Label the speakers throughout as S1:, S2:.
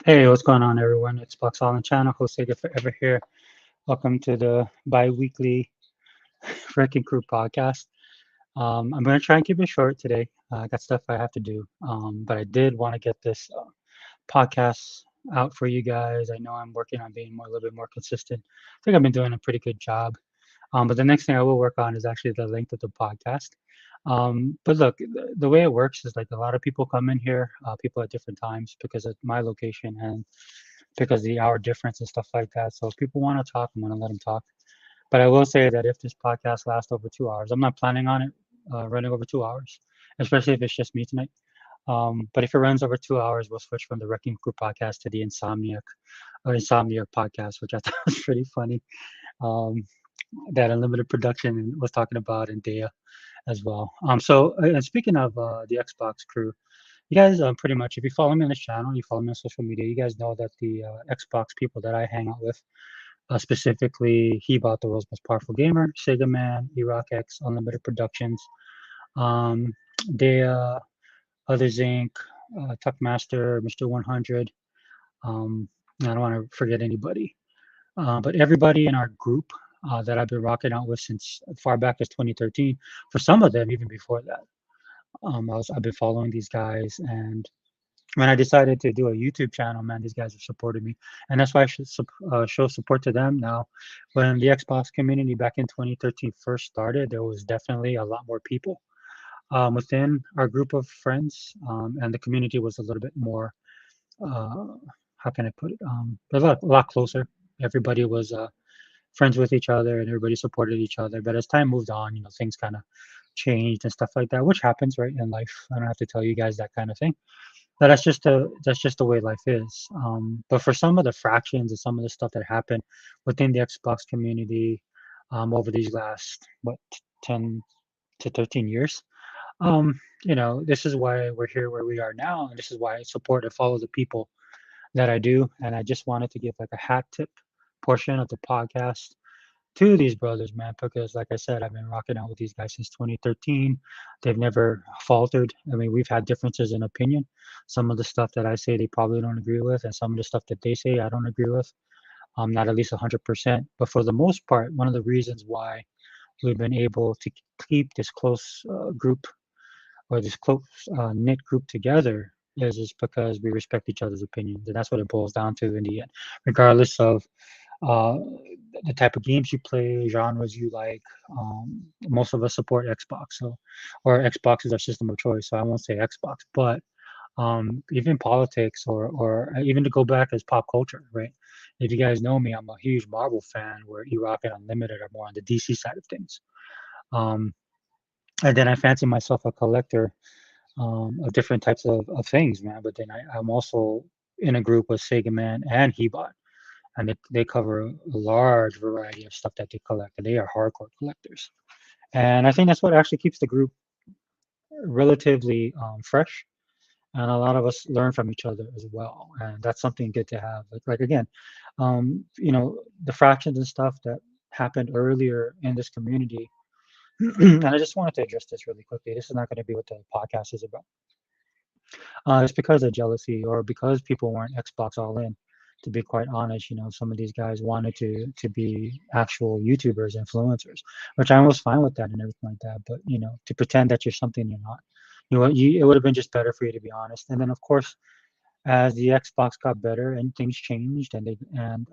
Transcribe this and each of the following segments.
S1: Hey, what's going on, everyone? It's Bucks on the channel, hosted forever here. Welcome to the bi-weekly Wrecking Crew podcast. I'm going to try and keep it short today. I got stuff I have to do, but I did want to get this podcast out for you guys. I know I'm working on being a little bit more consistent. I think I've been doing a pretty good job. But the next thing I will work on is actually the length of the podcast. But look, the way it works is like a lot of people come in here, people at different times because of my location and because of the hour difference and stuff like that. So if people want to talk, I'm going to let them talk. But I will say that if this podcast lasts over 2 hours, I'm not planning on it running over 2 hours, especially if it's just me tonight. But if it runs over 2 hours, we'll switch from the Wrecking Crew podcast to the Insomniac podcast, which I thought was pretty funny. Um, that Unlimited Production was talking about and Dea as well. And speaking of the Xbox crew, you guys pretty much, if you follow me on this channel, you follow me on social media, you guys know that the Xbox people that I hang out with, specifically Hebot, the world's most powerful gamer, Sega Man, Iraq X, Unlimited Productions, um, Dea, Others Inc., Tuckmaster, Mr. 100. I don't want to forget anybody. But everybody in our group that I've been rocking out with since far back as 2013, for some of them even before that, I've been following these guys, and when I decided to do a YouTube channel, man, these guys have supported me, and that's why I should show support to them now. When the Xbox community back in 2013 first started, there was definitely a lot more people within our group of friends, and the community was a little bit more. Uh, how can I put it? A lot closer. Everybody was friends with each other and everybody supported each other. But as time moved on, things kind of changed and stuff like that, which happens right in life. I don't have to tell you guys that kind of thing. But that's just the way life is. But for some of the fractions and some of the stuff that happened within the Xbox community over these last 10 to 13 years, this is why we're here where we are now, and this is why I support and follow the people that I do. And I just wanted to give like a hat tip portion of the podcast to these brothers, man, because like I said, I've been rocking out with these guys since 2013. They've never faltered. I mean, we've had differences in opinion. Some of the stuff that I say they probably don't agree with, and some of the stuff that they say I don't agree with. Not at least 100%. But for the most part, one of the reasons why we've been able to keep this close group or this close knit group together is because we respect each other's opinions, and that's what it boils down to in the end, regardless of uh, the type of games you play, genres you like. Most of us support Xbox, or Xbox is our system of choice. So I won't say Xbox, but even politics, or even to go back as pop culture, right? If you guys know me, I'm a huge Marvel fan, where E-Rock and Unlimited are more on the DC side of things. Um, and then I fancy myself a collector of different types of things, man. But then I'm also in a group with Sega Man and Hebot, and they cover a large variety of stuff that they collect, and they are hardcore collectors. And I think that's what actually keeps the group relatively fresh, and a lot of us learn from each other as well, and that's something good to have. Like again, the fractions and stuff that happened earlier in this community. And I just wanted to address this really quickly. This is not going to be what the podcast is about. It's because of jealousy, or because people weren't Xbox all in. To be quite honest, some of these guys wanted to be actual YouTubers, influencers, which I was fine with that and everything like that. But to pretend that you're something you're not, it would have been just better for you to be honest. And then of course, as the Xbox got better and things changed, and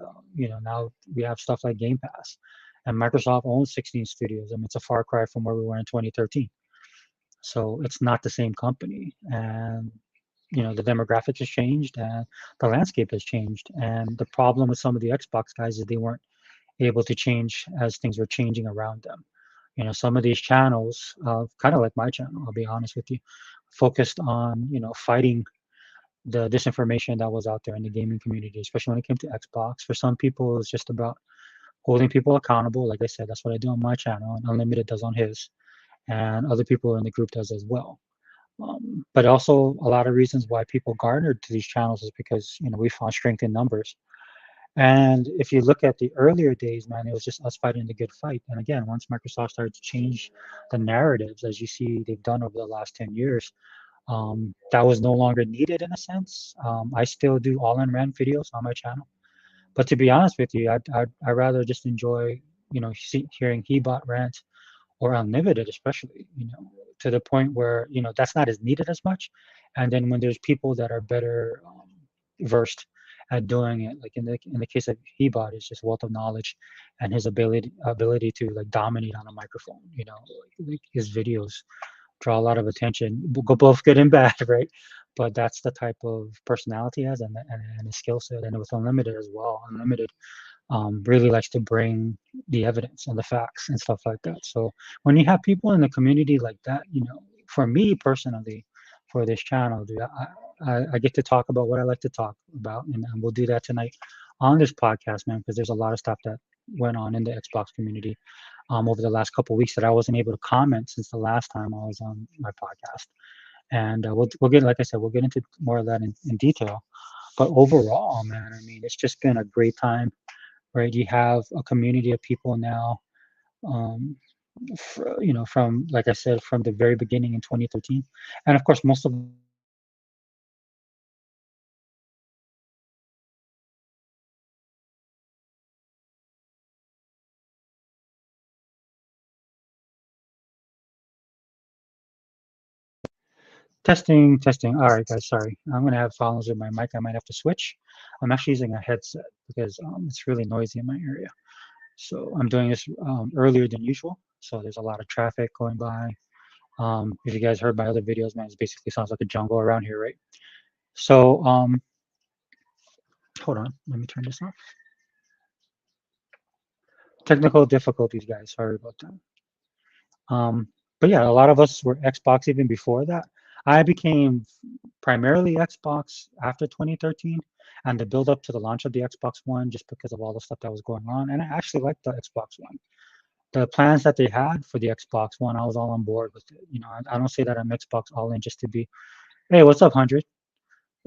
S1: now we have stuff like Game Pass, and Microsoft owns 16 studios. I mean, it's a far cry from where we were in 2013. So it's not the same company, and the demographics has changed, and the landscape has changed. And the problem with some of the Xbox guys is they weren't able to change as things were changing around them. Some of these channels, kind of like my channel, I'll be honest with you, focused on fighting the disinformation that was out there in the gaming community, especially when it came to Xbox. For some people, it's just about holding people accountable. Like I said, that's what I do on my channel, and Unlimited does on his, and other people in the group does as well. But also, a lot of reasons why people garnered to these channels is because we found strength in numbers. And if you look at the earlier days, man, it was just us fighting the good fight. And again, once Microsoft started to change the narratives, as you see they've done over the last 10 years, That was no longer needed in a sense. I still do all-in-rand videos on my channel, but to be honest with you, I'd rather just enjoy, hearing he bot rant or unlimited, especially, to the point where, that's not as needed as much. And then when there's people that are better versed at doing it, like in the case of Hebot, is just wealth of knowledge and his ability to like dominate on a microphone. Like his videos draw a lot of attention, both good and bad, right? But that's the type of personality he has, and his skill set. And with unlimited as well, unlimited really likes to bring the evidence and the facts and stuff like that. So when you have people in the community like that, for me personally, for this channel, dude, I get to talk about what I like to talk about, and we'll do that tonight on this podcast, man, because there's a lot of stuff that went on in the Xbox community over the last couple of weeks that I wasn't able to comment since the last time I was on my podcast. And we'll get, like I said, we'll get into more of that in detail. But overall, man, I mean, it's just been a great time, right? You have a community of people now, from, like I said, from the very beginning in 2013. And of course, most of testing. All right, guys, sorry. I'm going to have problems with my mic. I might have to switch. I'm actually using a headset because it's really noisy in my area. So I'm doing this earlier than usual. So there's a lot of traffic going by. If you guys heard my other videos, man, it basically sounds like a jungle around here, right? So hold on, let me turn this off. Technical difficulties, guys. Sorry about that. But yeah, a lot of us were Xbox even before that. I became primarily Xbox after 2013 and the build up to the launch of the Xbox One just because of all the stuff that was going on. And I actually liked the Xbox One. The plans that they had for the Xbox One, I was all on board with it. I don't say that I'm Xbox all in just to be, hey, what's up, 100?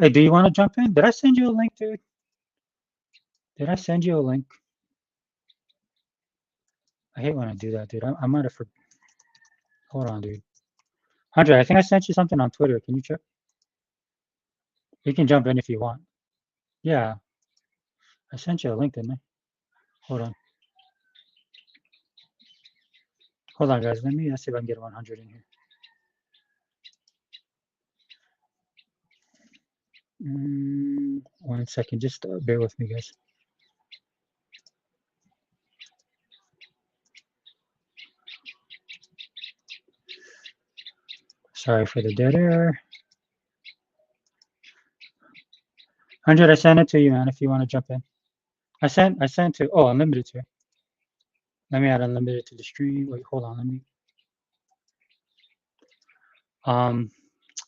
S1: Hey, do you want to jump in? Did I send you a link, dude? Did I send you a link? I hate when I do that, dude. I might have hold on, dude. 100, I think I sent you something on Twitter. Can you check? You can jump in if you want. Yeah, I sent you a link, didn't I? Hold on. Hold on, guys. Let me see if I can get 100 in here. 1 second. Just bear with me, guys. Sorry for the dead air. 100, I sent it to you, man, if you want to jump in. I sent to, oh, unlimited too. Let me add unlimited to the stream. Wait, hold on. Let me.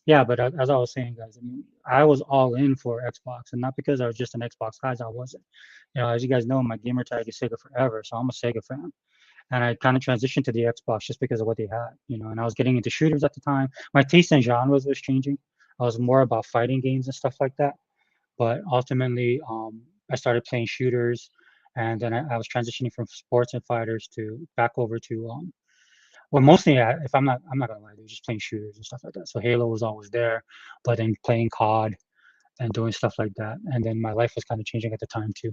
S1: Yeah, but as I was saying, guys, I mean, I was all in for Xbox, and not because I was just an Xbox guy. I wasn't. As you guys know, my gamer tag is Sega Forever, so I'm a Sega fan. And I kind of transitioned to the Xbox just because of what they had, and I was getting into shooters at the time. My taste in genres was changing. I was more about fighting games and stuff like that. But ultimately, I started playing shooters, and then I was transitioning from sports and fighters to back over to well, mostly, if I'm not gonna lie, they were just playing shooters and stuff like that. So Halo was always there, but then playing COD and doing stuff like that. And then my life was kind of changing at the time too.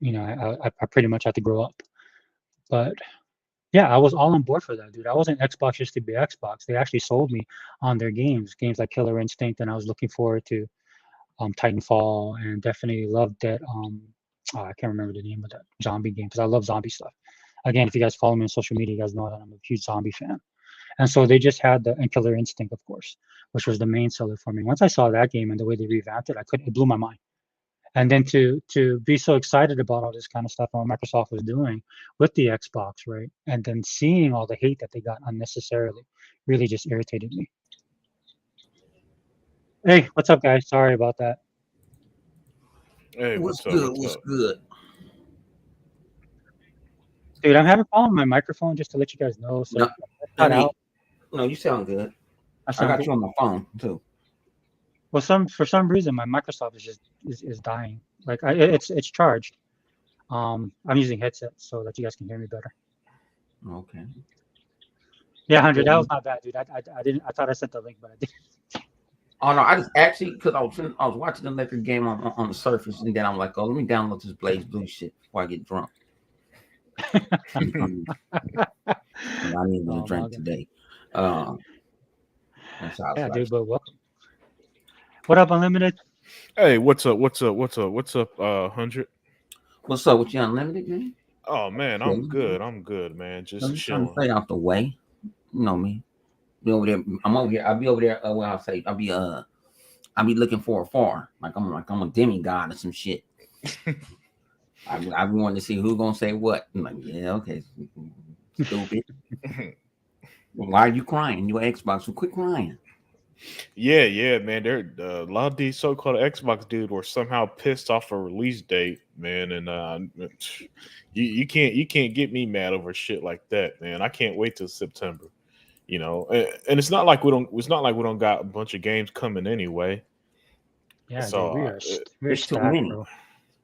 S1: I pretty much had to grow up. But yeah, I was all on board for that, dude. I wasn't Xbox just to be Xbox. They actually sold me on their games like Killer Instinct, and I was looking forward to Titanfall, and definitely loved that. Oh, I can't remember the name of that zombie game because I love zombie stuff. Again, if you guys follow me on social media, you guys know that I'm a huge zombie fan. And so they just had the and Killer Instinct, of course, which was the main seller for me. Once I saw that game and the way they revamped it, it blew my mind. And then to be so excited about all this kind of stuff and what Microsoft was doing with the Xbox, right? And then seeing all the hate that they got unnecessarily really just irritated me. Hey, what's up, guys? Sorry about that.
S2: Hey,
S3: What's
S2: up?
S3: good? What's good?
S1: Dude, I'm having a problem with my microphone, just to let you guys know. So
S3: No,
S1: if I cut out,
S3: no, you sound good.
S1: I
S3: I
S1: sound
S3: got
S1: good.
S3: you on my phone too.
S1: Well, for some reason my Microsoft is just is dying. Like it's charged. I'm using headsets so that you guys can hear me better.
S3: Okay.
S1: Yeah, 100. That was not bad, dude. I didn't. I thought I sent the link, but I didn't.
S3: Oh no, I just actually because I was watching the Lakers game on the Surface, and then I'm like, oh, let me download this Blaze Blue shit before I get drunk. I need a drink today. That's how
S1: yeah,
S3: it's
S1: dude. But welcome. What up, Unlimited?
S2: Hey, what's up? 100.
S3: What's up with you, Unlimited, man?
S2: Oh man, I'm good, man. Just
S3: Trying to
S2: chilling.
S3: stay out the way. You know me. Be over there. I'm over here. I'll be over there. What I'll say. I'll be looking for a farm. Like I'm a demigod or some shit. I be wanting to see who gonna say what. I'm like, yeah, okay, stupid. Why are you crying? Your Xbox, so quit crying.
S2: Yeah, man. There, a lot of these so-called Xbox dudes were somehow pissed off a release date, man. And you can't get me mad over shit like that, man. I can't wait till September. You know, and it's not like we don't got a bunch of games coming anyway.
S1: Yeah,
S2: So
S1: dude, we're
S3: There's too
S1: stacked,
S3: many.
S1: bro.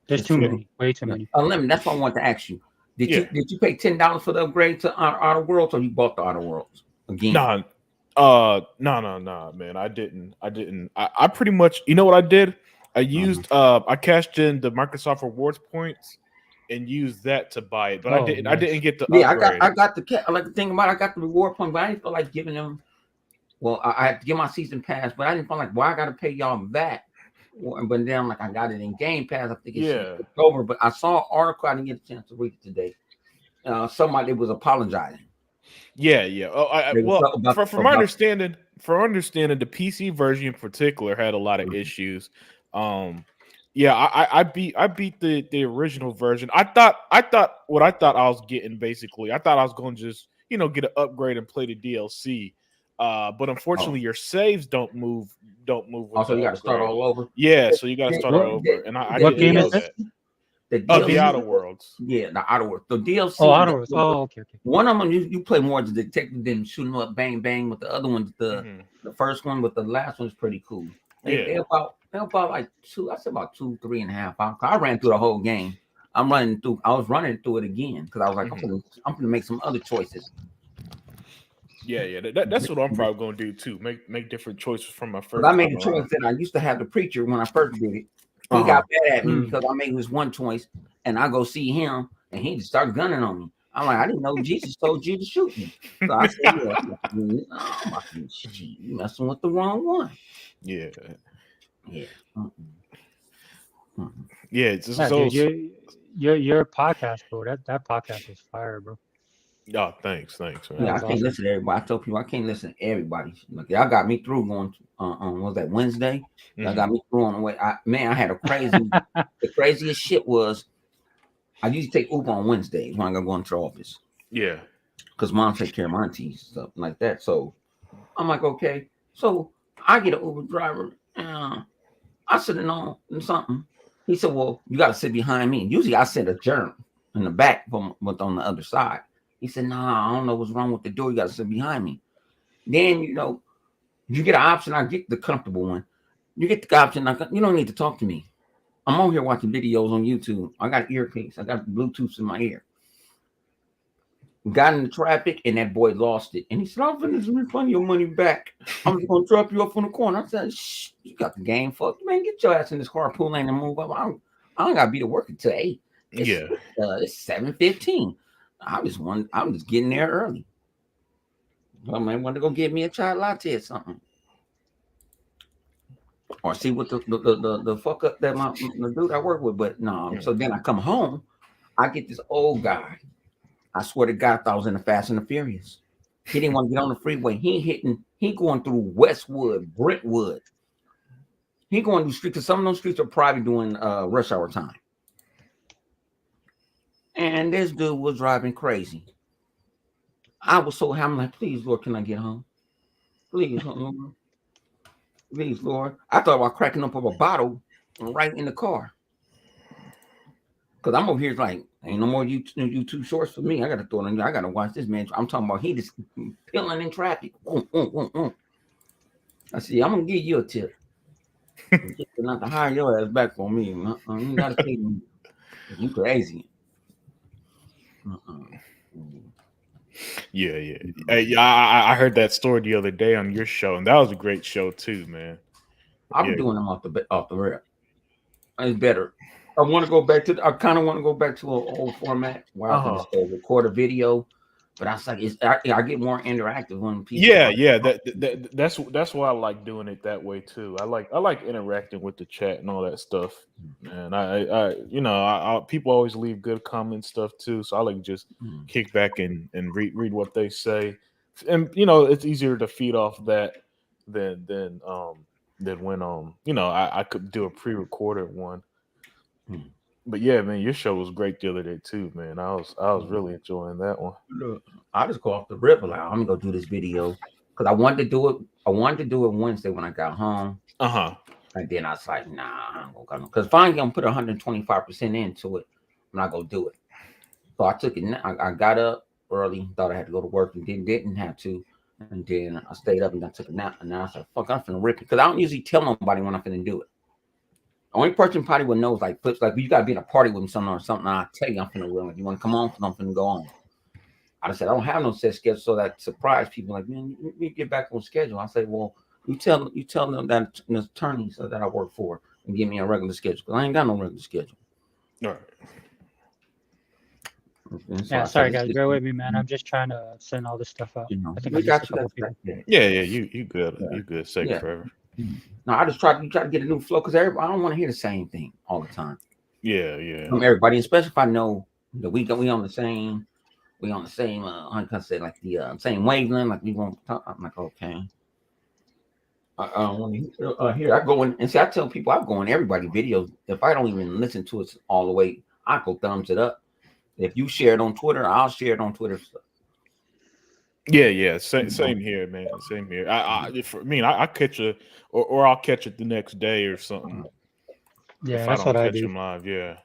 S1: There's too many. Way too many.
S3: Unlimited. That's what I want to ask you. Did you pay $10 for the upgrade to Outer Worlds, or you bought the Outer Worlds again?
S2: No, man. I didn't. I pretty much, you know what I did? I used I cashed in the Microsoft rewards points and used that to buy it, but I didn't.
S1: Nice.
S2: I didn't get the
S3: upgrade.
S2: I
S3: got the like the thing about it, I got the reward point, but I didn't feel like giving them. Well, I had to get my season pass, but I didn't feel like why I got to pay y'all that. But then I'm like, I got it in Game Pass. I think it's over. But I saw an article. I didn't get a chance to read it today. Somebody was apologizing.
S2: Yeah. Oh, from my understanding, the PC version in particular had a lot of issues. Yeah, I beat the original version. I thought what I thought I was getting basically. I thought I was going to just get an upgrade and play the DLC. But unfortunately, your saves don't move.
S3: Also, you got to start all over.
S2: Yeah, so you got to start all over. And I
S1: what
S2: didn't
S1: game
S2: know
S1: is this?
S2: The Outer Worlds.
S3: Yeah, the Outer Worlds. The DLC.
S1: Oh, Outer Worlds. Oh, okay.
S3: One of them you play more as a detective than shooting up, bang bang. With the other one, the first one, with the last one is pretty cool. They about like two. I said about 2, 3.5 hours. I ran through the whole game. I was running through it again because I was like, I'm gonna make some other choices.
S2: Yeah. That's what I'm probably gonna do too. Make different choices from my first.
S3: I made a choice that I used to have the preacher when I first did it. He got mad at me because I made this one choice, and I go see him, and he just started gunning on me. I'm like, I didn't know Jesus told you to shoot me. So I said, you messing with the wrong one.
S2: Yeah.
S1: Yeah, dude, your podcast, bro. That podcast was fire, bro.
S2: Oh, thanks, man.
S3: Yeah, I can't listen to everybody. I told people I can't listen to everybody. Like, y'all got me through going on was that Wednesday? Y'all got me through on the way. I had a crazy. The craziest shit was I usually take Uber on Wednesdays when I go into the office.
S2: Yeah,
S3: because mom take care of my aunties, stuff like that. So I'm like, okay. So I get an Uber driver. I sit on something. He said, well, you got to sit behind me. Usually I sit a germ in the back, but on the other side. He said, nah, I don't know what's wrong with the door. You got to sit behind me. Then, you get an option. I get the comfortable one. You get the option. You don't need to talk to me. I'm on here watching videos on YouTube. I got earpiece. I got Bluetooth in my ear. Got in the traffic, and that boy lost it. And he said, I'm going to refund your money back. I'm just going to drop you off on the corner. I said, shh, you got the game fucked. Man, get your ass in this carpool lane and move up. I don't got to be to work until 8. It's 7:15. I'm just getting there early. I might want to go get me a chai latte or something. Or see what the fuck up that the dude I work with. But no. So then I come home. I get this old guy. I swear to God, I thought I was in the Fast and the Furious. He didn't want to get on the freeway. He going through Westwood, Brentwood. He going through streets, because some of those streets are probably doing rush hour time. And this dude was driving crazy. I was so happy. I'm like, please, Lord, can I get home? Please, Lord. Please, Lord. I thought about cracking up of a bottle right in the car. Because I'm over here like, ain't no more YouTube shorts for me. I got to throw it on you. I got to watch this, man. I'm talking about he just peeling in traffic. I see, I'm going to give you a tip. Not to hire your ass back for me. You got to pay me. You crazy.
S2: Yeah. I heard that story the other day on your show, and that was a great show too, man.
S3: I've been doing them off the rip. It's better. I kind of want to go back to an old format where I can just record a video. But I was like, I get more interactive when people.
S2: Yeah. That's why I like doing it that way too. I like interacting with the chat and all that stuff. And I people always leave good comments stuff too. So I like just kick back and read what they say. And it's easier to feed off that than when I could do a pre-recorded one. But yeah, man, your show was great the other day too, man. I was really enjoying that one.
S3: I just go off the rip like I'm gonna go do this video because I wanted to do it. I wanted to do it Wednesday when I got home. And then I was like, nah, I'm gonna go because finally I'm put 125% into it. I'm not gonna do it. So I took it. I got up early, thought I had to go to work, and didn't have to. And then I stayed up and I took a nap. And now I said, fuck, I'm finna rip it because I don't usually tell nobody when I'm finna do it. The only person probably would know is like Flips, like you gotta be in a party with me or something. I'll tell you I'm finna rip. If you want to come on, I'm finna go on. I said I don't have no set schedule, so that surprised people. Like, man, we get back on schedule. I say, well, you tell them that an attorney that I work for and give me a regular schedule because I ain't got no regular schedule.
S2: All right.
S1: Yeah, sorry guys, bear with me, man. I'm just trying to send all this stuff out.
S3: I think I got you.
S2: Yeah, you good. You good. Safe forever.
S3: No, I just try to get a new flow because I don't want to hear the same thing all the time.
S2: Yeah.
S3: From everybody, especially if I know that we on the same. We on the same, like I said, like the same wavelength, like we won't talk. I'm like, okay. I don't want to hear. I go in and see. I tell people I go in everybody videos. If I don't even listen to it all the way, I go thumbs it up. If you share it on Twitter, I'll share it on Twitter.
S2: Yeah. Same here, man. Same here. I catch it, or I'll catch it the next day or something.
S1: Yeah,
S2: if
S1: that's what I do.
S2: Them live, yeah.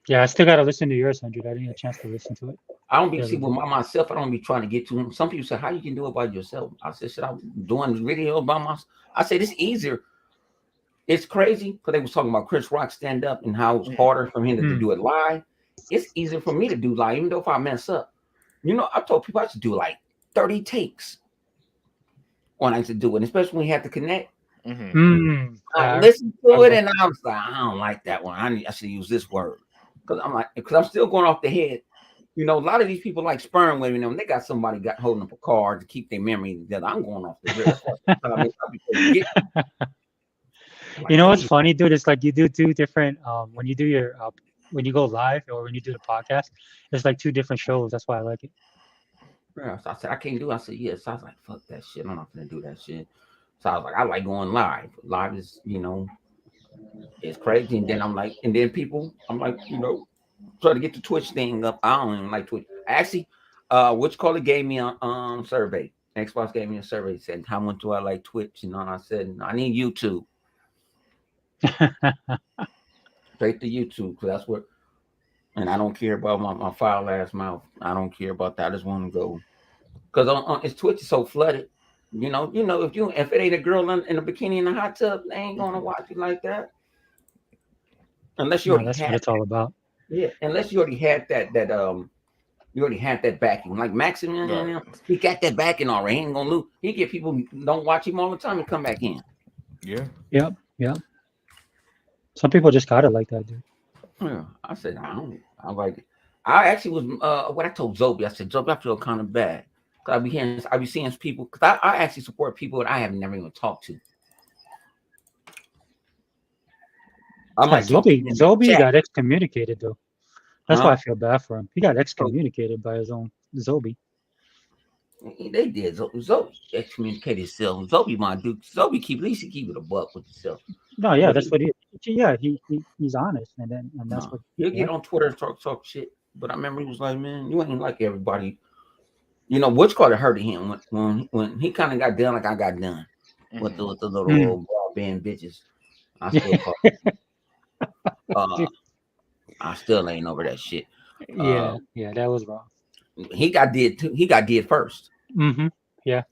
S1: Yeah, I still gotta listen to yours, 100. I didn't get a chance to listen to it.
S3: I don't be with myself. I don't be trying to get to them. Some people say, "How you can do it by yourself?" I said, "Should I be doing the video by myself?" I said, "It's easier." It's crazy because they was talking about Chris Rock stand up and how it's harder for him to do it live. It's easier for me to do live, even though if I mess up. I told people I should do like 30 takes when I used to do it, especially when you have to connect. I listened to it and I was like, I don't like that one. I should use this word because I'm still going off the head. A lot of these people like sperm waving them. They got somebody holding up a card to keep their memory together. I'm going off the grid.
S1: What's funny, dude? It's like you do two different. When you do your when you go live or when you do the podcast, it's like two different shows. That's why I like it.
S3: Yeah, so I said I can't do it. I said yes. So I was like, fuck that shit. I'm not gonna do that shit. So I was like, I like going live. Live is, it's crazy. And then I'm like, try to get the Twitch thing up. I don't even like Twitch. Actually, gave me a survey. Xbox gave me a survey, said how much do I like Twitch? And I said I need YouTube. Straight to YouTube, because that's what. And I don't care about my foul ass mouth. I don't care about that. I just want to go because it's Twitch is so flooded. If it ain't a girl in a bikini in a hot tub, they ain't gonna watch you like that. Unless you already
S1: that's what it's all about.
S3: Yeah, unless you already had that you already had that backing. Like Maximilian, he got that backing already. He ain't gonna lose. He get people who don't watch him all the time and come back in.
S2: Yeah.
S1: Yep. Some people just got it like that, dude.
S3: Yeah, I said I like it. I actually was what I told Zobi. I said, Zobi, I feel kind of bad. I be seeing people because I actually support people that I have never even talked to.
S1: I'm like Zobi got excommunicated though. That's why I feel bad for him. He got excommunicated by his own Zobi.
S3: They did. Zobi excommunicated himself. Zobi, my dude. Zobi keep it a buck with himself.
S1: No, yeah, that's what he's honest, and that's what
S3: he'll get on Twitter and talk shit. But I remember he was like, man, you ain't like everybody. Which called it hurted him when he kind of got done like I got done with the little broadband bitches. I still call I still ain't over that shit.
S1: Yeah, that was wrong.
S3: He got did too. He got did first.
S1: Yeah.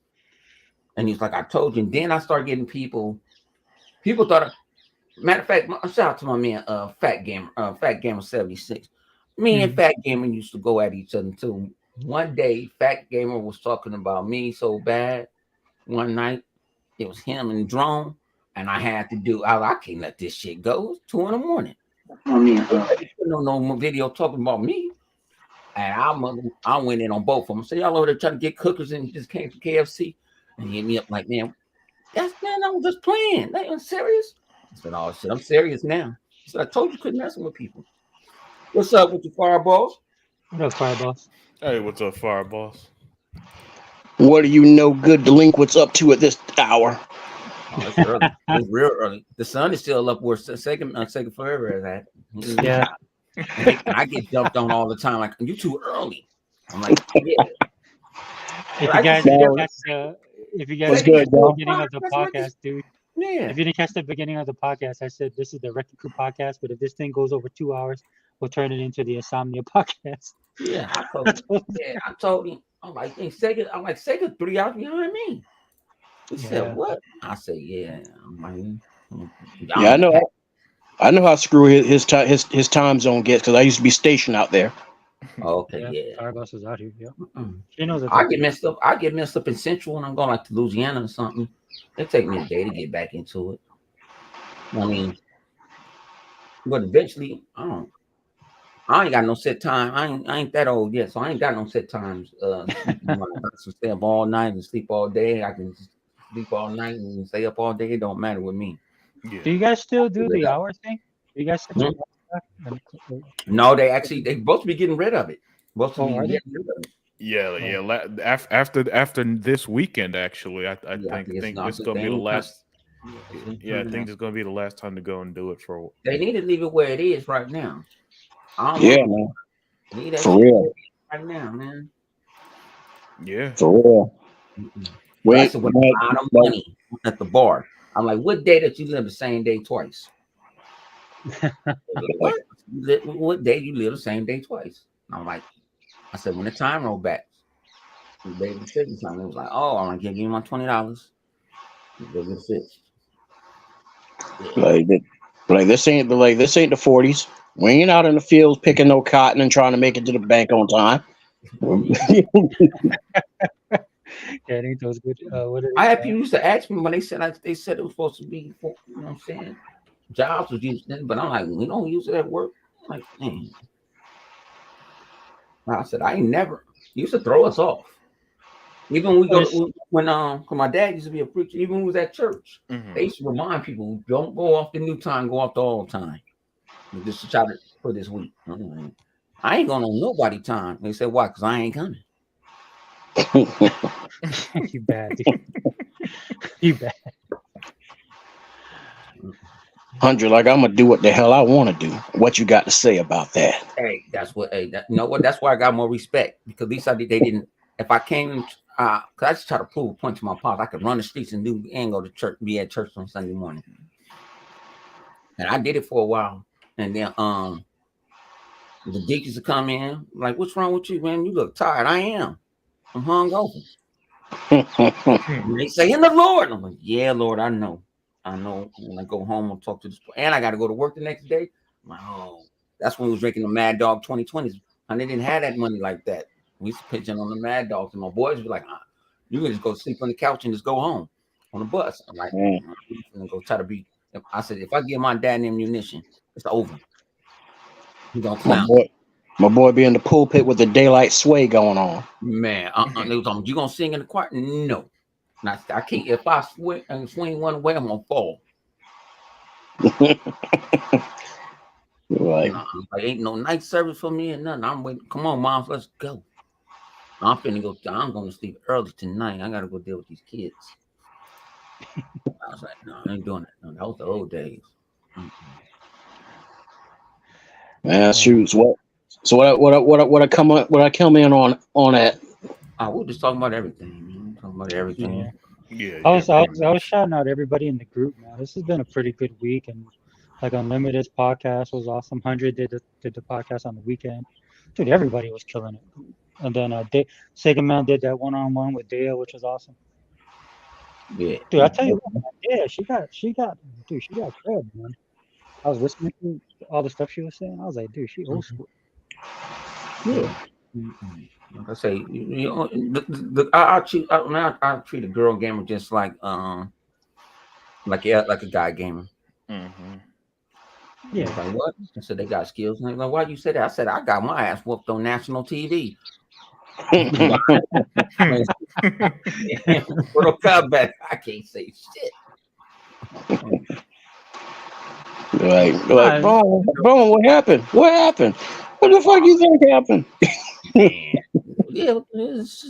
S3: And he's like, I told you. And then I started getting people. People thought. Matter of fact, shout out to my man, Fat Gamer 76. Me and Fat Gamer used to go at each other too. One day, Fat Gamer was talking about me so bad. One night, it was him and Drone, and I had to do. I can't let this shit go. It's 2 a.m. I mean, no video talking about me. And I went in on both of them. So y'all over there trying to get cookers and just came to KFC and hit me up like, man, I was just playing. That ain't serious. I said, oh shit, I'm serious now. He said, I told you couldn't mess with people. What's up with the fireballs?
S1: What up, Fireballs?
S2: Hey, what's up, Fireballs?
S4: What do you know good delinquents up to at this hour?
S3: Oh, it's early. It's real early. The sun is still up where second forever is at.
S1: Yeah.
S3: And I get dumped on all the time. Like, you too early. I'm like, yeah.
S1: If you guys didn't catch the beginning of the podcast, dude.
S3: Yeah.
S1: If you didn't catch the beginning of the podcast, I said this is the Wrecking Crew podcast, but if this thing goes over 2 hours, we'll turn it into the Insomnia podcast.
S3: Yeah, I told him. I'm like, hey, Sega 3 hours behind me. He said, what? I said, yeah. I'm like,
S4: yeah, I know how screwy his time zone gets because I used to be stationed out there.
S3: Okay, yeah.
S1: Fireballs is out here. Yeah. She knows
S3: I get messed up. I get messed up in Central when I'm going like to Louisiana or something. It take me a day to get back into it. I mean, but eventually, I ain't got no set time. I ain't that old yet, so I ain't got no set times. I can stay up all night and sleep all day. I can sleep all night and stay up all day. It don't matter with me.
S1: Yeah. Do you guys still do the hour thing? Do you guys?
S3: No, they supposed to be getting rid of it.
S2: Yeah. After this weekend, actually, I think it's gonna be the last. Yeah, I think it's gonna be the last time to go and do it for.
S3: They need to leave it where it is right now.
S4: Yeah, man. For real.
S3: Right now, man.
S2: Yeah.
S4: For real.
S3: Wait, a lot of money at the bar. I'm like, what day that you live the same day twice? What day you live the same day twice? I'm like, I said, when the time rolled back, they was sitting something. It was like, oh, I'm gonna give you my $20.
S4: Like this ain't the 40s. We ain't out in the fields picking no cotton and trying to make it to the bank on time.
S1: Yeah, I think those good.
S3: I had people used to ask me when they said it was supposed to be, you know what I'm saying? Jobs was used, but I'm like, we don't use it at work. I'm like, man. I said, I ain't never. He used to throw us off. Even when my dad used to be a preacher, even when we was at church, they used to remind people, don't go off the new time, go off the old time. Just to try to put this week. I ain't going on nobody time. They said, why? Because I ain't coming.
S1: You bad, dude. You bad.
S4: 100, like I'm gonna do what the hell I want to do. What you got to say about that?
S3: Hey, that's what. Hey, you know what? That's why I got more respect because at least they didn't. If I came, because I just try to prove a point to my pops, I could run the streets and go to church, be at church on Sunday morning, and I did it for a while. And then the deacons would come in, like, what's wrong with you, man? You look tired. I am. I'm hungover. They say, in the Lord. I'm like, yeah, Lord, I know. When I go home, I'll talk to this, and I got to go to work the next day. I'm like, oh, that's when we was drinking the Mad Dog 2020s, and they didn't have that money like that. We used to pitch in on the Mad Dogs, and my boys would be like, you can just go sleep on the couch and just go home on the bus. I'm like, I'm gonna go try to be. I said, if I give my dad an ammunition, it's over. He gonna clown.
S4: My boy be in the pulpit with the daylight sway going on.
S3: Man, they was on, you gonna sing in the choir? No. I can't. If I swing one way, I'm gonna fall.
S4: Right.
S3: Ain't no night service for me and nothing. I'm waiting. Come on, moms, let's go. I'm gonna sleep early tonight. I gotta go deal with these kids. I was like, no, I ain't doing that. No, that was the old days.
S4: Man, shoot. What I come in on that?
S3: We're just talking about everything.
S1: Yeah. I was shouting out everybody in the group, man. This has been a pretty good week, and like Unlimited's podcast was awesome. 100 did the podcast on the weekend. Dude, everybody was killing it. And then Sega Man did that one-on-one with Dale, which was awesome.
S3: Yeah.
S1: Dude, I tell you what, yeah, she got cred, man. I was listening to all the stuff she was saying. I was like, dude, she old school.
S3: Yeah. Like I say, I treat a girl gamer just like a guy gamer.
S2: Mm-hmm.
S1: Yeah.
S3: Like what? I said they got skills. And like, why you say that? I said I got my ass whooped on national TV. Mortal Kombat, I can't say shit.
S4: Like, Bone, what happened? What happened? What the fuck you think happened?
S3: Man, yeah,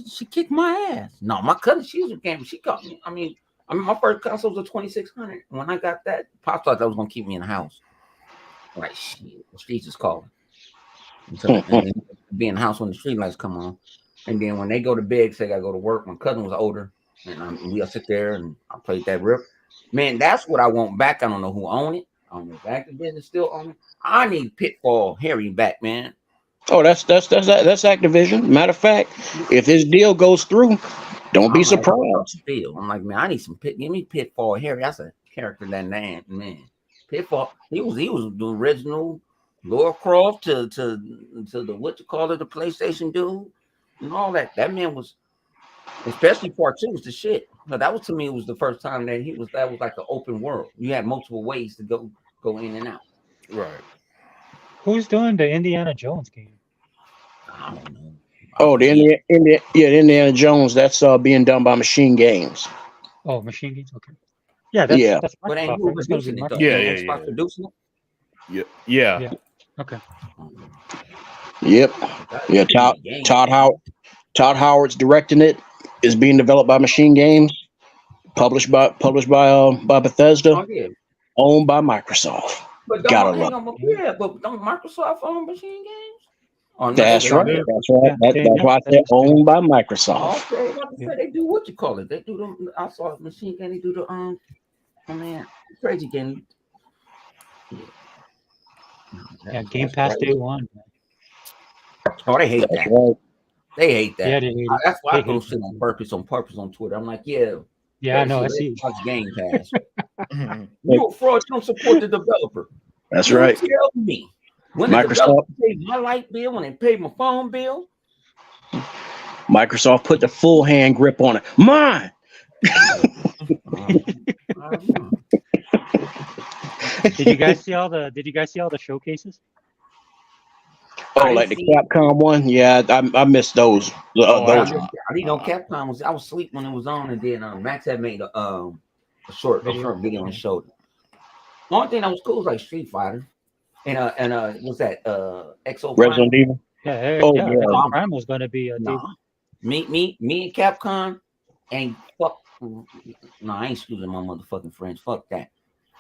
S3: she kicked my ass. No, my cousin, she was a gamer. She caught me. I mean, my first console was a 2600. When I got that, Pop thought that was gonna keep me in the house. Like shit, the streets is calling. And be in the house when the street lights come on, and then when they go to bed, say I go to work. My cousin was older, and we'll sit there and I played that rip. Man, that's what I want back. I don't know who own it. I don't know if Activision still own it. I need Pitfall Harry back, man.
S4: Oh, that's Activision. Matter of fact, if this deal goes through, don't be surprised.
S3: I'm like, man, I need some give me Pitfall Harry. That's a character that man. Pitfall. He was the original Lara Croft to the what you call it, the PlayStation dude, and all that. That man was, especially part 2 was the shit. No, that was to me. It was the first time that that was like the open world. You had multiple ways to go in and out.
S2: Right.
S1: Who's doing the Indiana Jones game?
S3: I don't know.
S4: Oh, the Indiana Jones. That's being done by Machine Games.
S1: Oh, Machine Games. Okay. Yeah, that's
S3: But ain't who producing it though?
S2: Yeah.
S3: Xbox producing it?
S2: Yeah.
S1: Okay.
S4: Yep. Yeah. Todd Howard's directing it. Is being developed by Machine Games. Published by Bethesda.
S3: Oh, yeah.
S4: Owned by Microsoft.
S3: But don't Microsoft own Machine Games?
S4: Oh, no, that's right. That's right. That's why I said owned by Microsoft.
S3: Okay, they do what you call it. They do them. I saw Machine Game. They do the crazy game.
S1: Yeah, Gamepass day one.
S3: Oh, they hate that.
S4: Right.
S3: They hate that.
S1: Yeah, they hate it.
S3: That's why I post shit on purpose on Twitter. I'm like, yeah,
S1: I know. I see.
S3: Gamepass. You a fraud. You don't support the developer.
S4: That's right.
S3: Tell me when Microsoft paid my light bill, when they paid my phone bill.
S4: Microsoft put the full hand grip on it. Mine.
S1: Did you guys see all the showcases?
S4: Oh, like the Capcom one? Yeah, I missed those.
S3: I didn't know Capcom was. I was asleep when it was on, and then Max had made a short video and showed it. The only thing that was cool was like Street Fighter, and what's that? XO
S4: Resident Evil.
S1: Yeah. Prime was gonna be a
S3: me and Capcom ain't fuck. No, I ain't excusing my motherfucking friends. Fuck that.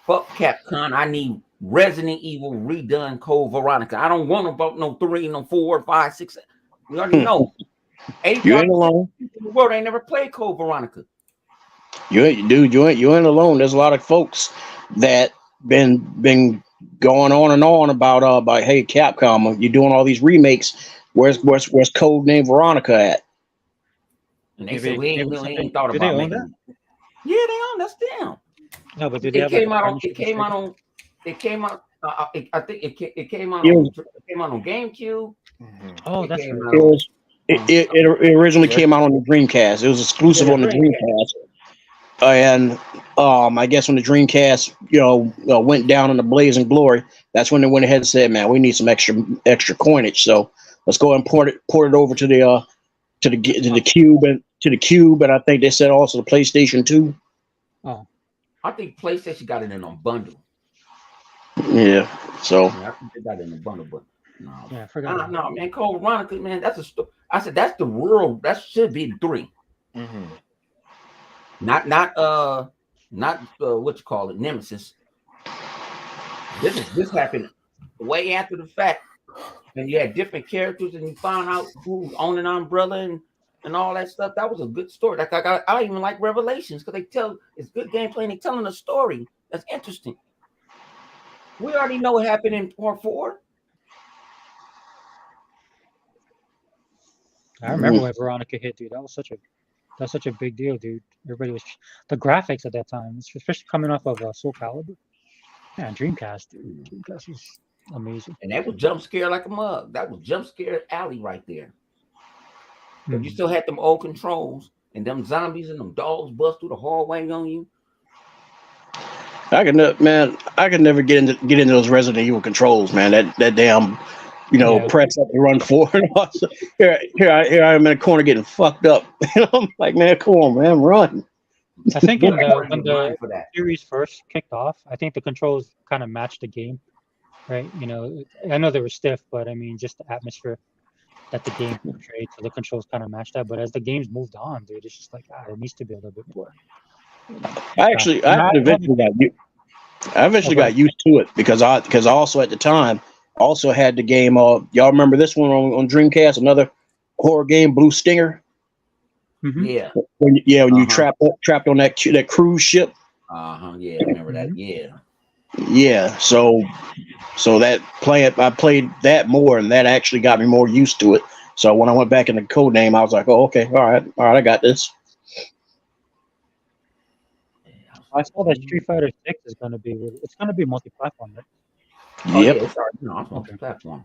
S3: Fuck Capcom. I need Resident Evil redone Code Veronica. I don't want about no 3, no 4, 5, 6. We already know.
S4: You ain't alone.
S3: In the world ain't never played Code Veronica.
S4: You ain't alone. There's a lot of folks that been going on and on about hey Capcom, you're doing all these remakes. Where's Codename Veronica at?
S3: And they said we ain't thought about making that. Yeah, they own. That's them.
S1: No, but
S3: it came out on. I think it came out on GameCube.
S1: Oh, that's
S4: right. It originally came out on the Dreamcast. It was exclusive on the Dreamcast. And I guess when the Dreamcast, went down in the blazing glory, that's when they went ahead and said, "Man, we need some extra coinage. So let's go and port it over to the Cube, and I think they said also the PlayStation 2.
S1: Oh,
S3: I think PlayStation got it in a bundle.
S4: Yeah, so
S3: I think they got it in a bundle, but no,
S1: yeah, I forgot.
S3: No, man, Code Veronica, man, that's a story. I said that's the world. That should be 3.
S2: Mm-hmm.
S3: Not what you call it, Nemesis. This happened way after the fact, and you had different characters, and you found out who owned an umbrella and all that stuff. That was a good story. Like I even like Revelations because it's good gameplay and they telling a story that's interesting. We already know what happened in part 4.
S1: I remember when Veronica hit, dude. That was such a big deal, dude. Everybody was the graphics at that time, especially coming off of Soul Calibur. Yeah, Dreamcast, dude. Dreamcast was amazing.
S3: And that was jump scare like a mug. That was jump scare alley right there. If you still had them old controls and them zombies and them dogs bust through the hallway on you.
S4: I could never get into those Resident Evil controls, man. That damn, press up and run forward. here I am in the corner getting fucked up. I'm like, man, come on, man, run.
S1: I think when the series first kicked off, I think the controls kind of matched the game, right? I know they were stiff, but I mean, just the atmosphere that the game portrayed, so the controls kind of matched that. But as the games moved on, dude, it's just like, it needs to be a little bit more.
S4: I eventually got used to it because I also at the time also had the game. Y'all remember this one on Dreamcast? Another horror game, Blue Stinger.
S3: Mm-hmm. Yeah.
S4: When you trapped on that cruise ship.
S3: Yeah, I remember that. Yeah.
S4: Yeah. So I played that more, and that actually got me more used to it. So when I went back in the code name, I was like, oh, okay, all right, I got this.
S1: I saw that Street Fighter 6 is going to be multi-platform, right?
S4: Yep.
S3: It's multi-platform.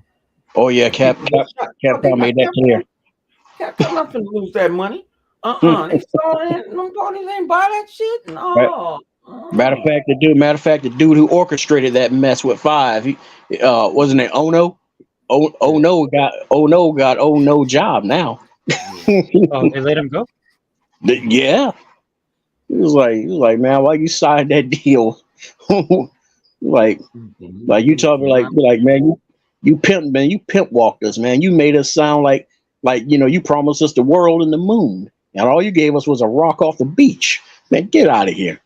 S4: Oh yeah, Capcom made that clear.
S3: Capcom not finna lose that money. They saw it. Them parties ain't buy that shit. No.
S4: Matter of fact, the dude who orchestrated that mess with 5, he wasn't it Ono? Ono got no job now.
S1: Oh, they let him go?
S4: Yeah. He was like, man, why you signed that deal? like you told me like man, you pimp walked us, man. You made us sound like you promised us the world and the moon, and all you gave us was a rock off the beach. Man, get out of here.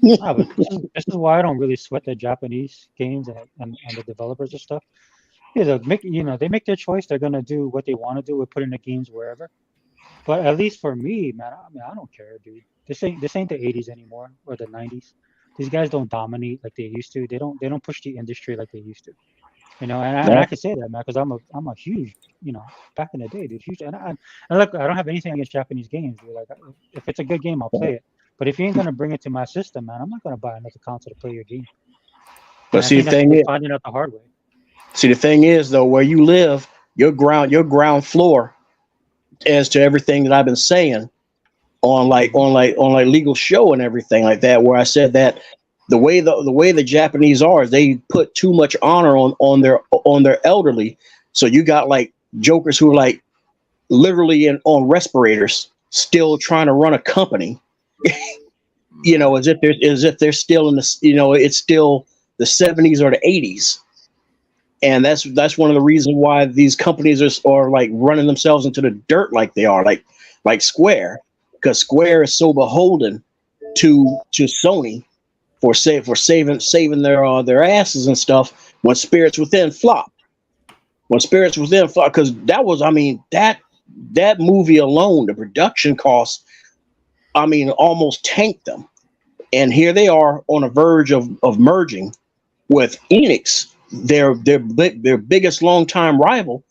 S1: But this is why I don't really sweat the Japanese games and the developers and stuff. Yeah, they make their choice. They're gonna do what they want to do with putting the games wherever. But at least for me, man, I don't care, dude. This ain't the 80s anymore or the 90s. These guys don't dominate like they used to. They don't push the industry like they used to. And I can say that, man, because I'm a huge, back in the day, dude, huge. And look, I don't have anything against Japanese games, dude. Like, if it's a good game, I'll play it. But if you ain't gonna bring it to my system, man, I'm not gonna buy another console to play your game.
S4: But see, the thing is,
S1: finding out the hard way.
S4: See, the thing is, though, where you live, your ground floor, as to everything that I've been saying on Legal Show and everything like that, where I said that the way the Japanese are is they put too much honor on their elderly. So you got like jokers who are like literally on respirators, still trying to run a company, as if they're still in the, it's still the 70s or the 80s. And that's one of the reasons why these companies are like running themselves into the dirt like they are, like Square, because Square is so beholden to Sony for saving their asses and stuff when Spirits Within flopped. Because that was, that movie alone, the production costs, almost tanked them. And here they are on a verge of merging with Enix, their biggest longtime rival,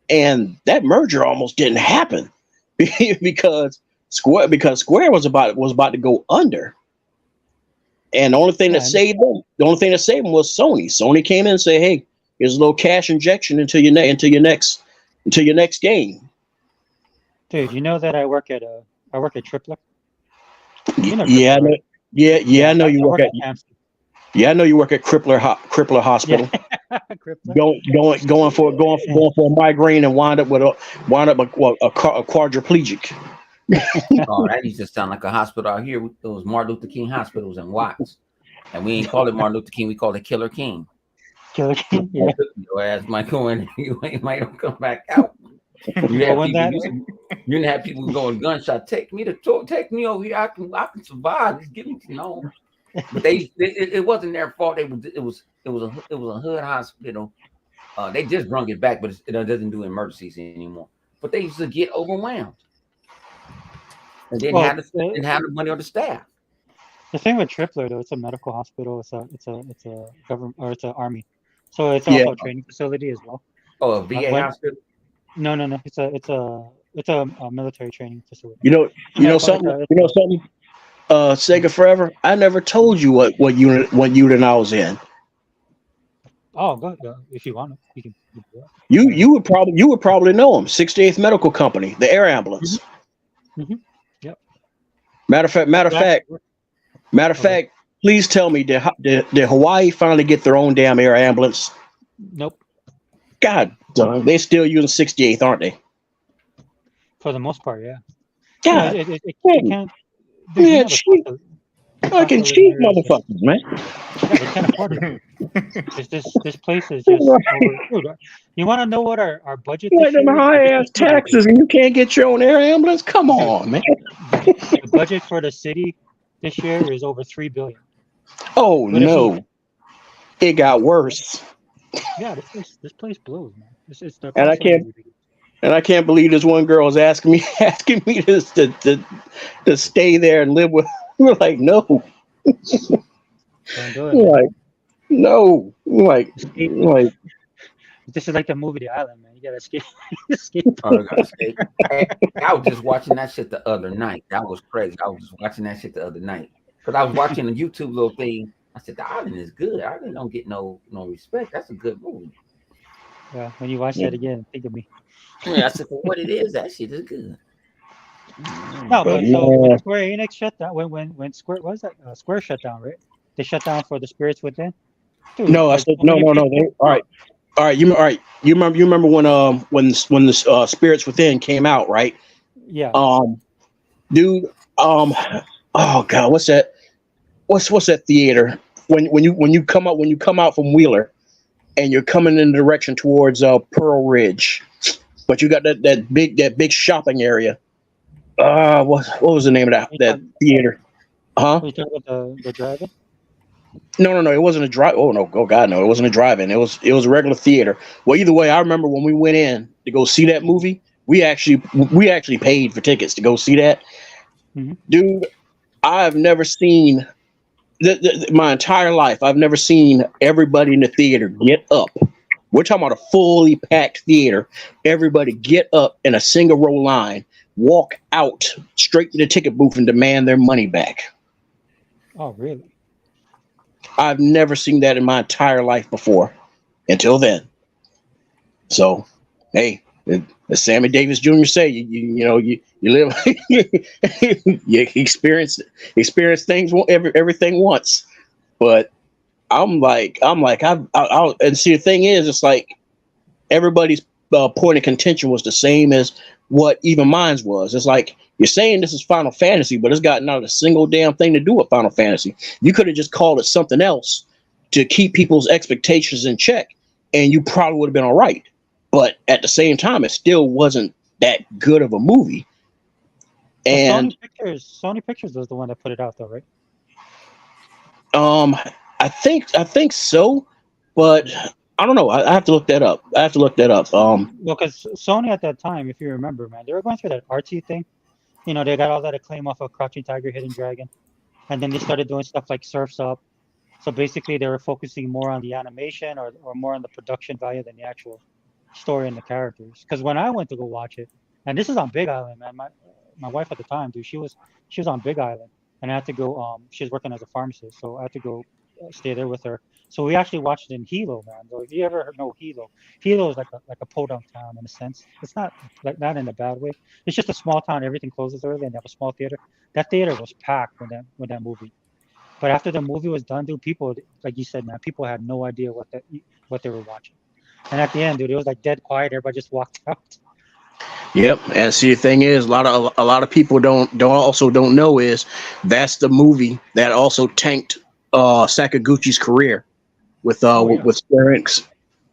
S4: and that merger almost didn't happen because Square was about to go under. And the only thing that saved them was Sony. Sony came in and said, "Hey, here's a little cash injection into your next game."
S1: Dude, you know that I work at Tripler?
S4: Yeah, I know you work at. Yeah, I know you work at Crippler Hospital. Yeah. going for a migraine and wind up a quadriplegic.
S3: Oh, that used to sound like a hospital out here. Those Martin Luther King hospitals in Watts, and we ain't call it Martin Luther King. We call it Killer King.
S1: Killer King. Yeah.
S3: Your ass might go in. You might don't come back out. You didn't have people going gunshot. Take me over here. I can survive. Just give me But it wasn't their fault. It was a hood hospital. They just brung it back, but it doesn't do emergencies anymore. But they used to get overwhelmed, and didn't have the money or the staff.
S1: The thing with Tripler, though, it's a medical hospital. It's a government, or it's an army, so it's also a training facility as well. Oh,
S3: a VA hospital?
S1: No. It's a military training facility.
S4: You know something. Sega Forever. I never told you what unit I was in.
S1: Oh, good. If you want, you can.
S4: You would probably know them. 68th Medical Company, the air ambulance.
S1: Mm-hmm. Yep.
S4: Matter of fact. Please tell me, did Hawaii finally get their own damn air ambulance?
S1: Nope.
S4: God damn, they still using 68th, aren't they?
S1: For the most part, yeah.
S4: God,
S1: it can't.
S4: Man, cheap. Fucking cheap motherfuckers, man.
S1: Yeah, they can't afford it. This place is just over. You want to know what our budget
S4: like them high ass taxes and you can't get your own air ambulance? Come on, man.
S1: The budget for the city this year is over $3 billion.
S4: Oh no, it got worse.
S1: Yeah, this place blows, man. It's the
S4: and I can't believe this one girl is asking me to stay there and live with. We're like, no.
S1: Don't do it.
S4: Like, no. Like.
S1: This is like the movie The Island, man. You gotta escape.
S3: I was just watching that shit the other night. That was crazy. I was just watching that shit the other night because I was watching a YouTube little thing. I said, The Island is good. Island don't get no respect. That's a good movie.
S1: Yeah, when you watch that again, think of me.
S3: Yeah, I said, for what it is, that shit is good.
S1: No, but so when Square Enix shut down, when Square Square shut down, right? They shut down for the Spirits Within.
S4: Dude, no, I said no. All right. You remember when the Spirits Within came out, right?
S1: Yeah.
S4: Dude. Oh God, what's that? What's that theater? When you come out from Wheeler, and you're coming in the direction towards Pearl Ridge, but you got that big shopping area. What was the name of that theater?
S1: Huh? You talking about the drive-in?
S4: No, it wasn't a drive. Oh no, oh God, no, it wasn't a drive-in. It was a regular theater. Well, either way, I remember when we went in to go see that movie, we actually paid for tickets to go see that.
S1: Mm-hmm.
S4: Dude, I've never seen my entire life. I've never seen everybody in the theater get up. We're talking about a fully packed theater. Everybody get up in a single row line, walk out straight to the ticket booth and demand their money back.
S1: Oh, really?
S4: I've never seen that in my entire life before until then. So, hey, as Sammy Davis Jr. say, you live, you experience things everything once. But and see, the thing is, it's like everybody's point of contention was the same as what even mine was. It's like, you're saying this is Final Fantasy, but it's got not a single damn thing to do with Final Fantasy. You could have just called it something else to keep people's expectations in check, and you probably would have been all right. But at the same time, it still wasn't that good of a movie. And
S1: Sony Pictures was the one that put it out, though, right?
S4: I think so, but I don't know. I have to look that up. Well,
S1: because Sony at that time, if you remember, man, they were going through that RT thing. They got all that acclaim off of Crouching Tiger, Hidden Dragon, and then they started doing stuff like Surf's Up. So basically, they were focusing more on the animation or more on the production value than the actual story and the characters. Because when I went to go watch it, and this is on Big Island, man, my wife at the time, dude, she was on Big Island, and I had to go. She was working as a pharmacist, so I had to go stay there with her. So we actually watched it in Hilo, man. So if you ever know Hilo is like a podunk town in a sense. It's not not in a bad way. It's just a small town. Everything closes early, and they have a small theater. That theater was packed when that movie. But after the movie was done, dude, people, like you said, man, people had no idea what they were watching. And at the end, dude, it was like dead quiet. Everybody just walked out.
S4: Yep, and see, the thing is, a lot of people don't know is that's the movie that also tanked Sakaguchi's career with Square Enix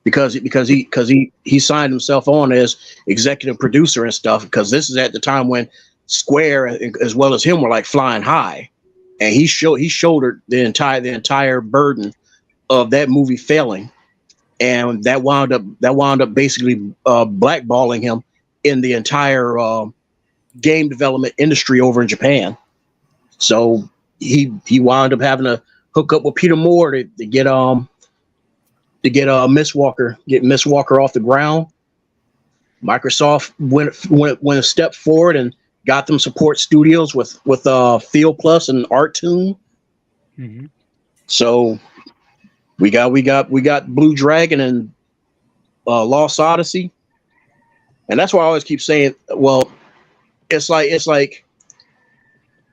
S4: because he signed himself on as executive producer and stuff, because this is at the time when Square as well as him were like flying high, and he shouldered the entire burden of that movie failing, and that wound up basically blackballing him in the entire game development industry over in Japan. So he wound up having to hook up with Peter Moore to get Miss Walker off the ground. Microsoft went a step forward and got them support studios with Field Plus and Art Tune.
S1: Mm-hmm.
S4: So We got Blue Dragon and Lost Odyssey, and that's why I always keep saying, well, it's like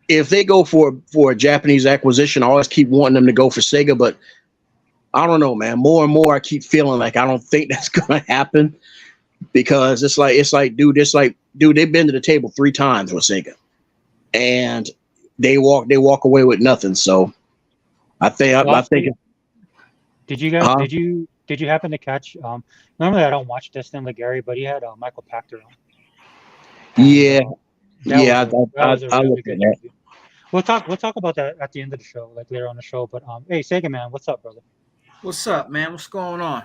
S4: if they go for a Japanese acquisition, I always keep wanting them to go for Sega, but I don't know, man. More and more, I keep feeling like I don't think that's gonna happen because it's like, dude, they've been to the table 3 times with Sega, and they walk away with nothing. So I think.
S1: Did you guys? Did you happen to catch? Normally I don't watch Destin Legary, but he had Michael Pachter on. And,
S4: yeah,
S1: that was a really good interview. We'll talk about that at the end of the show, like later on the show. But hey, Sega Man, what's up, brother?
S5: What's up, man? What's going on?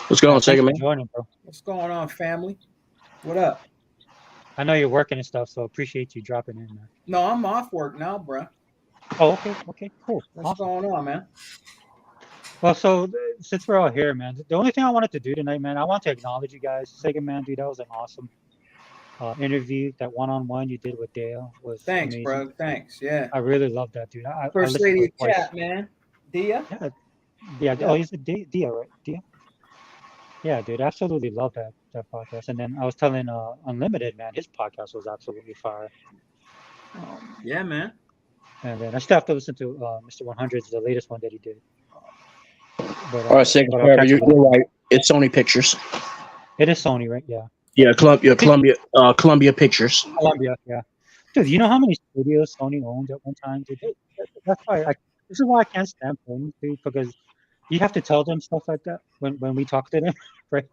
S4: What's going on, Sega Man?
S1: Joining, bro.
S5: What's going on, family? What up?
S1: I know you're working and stuff, so appreciate you dropping in, man.
S5: No, I'm off work now, bro.
S1: Oh, okay, cool.
S5: What's going on, man?
S1: Well, so since we're all here, man, the only thing I wanted to do tonight, man, I want to acknowledge you guys. Sega Man, dude, that was an awesome interview. That one-on-one you did with Dale was amazing.
S5: Bro. Thanks. Yeah.
S1: I really love that, dude.
S5: First lady of chat, man. Dia?
S1: Yeah. Oh, he's a Dia, right? Dia? Yeah, dude, absolutely love that podcast. And then I was telling Unlimited, man, his podcast was absolutely fire.
S5: Yeah, man.
S1: And then I still have to listen to Mr. 100's, the latest one that he did.
S4: All right, Sega, you're right. It's Sony Pictures.
S1: It is Sony, right? Yeah.
S4: Yeah, Columbia Pictures.
S1: Columbia, yeah. Dude, you know how many studios Sony owned at one time? Dude, that's why this is why I can't stand Sony, dude, because you have to tell them stuff like that when we talk to them, right?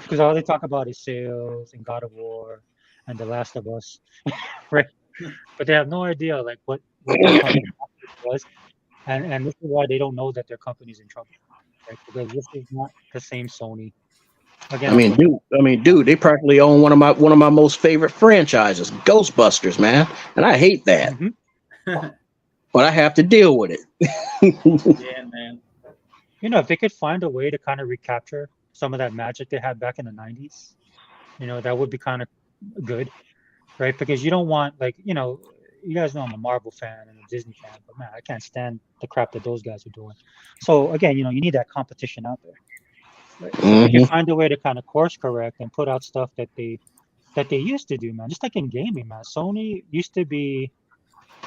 S1: Because all they talk about is sales and God of War and The Last of Us, right? But they have no idea like what their company was, and this is why they don't know that their company's in trouble, right? Because this is not the same Sony. Again,
S4: I mean, dude, they practically own one of my most favorite franchises, Ghostbusters, man, and I hate that, but I have to deal with it.
S5: Yeah, man.
S1: You know, if they could find a way to kind of recapture some of that magic they had back in the 90s, you know, that would be kind of good, right? Because you don't want, like, you know, you guys know I'm a Marvel fan and a Disney fan, but man, I can't stand the crap that those guys are doing. So again, you know, you need that competition out there. Right? So if you find a way to kind of course correct and put out stuff that they used to do, man, just like in gaming, man. Sony used to be,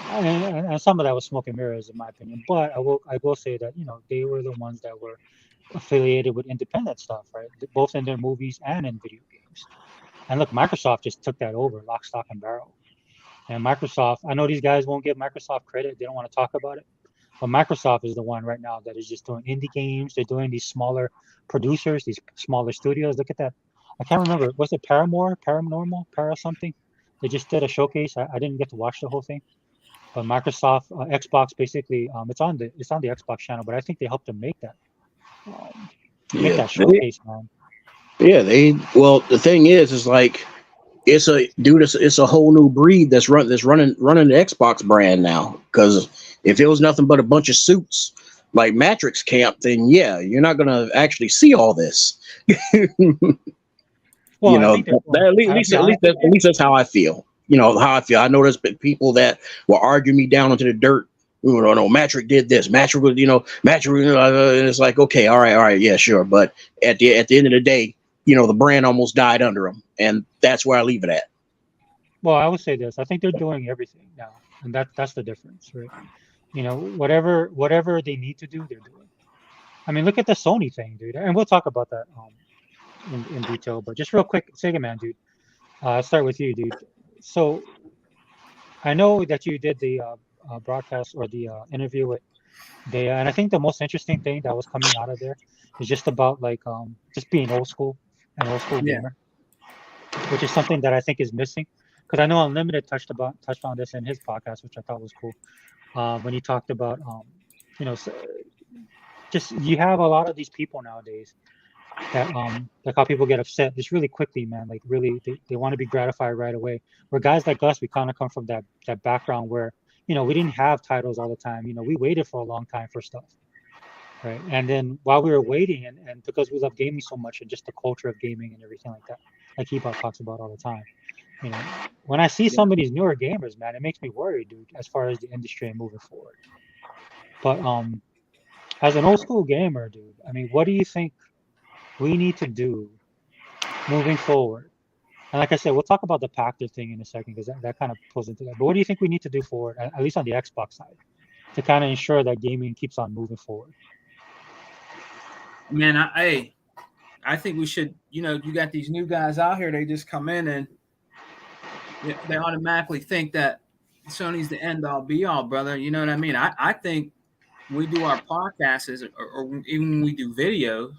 S1: and some of that was smoke and mirrors, in my opinion. But I will say that, you know, they were the ones that were affiliated with independent stuff, right? Both in their movies and in video games. And look, Microsoft just took that over, lock, stock, and barrel. And Microsoft, I know these guys won't give Microsoft credit; they don't want to talk about it. But Microsoft is the one right now that is just doing indie games. They're doing these smaller producers, these smaller studios. Look at that. I can't remember. Was it Paranormal, something? They just did a showcase. I didn't get to watch the whole thing. But Microsoft, Xbox, basically, it's on the Xbox channel. But I think they helped them make that that showcase, man.
S4: Yeah, the thing is like it's a whole new breed that's running the Xbox brand now. Because if it was nothing but a bunch of suits like Matrix Camp, then yeah, you're not gonna actually see all this. Well, you know, at least that's how I feel. You know how I feel. I know there's been people that will argue me down into the dirt. You know, no, Matrix did this. Matrix, and it's like, okay, all right, yeah, sure. But at the end of the day, you know, the brand almost died under them, and that's where I leave it at.
S1: Well, I would say this. I think they're doing everything now, and that's the difference, right? You know, whatever they need to do, they're doing. I mean, look at the Sony thing, dude, and we'll talk about that in detail. But just real quick, Sega Man, dude. I'll start with you, dude. So I know that you did the broadcast or the interview with Dea, and I think the most interesting thing that was coming out of there is just about like just being old school gamer, which is something that I think is missing. Because I know Unlimited touched on this in his podcast, which I thought was cool. When he talked about you know, just you have a lot of these people nowadays that like how people get upset just really quickly, man. Like really, they want to be gratified right away. Where guys like us, we kind of come from that background where, you know, we didn't have titles all the time. You know, we waited for a long time for stuff, right? And then while we were waiting, and because we love gaming so much and just the culture of gaming and everything like that, like Hip-Hop talks about all the time, you know, when I see some of these newer gamers, man, it makes me worried, dude, as far as the industry and moving forward. But as an old school gamer, dude, I mean, what do you think we need to do moving forward? And like I said, we'll talk about the Pachter thing in a second because that kind of pulls into that. But what do you think we need to do forward, at least on the Xbox side, to kind of ensure that gaming keeps on moving forward?
S5: Man, I think we should, you got these new guys out here, they just come in and they automatically think that Sony's the end all be all, brother. You know what I mean? I think we do our podcasts or even when we do videos,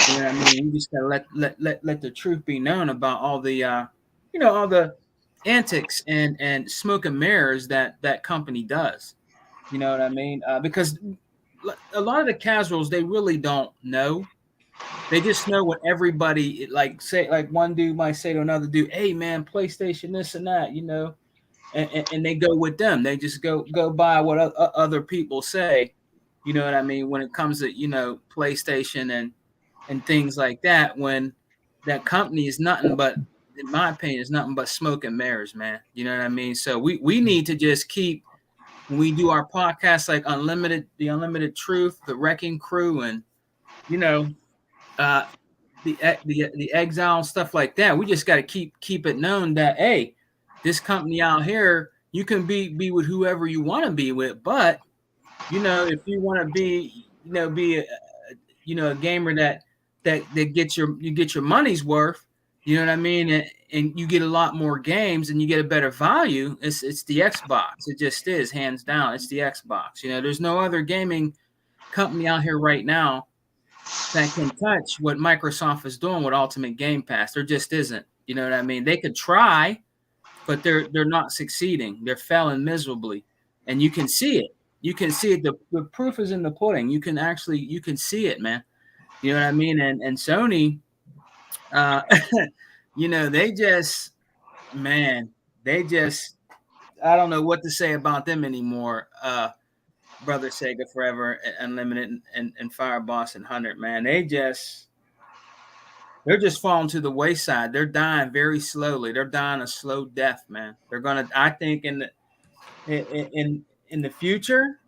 S5: you know what I mean? We just gotta let the truth be known about all the all the antics and smoke and mirrors that company does. You know what I mean? Because a lot of the casuals, they really don't know. They just know what everybody like one dude might say to another dude, "Hey man, PlayStation this and that," and they go with them. They just go by what other people say. You know what I mean? When it comes to PlayStation and things like that, when that company is nothing but, in my opinion, is nothing but smoke and mirrors, man. You know what I mean? So we need to just keep, when we do our podcasts like the Unlimited Truth, the Wrecking Crew, and the Exile and stuff like that. We just got to keep it known that, hey, this company out here, you can be with whoever you want to be with, but if you want to be a gamer that gets your money's worth, you know what I mean, and you get a lot more games and you get a better value. It's the Xbox. It just is, hands down. It's the Xbox. There's no other gaming company out here right now that can touch what Microsoft is doing with Ultimate Game Pass. There just isn't. You know what I mean? They could try, but they're not succeeding. They're failing miserably, and you can see it. You can see it. The proof is in the pudding. You can see it, man. You know what I mean? And Sony, they just, I don't know what to say about them anymore. Brother Sega Forever, Unlimited, and Fireboss and 100, man. They're just falling to the wayside. They're dying very slowly. They're dying a slow death, man. They're gonna, I think, in the future,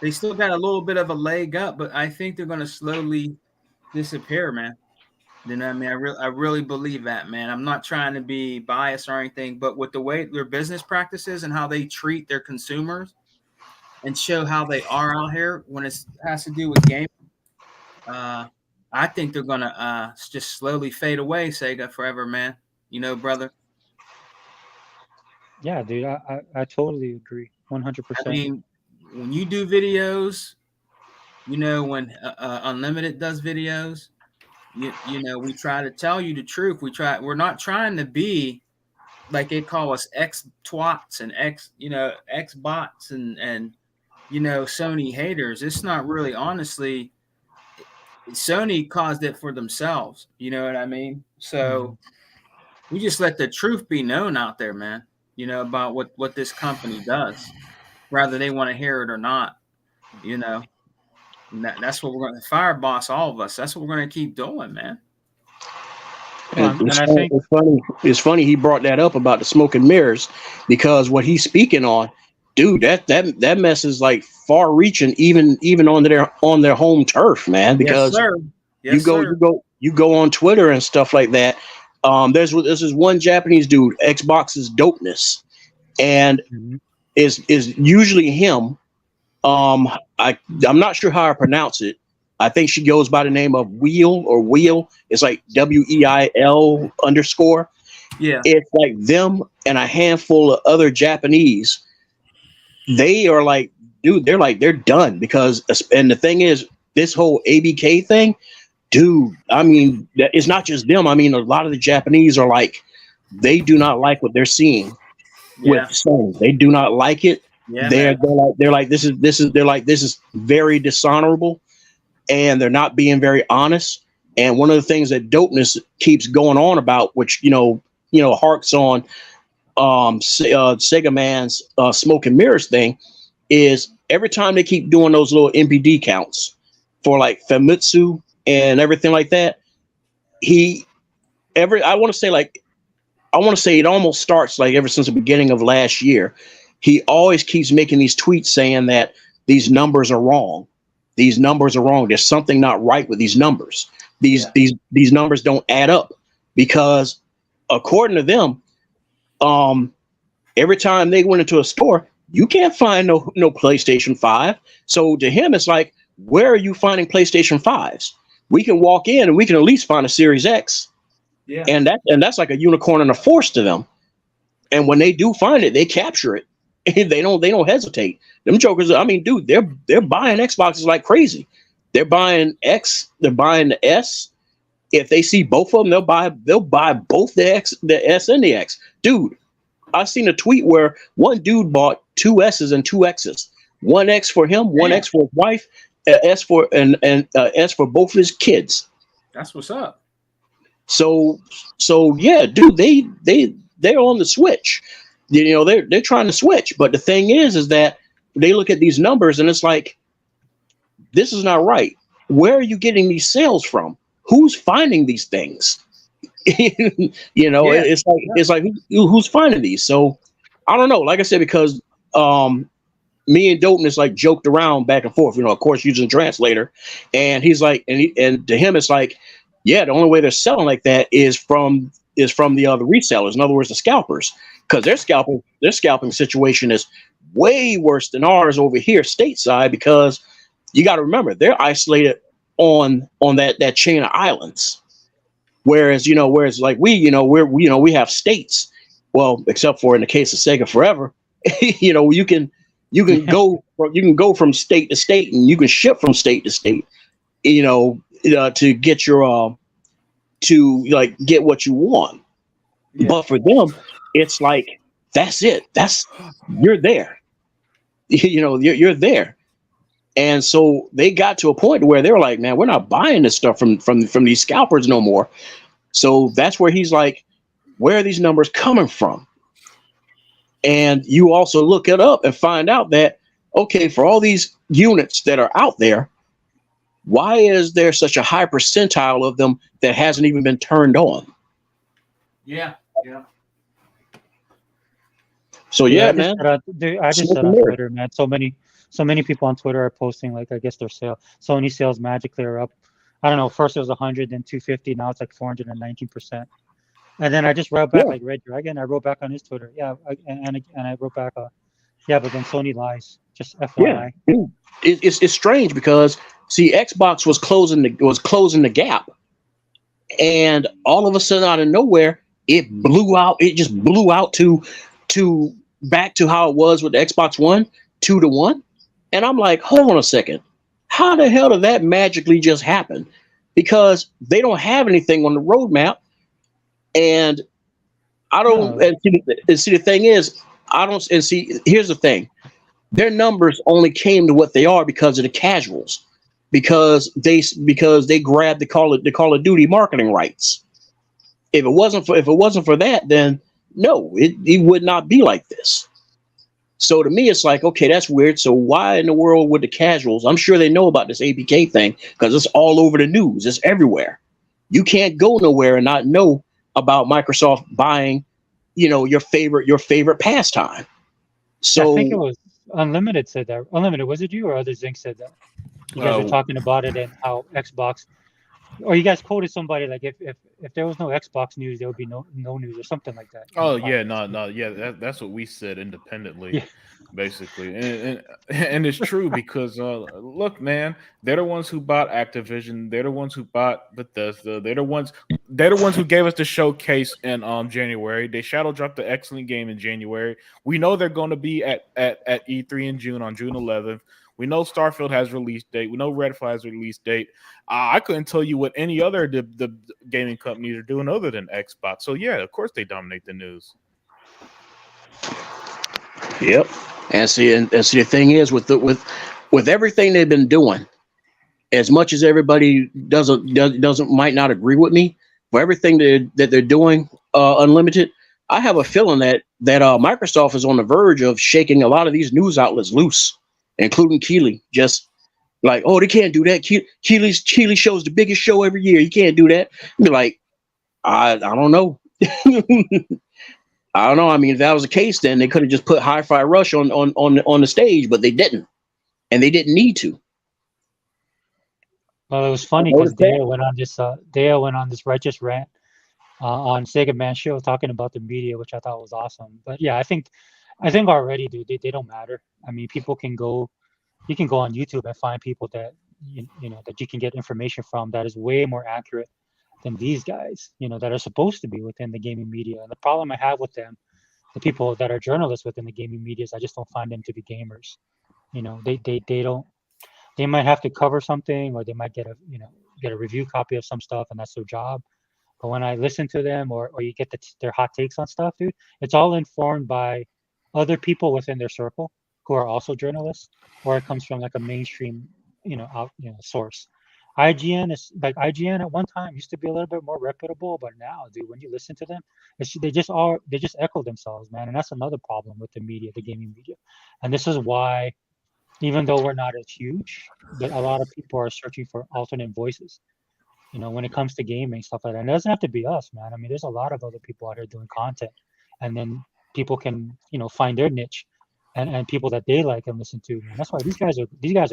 S5: they still got a little bit of a leg up, but I think they're gonna slowly disappear, man. You know what I mean? I really believe that, man. I'm not trying to be biased or anything, but with the way their business practices and how they treat their consumers and show how they are out here when it has to do with gaming, I think they're gonna just slowly fade away. Sega Forever, man. Brother.
S1: Yeah, dude, I totally agree, 100%.
S5: I mean, when you do videos, when Unlimited does videos, we try to tell you the truth. We're not trying to be like they call us X-twats and X-bots and Sony haters. It's not really, honestly, Sony caused it for themselves. You know what I mean? So we just let the truth be known out there, man, about what this company does, whether they want to hear it or not, And that's what we're going to Fireboss, all of us. That's what we're going to keep doing, man.
S4: It's funny he brought that up about the smoke and mirrors, because what he's speaking on, dude, that mess is like far reaching, even on their home turf, man. Because you go on Twitter and stuff like that. This is one Japanese dude, Xbox's dopeness, and is usually him. I'm not sure how I pronounce it. I think she goes by the name of Wheel. It's like WEIL _.
S5: Yeah.
S4: It's like them and a handful of other Japanese. They are like, dude, they're done, because, and the thing is, this whole ABK thing, dude, I mean, it's not just them. I mean, a lot of the Japanese are like, they do not like what they're seeing with Sony. They do not like it.
S5: Yeah,
S4: they're like this is very dishonorable, and they're not being very honest. And one of the things that dopeness keeps going on about, which harks on Sega Man's smoke and mirrors thing, is every time they keep doing those little NPD counts for like Famitsu and everything like that, I want to say it almost starts like ever since the beginning of last year. He always keeps making these tweets saying that these numbers are wrong. these numbers are wrong. There's something not right with these numbers. These numbers don't add up, because according to them, every time they went into a store, you can't find no PlayStation 5. So to him, it's like, where are you finding PlayStation 5s? We can walk in and we can at least find a Series X. Yeah. And that's like a unicorn and a force to them. And when they do find it, they capture it. They don't hesitate. Them jokers, I mean, dude, they're buying Xboxes like crazy. They're buying X, they're buying the S. If they see both of them, they'll buy both the S and the X. Dude, I seen a tweet where one dude bought 2 S's and 2 X's. 1 X for him, 1 X for his wife, S for S for both of his kids.
S5: That's what's up.
S4: So yeah, dude, they're on the switch. You know, they're trying to switch. But the thing is that they look at these numbers and it's like, this is not right. Where are you getting these sales from? Who's finding these things? You know, yeah. It's like who's finding these? So I don't know. Like I said, because me and Dalton is like joked around back and forth, you know, of course using translator, and he's like, and to him it's like, yeah, the only way they're selling like that is from the other resellers. In other words, the scalpers, because their scalping situation is way worse than ours over here stateside, because you got to remember they're isolated on that chain of islands. Whereas like we have states. Well, except for in the case of Sega Forever, you know, you can go from state to state, and you can ship from state to state, you know, to get your to like get what you want. Yeah. But for them, it's like, that's it. You're there. You know, you're there. And so they got to a point where they were like, man, we're not buying this stuff from these scalpers no more. So that's where he's like, where are these numbers coming from? And you also look it up and find out that, okay, for all these units that are out there, why is there such a high percentile of them that hasn't even been turned on? Yeah. So yeah, man.
S1: I just said on Twitter, man, so many people on Twitter are posting, like, I guess their Sony sales magically are up. I don't know. First it was 100, then 250. Now it's like 419%. And then I just wrote back, like Red Dragon. I wrote back on his Twitter. Yeah, and I wrote back, yeah, but then Sony lies. Just FYI.
S4: Yeah, it's strange because see, Xbox was closing the gap, and all of a sudden, out of nowhere, it blew out. It just blew out to back to how it was with the Xbox One, 2-1. And I'm like, hold on a second. How the hell did that magically just happen? Because they don't have anything on the roadmap. And I don't, and see, the thing is, I don't, and see, here's the thing. Their numbers only came to what they are because of the casuals, because they grabbed the Call of Duty marketing rights. If it wasn't for that, then no, it would not be like this. So to me, it's like, okay, that's weird. So why in the world would the casuals? I'm sure they know about this APK thing because it's all over the news. It's everywhere. You can't go nowhere and not know about Microsoft buying, you know, your favorite pastime. So
S1: I think it was Unlimited said that. Unlimited, was it you or other Zinc said that? You guys were talking about it and how Xbox, or you guys quoted somebody like if there was no Xbox news, there would be no news or something like that.
S2: Oh yeah, no, yeah, that's what we said independently, yeah. Basically, and it's true because look, man, they're the ones who bought Activision, they're the ones who bought Bethesda, they're the ones who gave us the showcase in January. They shadow dropped the excellent game in January. We know they're going to be at E3 in June on June 11th. We know Starfield has release date. We know Redfall has release date. I couldn't tell you what any other the gaming companies are doing other than Xbox. So yeah, of course they dominate the news.
S4: Yep. And see, the thing is with everything they've been doing, as much as everybody might not agree with me, for everything that they're doing, Unlimited, I have a feeling that Microsoft is on the verge of shaking a lot of these news outlets loose, including Keighley. Just like, oh, they can't do that. Keighley shows the biggest show every year. You can't do that. Be like, I don't know. I don't know. I mean, if that was the case, then they could have just put Hi-Fi Rush on the stage, but they didn't, and they didn't need to.
S1: Well, it was funny because Dale went on this righteous rant on Sega Man Show talking about the media, which I thought was awesome. But yeah, I think already, dude, they don't matter. I mean, you can go on YouTube and find people that that you can get information from that is way more accurate than these guys, that are supposed to be within the gaming media. And the problem I have with them, the people that are journalists within the gaming media, is I just don't find them to be gamers. They don't. They might have to cover something, or they might get a review copy of some stuff, and that's their job. But when I listen to them, or you get their hot takes on stuff, dude, it's all informed by other people within their circle who are also journalists, or it comes from like a mainstream, source. IGN at one time used to be a little bit more reputable, but now, dude, when you listen to them, they just echo themselves, man, and that's another problem with the media, the gaming media, and this is why, even though we're not as huge, but a lot of people are searching for alternate voices. When it comes to gaming, stuff like that. And it doesn't have to be us, man. I mean, there's a lot of other people out here doing content, and then people can, find their niche, and people that they like and listen to. Man, that's why these guys are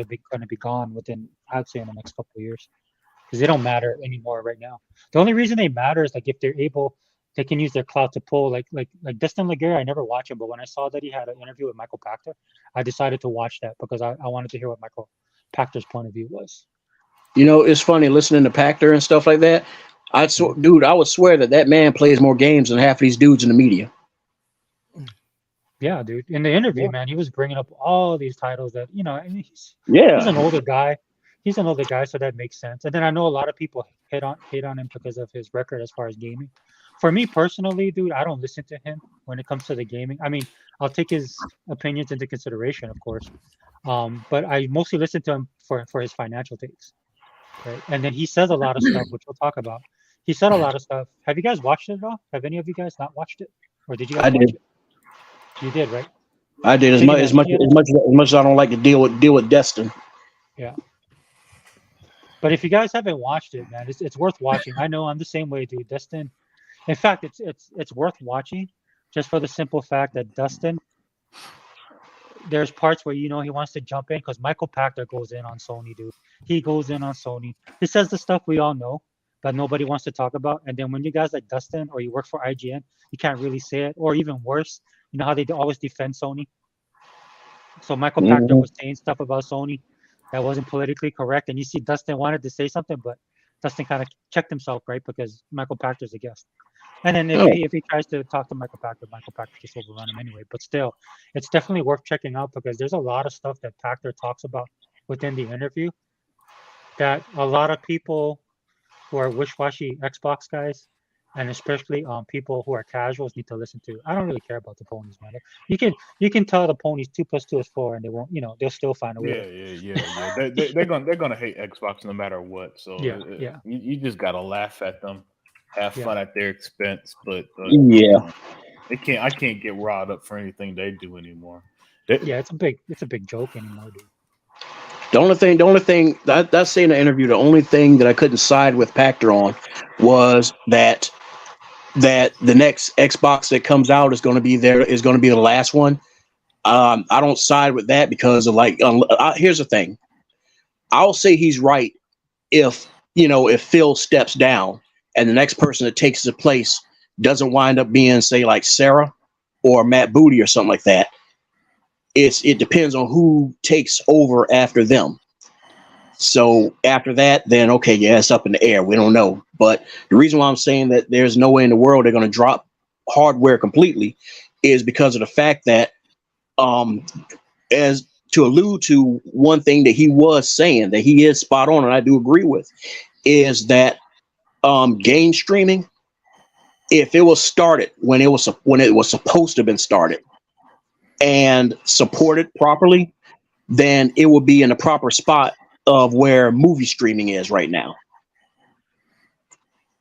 S1: going to be gone within, I'd say, in the next couple of years, because they don't matter anymore right now. The only reason they matter is like if they're able, they can use their clout to pull like Destin Laguerre. I never watched him, but when I saw that he had an interview with Michael Pachter, I decided to watch that because I wanted to hear what Michael Pachter's point of view was.
S4: It's funny listening to Pachter and stuff like that. I would swear that man plays more games than half of these dudes in the media.
S1: Yeah, dude. In the interview, man, he was bringing up all these titles that he's an older guy. He's an older guy, so that makes sense. And then I know a lot of people hate on him because of his record as far as gaming. For me personally, dude, I don't listen to him when it comes to the gaming. I mean, I'll take his opinions into consideration, of course. But I mostly listen to him for his financial takes. Right? And then he says a lot of stuff, which we'll talk about. He said a lot of stuff. Have you guys watched it at all? Have any of you guys not watched it? Or did you guys watch it? You did, right?
S4: I did. As much as I don't like to deal with Destin.
S1: Yeah. But if you guys haven't watched it, man, it's worth watching. I know I'm the same way, dude. Destin. In fact, it's worth watching just for the simple fact that Destin, there's parts where he wants to jump in because Michael Pachter goes in on Sony, dude. He goes in on Sony. He says the stuff we all know, but nobody wants to talk about. And then when you guys like Dustin or you work for IGN, you can't really say it. Or even worse, you know how they always defend Sony? So Michael Pachter was saying stuff about Sony that wasn't politically correct. And you see Dustin wanted to say something, but Dustin kind of checked himself, right? Because Michael Pachter's a guest. And then if he tries to talk to Michael Pachter just overrun him anyway. But still, it's definitely worth checking out because there's a lot of stuff that Pachter talks about within the interview that a lot of people who are wish-washy Xbox guys, and especially people who are casuals, need to listen to. I don't really care about the ponies, man. You can tell the ponies 2 + 2 is 4, and they won't. They'll still find a way.
S2: Yeah. They're gonna hate Xbox no matter what. So you just gotta laugh at them. Have fun at their expense, but I can't get riled up for anything they do anymore.
S1: It's a big joke anymore, dude.
S4: The only thing that's saying in the interview, the only thing that I couldn't side with Pachter on was that the next Xbox that comes out is going to be the last one. I don't side with that because of here's the thing. I'll say he's right if Phil steps down and the next person that takes his place doesn't wind up being, say, like Sarah or Matt Booty or something like that. It depends on who takes over after them. So after that, then okay, it's up in the air. We don't know. But the reason why I'm saying that there's no way in the world they're going to drop hardware completely is because of the fact that, as to allude to one thing that he was saying that he is spot on, and I do agree with, is that game streaming, if it was started when it was supposed to have been started and supported properly, then it would be in the proper spot of where movie streaming is right now.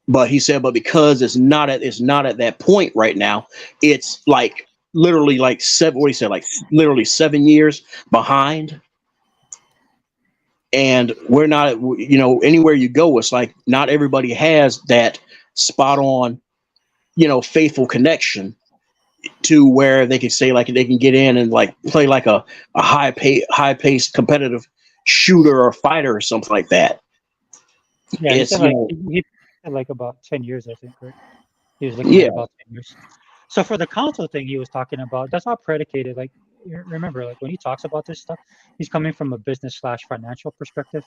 S4: But he said, but because it's not at that point right now, it's like literally like 7 years behind. And we're not, anywhere you go, it's like not everybody has that spot on, faithful connection to where they can say like they can get in and like play like a high paced competitive shooter or fighter or something like that.
S1: Yeah, he
S4: It's
S1: said
S4: you
S1: like
S4: know,
S1: he said like about 10 years, I think, right? He was looking at
S4: yeah,
S1: about 10 years. So for the console thing he was talking about, that's all predicated. Like, remember, like when he talks about this stuff, he's coming from a business/financial perspective.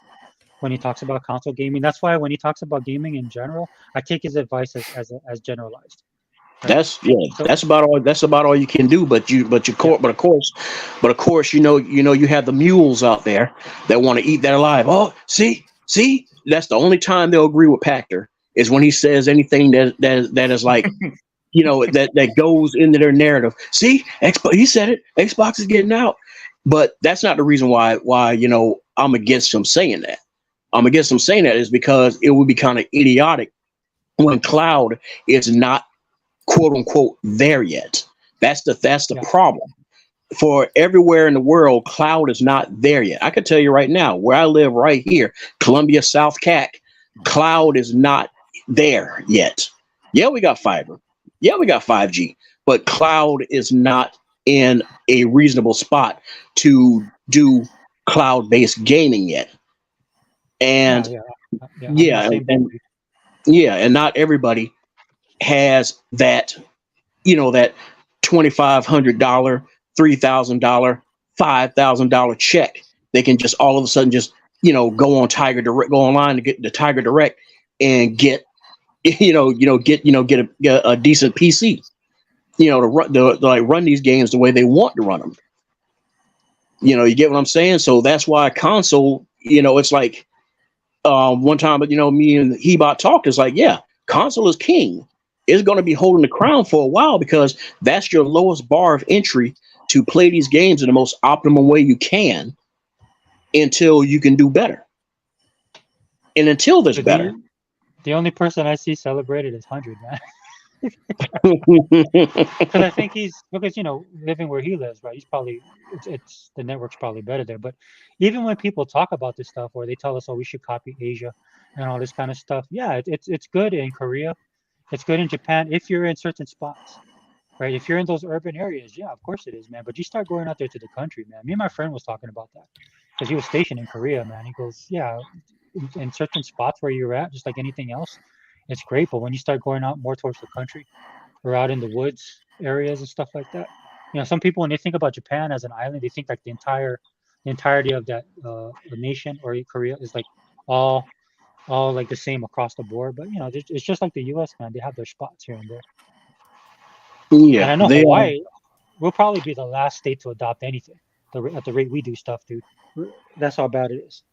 S1: When he talks about console gaming, that's why when he talks about gaming in general, I take his advice as generalized, right? So
S4: that's about all you can do.
S1: yeah,
S4: But of course, you have the mules out there that want to eat that alive. Oh, see, that's the only time they'll agree with Pachter is when he says anything that is like, that goes into their narrative. See, Xbox, he said it. Xbox is getting out, but that's not the reason why I'm against him saying that. I'm against him saying that is because it would be kind of idiotic when cloud is not quote unquote there yet. That's the
S1: yeah,
S4: problem. For everywhere in the world, cloud is not there yet. I can tell you right now, where I live right here, Columbia, South Cac, cloud is not there yet. Yeah, we got fiber. Yeah, we got 5G, but cloud is not in a reasonable spot to do cloud-based gaming yet.
S1: no,
S4: And
S1: yeah. I'm in the
S4: yeah,
S1: same boat.
S4: and yeah, and not everybody has that, that $2,500, $3,000, $5,000 check. They can just all of a sudden just go on Tiger Direct, go online to get the Tiger Direct and get get a decent PC, to run like run these games the way they want to run them. You get what I'm saying? So that's why console, it's like one time, but me and Hebot talked. It's like, yeah, console is king. It's going to be holding the crown for a while because that's your lowest bar of entry to play these games in the most optimal way you can until you can do better. And until there's
S1: But
S4: better.
S1: the only person I see celebrated is 100, man. Because I think because living where he lives, right? He's probably it's the network's probably better there. But even when people talk about this stuff, or they tell us, oh, we should copy Asia and all this kind of stuff, yeah, it's good in Korea, it's good in Japan if you're in certain spots, right? If you're in those urban areas, yeah, of course it is, man. But you start going out there to the country, man. Me and my friend was talking about that because he was stationed in Korea, man. He goes, yeah, in certain spots where you're at, just like anything else, it's great. But when you start going out more towards the country or out in the woods areas and stuff like that. Some people when they think about Japan as an island, they think like the entirety of that nation or Korea is like all like the same across the board. But it's just like the U.S. man. They have their spots here and there. And
S4: Yeah,
S1: I know
S4: they are.
S1: Hawaii will probably be the last state to adopt anything. At the rate we do stuff, dude. That's how bad it is.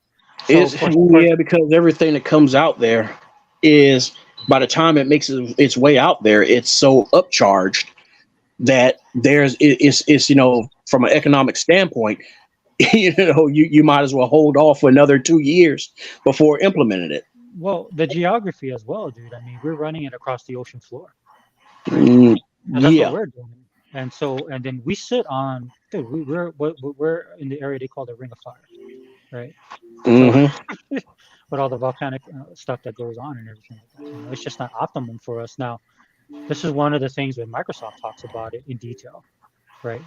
S1: So
S4: It's yeah, because everything that comes out there is by the time it makes its way out there, it's so upcharged that it's from an economic standpoint, you might as well hold off for another 2 years before implementing it.
S1: well, the geography as well, dude. I mean, we're running it across the ocean floor, right?
S4: Mm,
S1: And that's what
S4: yeah.
S1: we're doing. And then we sit on, dude, we're in the area they call the Ring of Fire, right? So
S4: Mm-hmm.
S1: with all the volcanic stuff that goes on and everything like that, it's just not optimum for us. Now, this is one of the things when Microsoft talks about it in detail, right?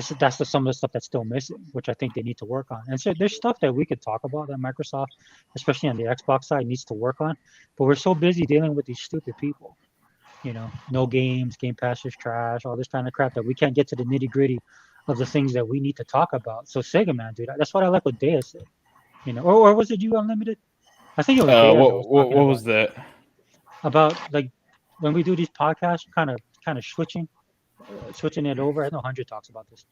S1: Some of the stuff that's still missing, which I think they need to work on. And so there's stuff that we could talk about that Microsoft, especially on the Xbox side, needs to work on. But we're so busy dealing with these stupid people. No games, Game Pass is trash, all this kind of crap that we can't get to the nitty gritty of the things that we need to talk about. So Sega man, dude, that's what I like what Dea said. Or was it you Unlimited? I think it was Dea that was talking
S2: what
S1: about
S2: was that?
S1: About like when we do these podcasts, kind of switching it over. I know 100 talks about this.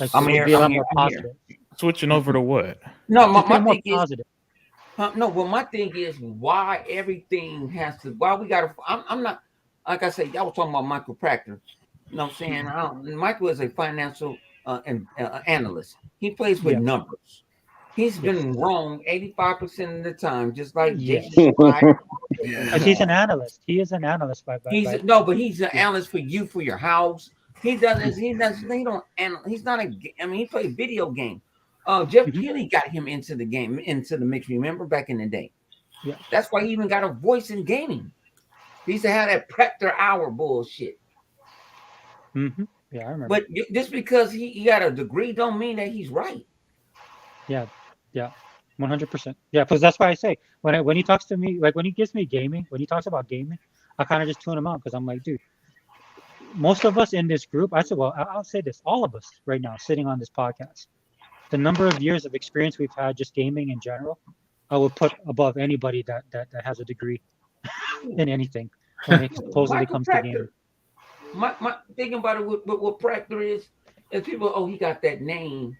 S1: Like it would be a lot more positive.
S2: Switching over to what?
S3: No,
S1: my
S3: thing
S1: positive.
S3: No, well, my thing is why everything has to. Why we got to. I'm not. Like I said, y'all was talking about Michael Pachter. You know what I'm saying? Michael is a financial analyst. He plays with numbers. He's been wrong 85% of the time, just like Jason.
S1: Because he's an analyst. He is an analyst by
S3: he's an analyst for you for your house. He doesn't. He don't. He's not a. I mean, he plays video games. Jeff Keighley got him into the game, into the mix. Remember back in the day?
S1: Yeah.
S3: That's why he even got a voice in gaming. He used to have that Pachter hour bullshit.
S1: Mm-hmm. Yeah, I remember.
S3: But just because he got a degree don't mean that he's right.
S1: Yeah. 100%. Yeah, because that's why I say when he talks to me, like when he gives me gaming, when he talks about gaming, I kind of just tune him out because I'm like, dude, most of us in this group, I said, well, I'll say this, all of us right now sitting on this podcast, the number of years of experience we've had just gaming in general, I would put above anybody that has a degree in anything when it supposedly
S3: Michael
S1: comes
S3: Pachter,
S1: to gaming.
S3: My thinking about it, what Pachter is people, oh, he got that name,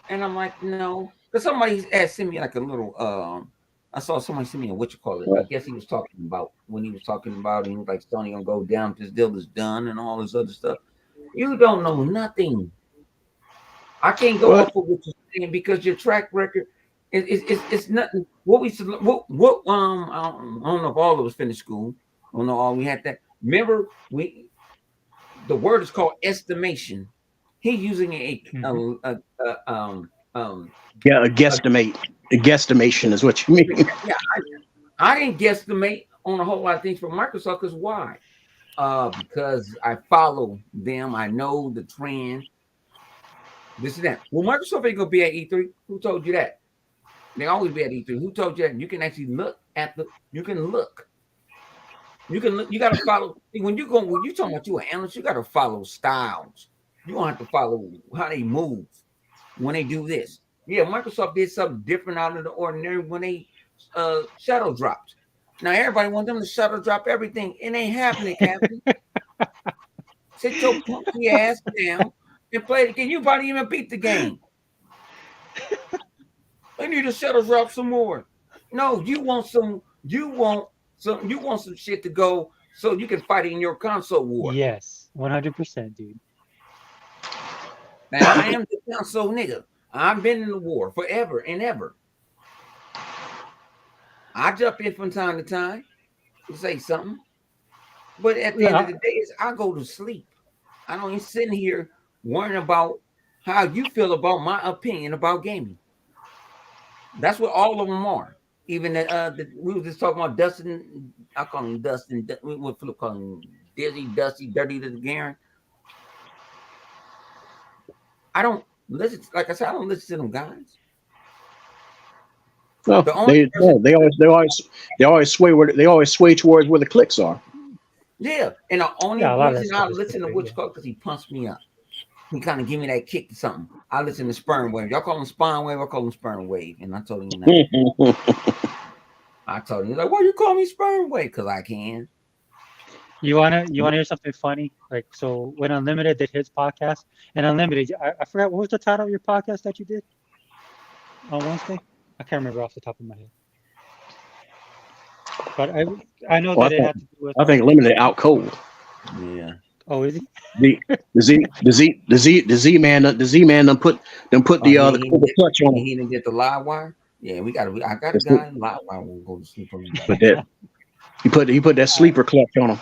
S3: and I'm like, no, because somebody sent me like a little, I saw somebody send me what you call it. I guess he was talking about when he was talking about, he was like, Sony gonna go down, this deal is done, and all this other stuff. You don't know nothing. I can't go off of what you're saying because your track record it's nothing. What I don't know if all of us finished school. I don't know all we had that. Remember, the word is called estimation. He's using a
S4: guesstimate. A guesstimation is what you mean.
S3: Yeah, I didn't guesstimate on a whole lot of things for Microsoft. Because why? Because I follow them. I know the trend. This and that. Well, Microsoft ain't gonna be at E3. Who told you that? They always be at E3. Who told you that? You can actually look at you can look. You gotta follow. When you talking about you an analyst, you gotta follow styles. You don't have to follow how they move when they do this. Yeah, Microsoft did something different out of the ordinary when they shadow dropped. Now everybody wants them to shadow drop everything. It ain't happening, Captain. Sit your punky ass down and play the game. You probably even beat the game. They need to shadow drop some more. No, you want some shit to go so you can fight in your console war.
S1: Yes, 100%, dude.
S3: Now I am the console nigga. I've been in the war forever and ever. I jump in from time to time to say something, but at the end of the day, I go to sleep. I don't even sit here worrying about how you feel about my opinion about gaming. That's what all of them are. Even we were just talking about Dustin. I call him Dustin. What Philip call him? Dizzy, Dusty, Dirty to the Garen. I don't listen. Like I said, I don't listen to them guys.
S4: No, they always sway towards where the clicks are.
S3: Yeah, and the only reason I listen to Witch because he punched me up. He kind of give me that kick to something. I listen to Sperm Wave. Y'all call him Spine Wave. I call him Sperm Wave. And I told him that. I told him, he's like, why you call me Sperm Wave? Because I can.
S1: You wanna hear something funny? Like, so when Unlimited did his podcast, and Unlimited, I forgot what was the title of your podcast that you did on Wednesday? I can't remember off the top of my head. But I know that it had to do with.
S4: I think Limited out cold.
S3: Yeah.
S1: Oh, is he?
S4: The Z man done put the clutch on him.
S3: He didn't get the live wire. Yeah, I got a guy in live wire will go to sleep on him.
S4: But that he put that sleeper clutch on him.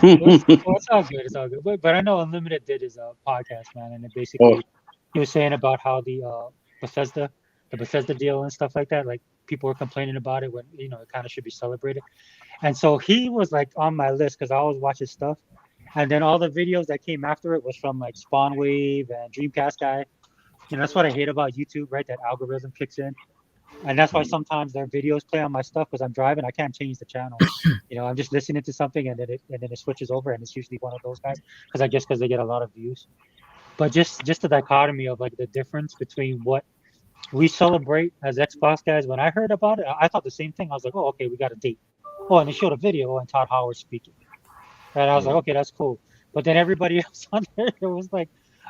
S1: Well, it's all good. It's all good. But I know Unlimited did his podcast, man, and it basically he was saying about how the Bethesda deal and stuff like that, like people were complaining about it when it kind of should be celebrated. And so he was like on my list because I always watch his stuff. And then all the videos that came after it was from like Spawn Wave and Dreamcast guy. That's what I hate about YouTube, right? That algorithm kicks in. And that's why sometimes their videos play on my stuff because I'm driving. I can't change the channel. I'm just listening to something and then it switches over, and it's usually one of those guys because they get a lot of views. But just the dichotomy of like the difference between what we celebrate as Xbox guys. When I heard about it, I thought the same thing. I was like, oh, okay, we got a date. Oh, and they showed a video and Todd Howard speaking. And I was like, okay, that's cool. But then everybody else on there, it was like,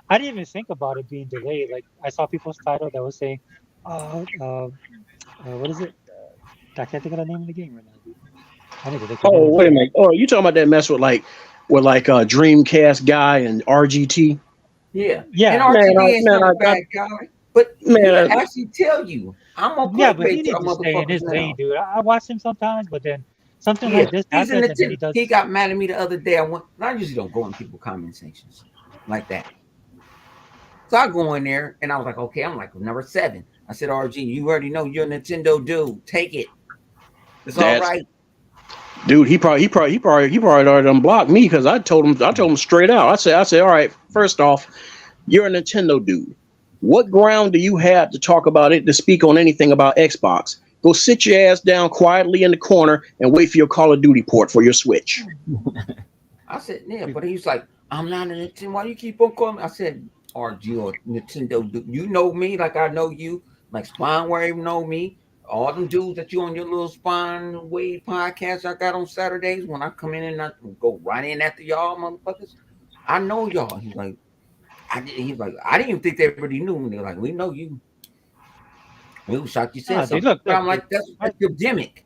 S1: I didn't even think about it being delayed. Like I saw people's title that was saying, what is it? I can't think of the name of the game right now, dude. I need to think.
S4: Oh, wait a minute. Oh, you talking about that mess with Dreamcast guy and RGT?
S3: Yeah. And RGT ain't not a bad guy. But man, I actually tell you, I'm gonna play.
S1: Yeah, but he needs to stay in his lane, dude. I watch him sometimes, but then something like this happens, and then he does.
S3: He got mad at me the other day. I usually don't go in people's comment sections like that. So I go in there and I was like, okay, I'm like number 7. I said, RG, you already know you're a Nintendo dude. Take it. It's all right.
S4: Dude, he probably already unblocked me because I told him straight out. I said, all right, first off, you're a Nintendo dude. What ground do you have to talk about it, to speak on anything about Xbox? Go sit your ass down quietly in the corner and wait for your Call of Duty port for your Switch.
S3: I said, yeah, but he's like, I'm not a Nintendo. Why you keep on calling me? I said, RG or Nintendo, you know me like I know you. Like Spine Wave know me. All them dudes that you on your little Spine Wave podcast I got on Saturdays, when I come in and I go right in after y'all motherfuckers, I know y'all. He's like, I didn't even think they already knew me. They're like, we know you. We was shocked you said something. Look, I'm like, that's your gimmick.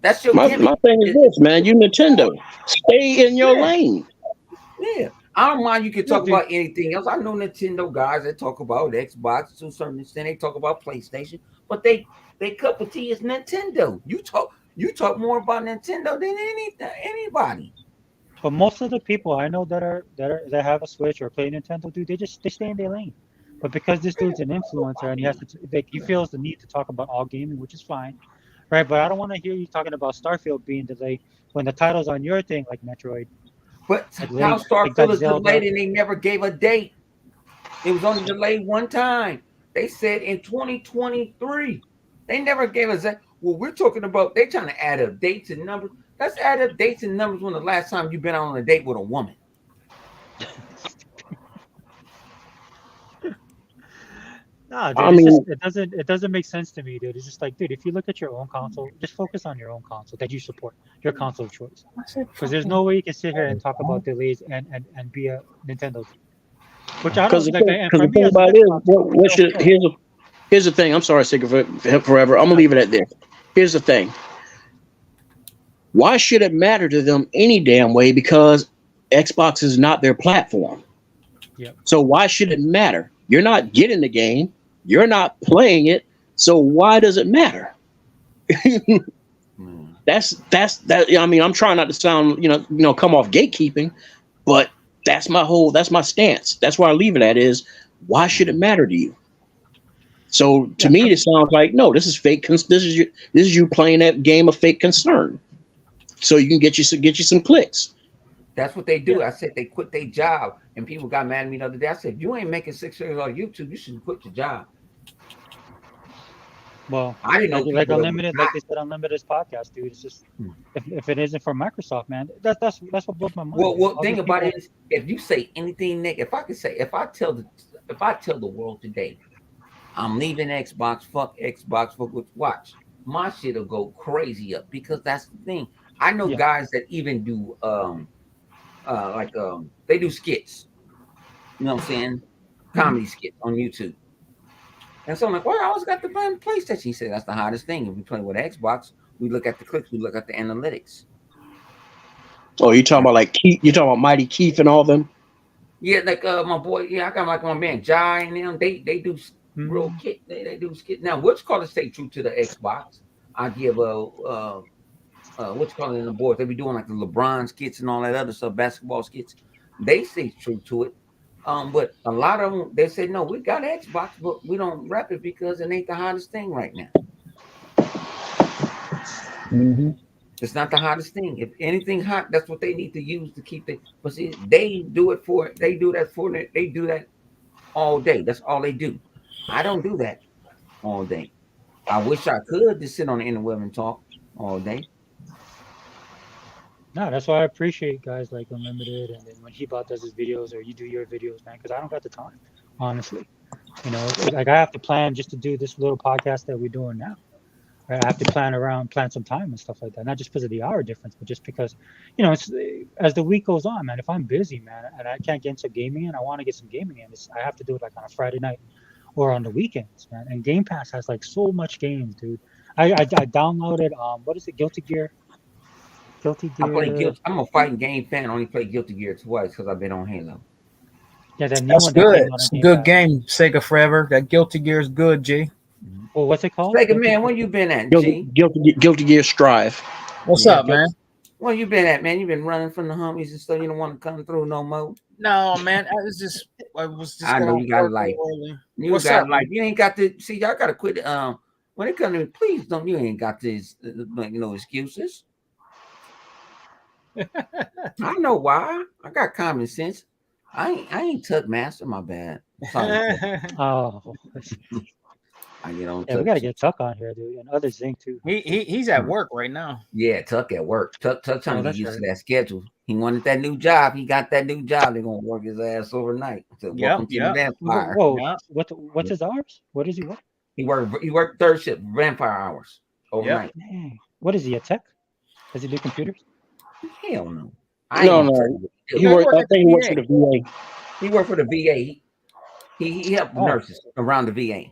S3: That's your gimmick.
S4: My thing is this, man. You Nintendo. Stay in your lane.
S3: Yeah. I don't mind. You can talk about anything else. I know Nintendo guys that talk about Xbox to a certain extent. They talk about PlayStation, but they cup of tea is Nintendo. You talk more about Nintendo than anybody.
S1: But most of the people I know that have a Switch or play Nintendo, dude, they stay in their lane. But because this dude's an influencer and he feels the need to talk about all gaming, which is fine, right? But I don't want to hear you talking about Starfield being delayed when the title's on your thing, like Metroid.
S3: But how Starfield is delayed and they never gave a date. It was only delayed one time. They said in 2023. They never gave us that. Well, we're talking about they trying to add up dates and numbers. Let's add up dates and numbers when the last time you've been out on a date with a woman.
S1: No, dude, it doesn't make sense to me, dude. It's just like, dude, if you look at your own console, just focus on your own console that you support, your console of choice. Because there's no way you can sit here and talk about delays and be a Nintendo. Which I don't like. And for me,
S4: here's the thing. I'm sorry, Sega forever. I'm gonna leave it at this. Here's the thing. Why should it matter to them any damn way? Because Xbox is not their platform.
S1: Yep.
S4: So why should it matter? You're not getting the game. You're not playing it. So why does it matter? That's that. I mean, I'm trying not to sound, come off gatekeeping, but that's my stance. That's where I leave it at is, why should it matter to you? So to me, it sounds like, no, this is fake. This is you playing that game of fake concern. So you can get you some clicks.
S3: That's what they do. Yeah. I said they quit their job, and people got mad at me the other day. I said, you ain't making $6 figures on YouTube. You shouldn't quit your job.
S1: Well, I didn't know like Unlimited, like they said, Unlimited's podcast, dude. It's just if it isn't for Microsoft, man, that's what blows my mind.
S3: Well, thing about it is, if you say anything negative, if I tell the world today, I'm leaving Xbox, fuck Xbox, watch, my shit'll go crazy up, because that's the thing. I know guys that even do they do skits, you know what I'm saying, comedy skits on YouTube. And so I'm like, well, I always got to play PlayStation. He said that's the hardest thing. If we play with Xbox, we look at the clicks, we look at the analytics.
S4: Oh, you talking about like Keith? You talking about Mighty Keith and all them?
S3: Yeah, like my boy. Yeah, I got like my man Jai and them. They do real kit. They do skit. Now, what's called to stay true to the Xbox? I give what's called in the boards. They be doing like the LeBron skits and all that other stuff, basketball skits. They stay true to it. But a lot of them, they say, no, we got Xbox, but we don't rep it because it ain't the hottest thing right now.
S4: Mm-hmm.
S3: It's not the hottest thing. If anything hot, that's what they need to use to keep it. But see, they do it for it. They do that all day. That's all they do. I don't do that all day. I wish I could just sit on the interweb and talk all day.
S1: No, that's why I appreciate guys like Unlimited, and then when Hebot does his videos or you do your videos, man, because I don't got the time, honestly. Like I have to plan just to do this little podcast that we're doing now. Right? I have to plan some time and stuff like that, not just because of the hour difference, but just because, it's as the week goes on, man. If I'm busy, man, and I can't get into gaming and I want to get some gaming in, I have to do it like on a Friday night or on the weekends, man. And Gamepass has like so much games, dude. I downloaded what is it, Guilty Gear?
S3: I'm a fighting game fan. I only play Guilty Gear twice because I've been on Halo.
S5: Yeah, that's good. It's a good game, Sega Forever. That Guilty Gear is good, G.
S1: Well, what's it called?
S3: Sega, man, where you been at, G?
S4: Guilty Gear Strive.
S5: What's up, man?
S3: Where you been at, man? You been running from the homies and stuff. You don't want to come through no more.
S5: No, man. I know
S3: you got life. You got life. You ain't got to see. Y'all got to quit. When it comes to please don't. You ain't got this. Excuses. I know why. I got common sense. I ain't Tuck Master. My bad.
S1: Oh,
S3: I get on.
S1: yeah, we gotta get Tuck on here, dude, and other Zing too.
S5: He's at work right now.
S3: Yeah, Tuck at work. Tuck trying to get used
S1: right.
S3: to that schedule. He wanted that new job. He got that new job. They're gonna work his ass overnight. So welcome to the vampire.
S1: Whoa, what's his hours? What is he? What?
S3: He worked third shift, vampire hours overnight.
S1: Dang. What is he, a tech? Does he do computers?
S3: Hell no.
S4: No. He worked. I think he works for the VA.
S3: He worked for the VA. He helped nurses around the VA.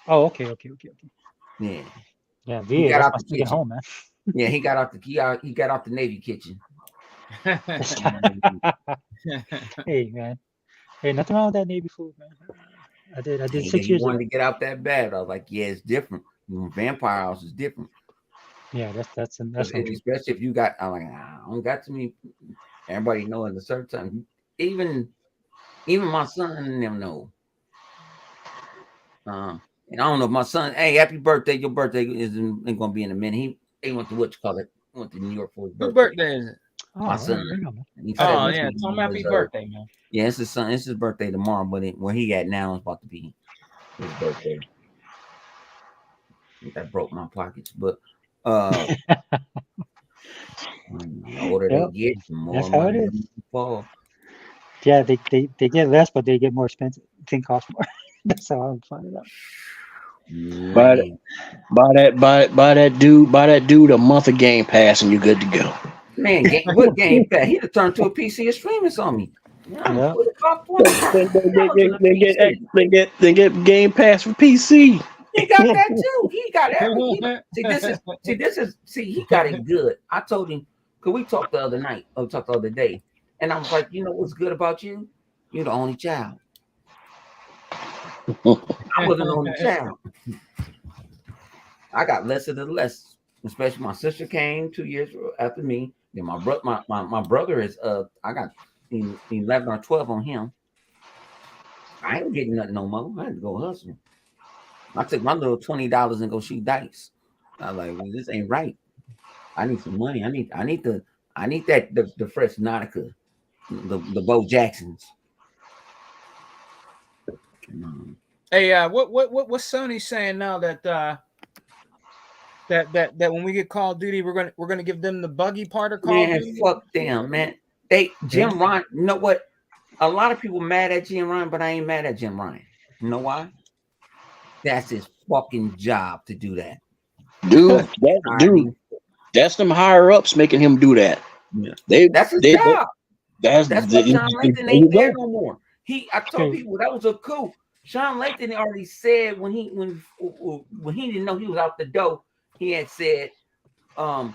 S1: Oh, okay.
S3: Yeah.
S1: Yeah, VA.
S3: He got out the
S1: kitchen. Home, man.
S3: Yeah, he got out the Navy kitchen.
S1: Hey, man. Hey, nothing wrong with that Navy food, man. I did 6 years.
S3: He wanted to get out that bad. I was like, yeah, it's different. Vampire house is different.
S1: Yeah, that's
S3: especially if you got. I'm like, I don't got to me. Everybody know at a certain time. Even my son and them know. And I don't know if my son. Hey, happy birthday! Your birthday isn't going to be in a minute. He went to went to New York for his birthday.
S5: Whose birthday is it?
S3: My son.
S5: Tell him happy birthday, man.
S3: Yeah, it's his son. It's his birthday tomorrow, but where he at now is about to be his birthday. That broke my pockets, but the older they get, the more
S1: that's how it is.
S3: Fall.
S1: Yeah, they get less, but they get more expensive. Thing costs more. That's how I'm finding out.
S4: But buy that dude a month of Game Pass and you're good to go.
S3: Man, what Game Pass? He'd have turned to a PC streaming on me.
S4: Yeah. They get Game Pass for PC.
S3: He got that too. He got everything. He got it good. I told him, because we talked the other night, or talked the other day, and I was like, you know what's good about you? You're the only child. I wasn't the only child. I got less of the less. Especially my sister came 2 years after me. Then my brother is I got 11 or 12 on him. I ain't getting nothing no more. I had to go hustle. I took my little $20 and go shoot dice. I was like, well, this ain't right. I need some money. I need the fresh Nautica, the Bo Jacksons.
S5: Hey, what's Sony saying now that when we get Call of Duty, we're gonna give them the buggy part of Call of Duty?
S3: Fuck them, man. Jim Ryan. You know what? A lot of people mad at Jim Ryan, but I ain't mad at Jim Ryan. You know why? That's his fucking job to do that.
S4: Dude, that's them higher ups making him do that.
S3: Yeah. That's his job. That's why Sean Layton ain't there no more. I told people that was a coup. Sean Layton already said when he didn't know he was out the door, he had said that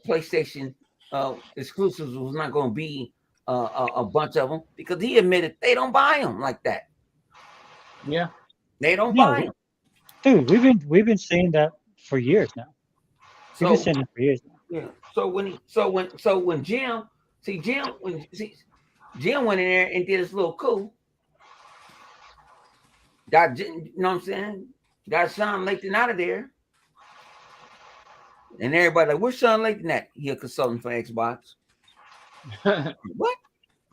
S3: PlayStation exclusives was not going to be a bunch of them, because he admitted they don't buy them like that.
S5: Yeah.
S3: They don't buy them.
S5: Dude,
S1: we've been saying that for years now. We've been saying it for years now.
S3: Yeah. So when Jim went in there and did his little coup, you know what I'm saying? Got Sean Layton out of there. And everybody like, where's Sean Layton at? He a consultant for Xbox. What?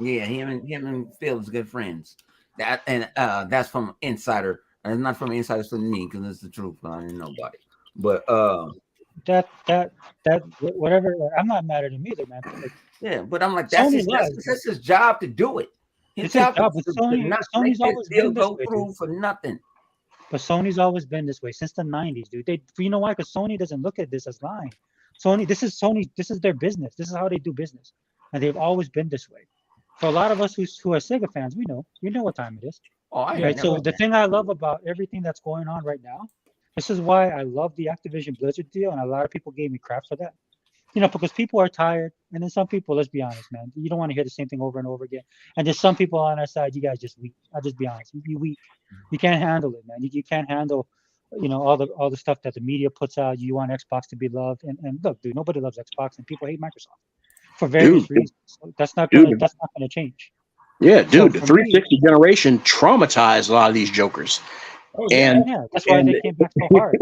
S3: Yeah, him and Phil is good friends. That's from insider. And it's not from insiders from me, because it's the truth. I didn't know about it. But
S1: that whatever. I'm not mad at him either, man. Like,
S3: yeah, but I'm like, that's his job to do it. His job is to not Sony's always been this way, through for nothing.
S1: But Sony's always been this way since the 90s, dude. You know why? Because Sony doesn't look at this as lying. This is their business. This is how they do business, and they've always been this way. For a lot of us who are Sega fans, we know what time it is. Right. So the thing I love about everything that's going on right now, this is why I love the Activision Blizzard deal, and a lot of people gave me crap for that. Because people are tired, and then some people, let's be honest, man, you don't want to hear the same thing over and over again. And there's some people on our side, you guys just weak. I'll just be honest, you weak. You can't handle it, man. You can't handle, all the stuff that the media puts out. You want Xbox to be loved, and look, dude, nobody loves Xbox, and people hate Microsoft for various reasons. So that's not gonna change.
S4: Yeah, dude, the 360 generation traumatized a lot of these jokers.
S1: Oh, yeah, that's why they came back so hard.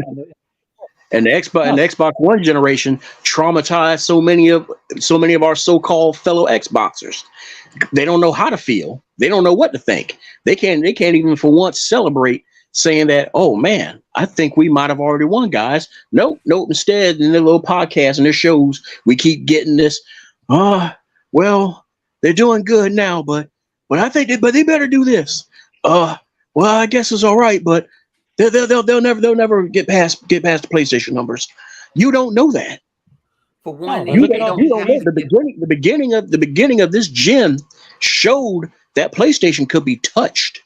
S4: And the Xbox One generation traumatized so many of our so-called fellow Xboxers. They don't know how to feel. They don't know what to think. They can't even for once celebrate saying that, oh man, I think we might have already won, guys. Nope. Instead, in their little podcasts and their shows, we keep getting this, well, they're doing good now, but I think they better do this. Well, I guess it's all right, but they'll never get past the PlayStation numbers. You don't know that.
S3: For one,
S4: you don't know the beginning of this gen showed that PlayStation could be touched.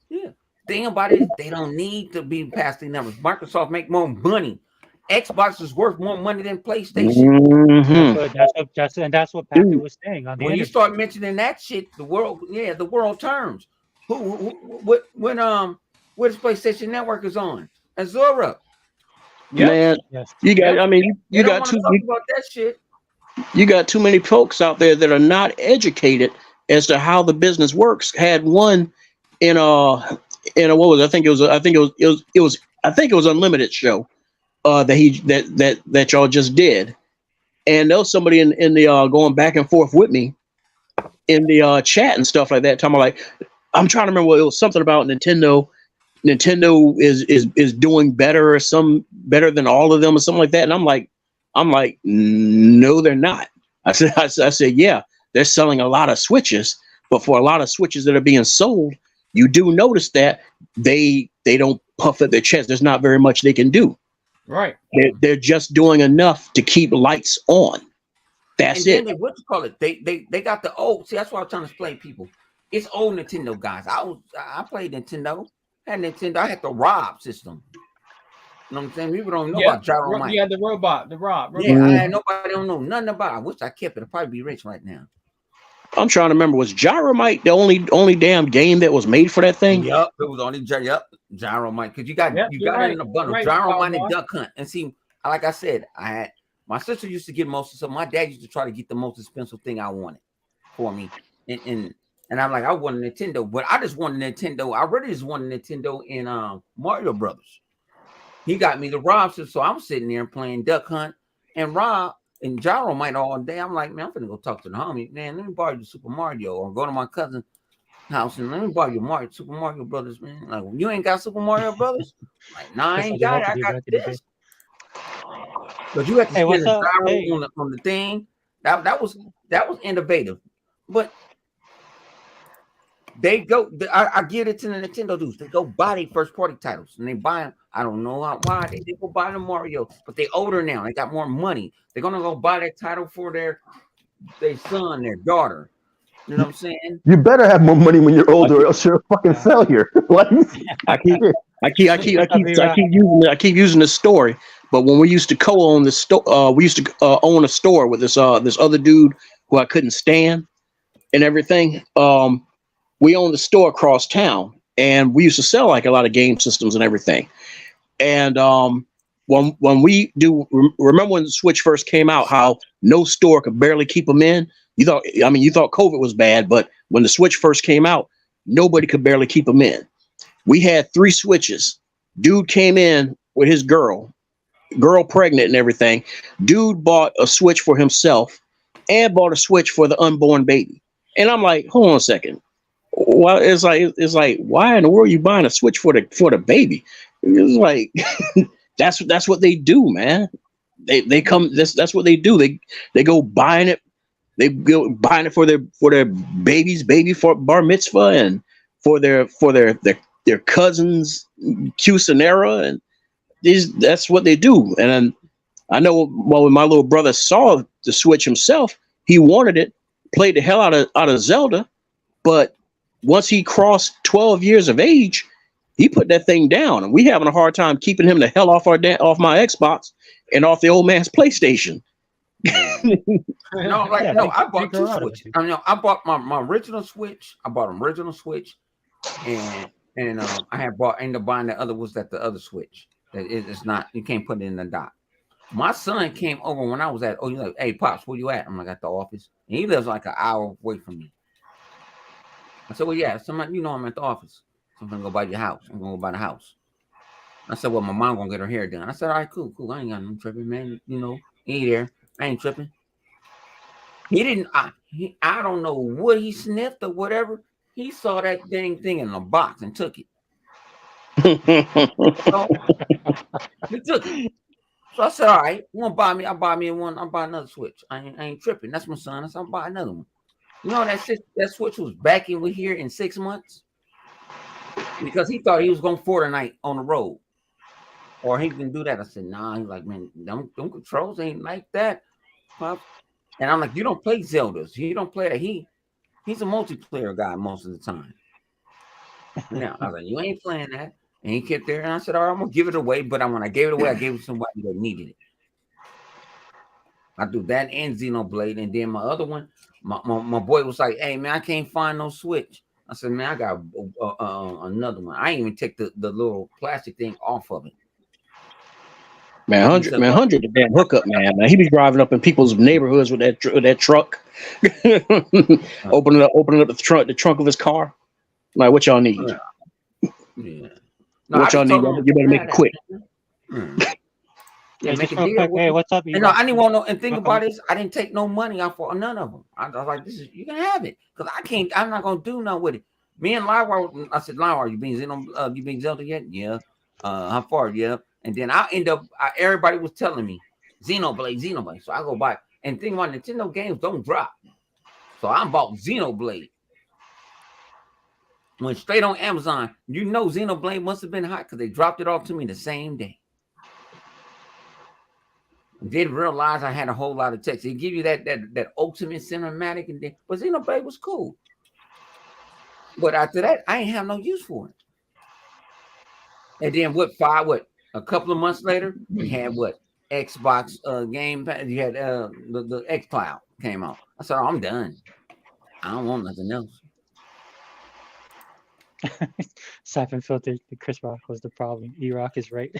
S3: Yeah. Thing about it is they don't need to be past the numbers. Microsoft make more money. Xbox is worth more money than PlayStation.
S1: Mm-hmm. That's what Pachter was saying on the
S3: when
S1: interview.
S3: You start mentioning that shit, the world turns. What PlayStation Network is on? Azura.
S4: Yep. Man, yes. You got. I mean, you got
S3: too. Talk about that shit.
S4: You got too many folks out there that are not educated as to how the business works. Had one in a what was I think it was Unlimited show that y'all just did, and there was somebody in the going back and forth with me in the chat and stuff like that, talking about, like, I'm trying to remember what it was, something about Nintendo is doing better, or some better than all of them, or something like that. And I'm like, no, they're not. I said, yeah, they're selling a lot of Switches, but for a lot of Switches that are being sold, you do notice that they don't puff at their chest. There's not very much they can do.
S5: Right.
S4: They're just doing enough to keep lights on. That's it.
S3: What you call it? They got the old. See, that's what I'm trying to explain people. It's old Nintendo guys. I played Nintendo. I had the Rob system. You know what I'm saying? People don't know about Gyro Mike.
S5: Yeah, the Rob.
S3: Yeah, I had nobody don't know nothing about it. I wish I kept it. I'd probably be rich right now.
S4: I'm trying to remember, was Gyro Mike the only damn game that was made for that thing?
S3: Yep, it was only Gyro Mike, because you got it in a bundle. Right, Gyro Mike and Duck Hunt. And see, like I said, my sister used to get most of stuff. My dad used to try to get the most expensive thing I wanted for me. And I'm like, I want a Nintendo, but I just want a Nintendo. I really just want a Nintendo in Mario Brothers. He got me the Rob, so I'm sitting there playing Duck Hunt and Rob and Gyro Mike all day. I'm like, man, I'm gonna go talk to the homie. Man, let me borrow your Super Mario, or go to my cousin's house and let me borrow your Super Mario Brothers, man. Like, you ain't got Super Mario Brothers? Like, nah, I ain't got it. I got this. But you have to spin the gyro on the thing. That was innovative. But they go. I give it to the Nintendo dudes. They go buy their first party titles, and they buy them. I don't know why they go buy the Mario, but they older now. They got more money. They're gonna go buy that title for their son, their daughter. You know what I'm saying?
S6: You better have more money when you're older, or else you're a fucking failure.
S4: I keep using this story. But when we used to co-own the store, we used to own a store with this other dude who I couldn't stand and everything. We owned the store across town, and we used to sell like a lot of game systems and everything. And when we do, remember when the Switch first came out, how no store could barely keep them in? You thought COVID was bad, but when the Switch first came out, nobody could barely keep them in. We had 3 Switches. Dude came in with his girl pregnant and everything. Dude bought a Switch for himself and bought a Switch for the unborn baby. And I'm like, hold on a second. Well, it's like, why in the world are you buying a Switch for the baby? It's like, that's what they do, man. They come. That's what they do. They go buying it. They go buying it for their baby for bar mitzvah, and for their cousins Cusinera, and that's what they do. And I know, when my little brother saw the Switch himself, he wanted it, played the hell out of Zelda, but once he crossed 12 years of age, he put that thing down, and we having a hard time keeping him the hell off my Xbox and off the old man's PlayStation.
S3: I bought 2 Switches. I bought my original Switch. I bought an original Switch, and I ended up buying the other. Was that the other Switch? That it's not. You can't put it in the dock. My son came over when I was at. He's like, "Hey, Pops, where you at?" I'm like, "At the office," and he lives like an hour away from me. I said, "Well, yeah, somebody, I'm at the office. So I'm gonna go by your house. I'm gonna go by the house." I said, "Well, my mom gonna get her hair done." I said, "All right, cool. I ain't got no tripping, man. He there. I ain't tripping." He didn't. I don't know what he sniffed or whatever. He saw that dang thing in a box and took it. So he took it. So I said, all right, you want to buy me? I'll buy me one. I'll buy another Switch. I ain't tripping. That's my son. I said, I'll buy another one. You know, that Switch was back in with here in 6 months because he thought he was going for tonight on the road. Or he can do that. I said, nah. He's like, man, them controls ain't like that. And I'm like, you don't play Zeldas. You don't play that. He's a multiplayer guy most of the time. Now, I was like, you ain't playing that. And he kept there. And I said, all right, I'm going to give it away. But when I gave it away, I gave it to somebody that needed it. I do that and Xenoblade. And then my other one, my boy was like, hey, man, I can't find no Switch. I said, man, I got another one. I ain't even take the little plastic thing off of it.
S4: Man, 100 the damn hookup, man. He be driving up in people's neighborhoods with that truck, opening up the trunk of his car. Like, what y'all need?
S3: Yeah.
S4: What y'all need? You better make it quick.
S1: Yeah, make a deal. Hey, what's up?
S3: And no, I didn't want no. And think about this. I didn't take no money out for none of them. I was like, you can have it because I can't. I'm not gonna do nothing with it. Me and Livewire, I said, Livewire, you been Zelda yet? Yeah. How far? Yeah. And then I end up. Everybody was telling me Xenoblade. So I go buy. And think about Nintendo games don't drop. So I bought Xenoblade. Went straight on Amazon. You know, Xenoblade must have been hot because they dropped it off to me the same day. Didn't realize I had a whole lot of text. They give you that ultimate cinematic, and then but Xenoblade was cool. But after that, I ain't have no use for it. And then a couple of months later, we had Xbox Gamepass. You had the xCloud came out. I said, oh, I'm done. I don't want nothing else.
S1: Siphon filter. Chris Rock was the problem. E-Rock is right.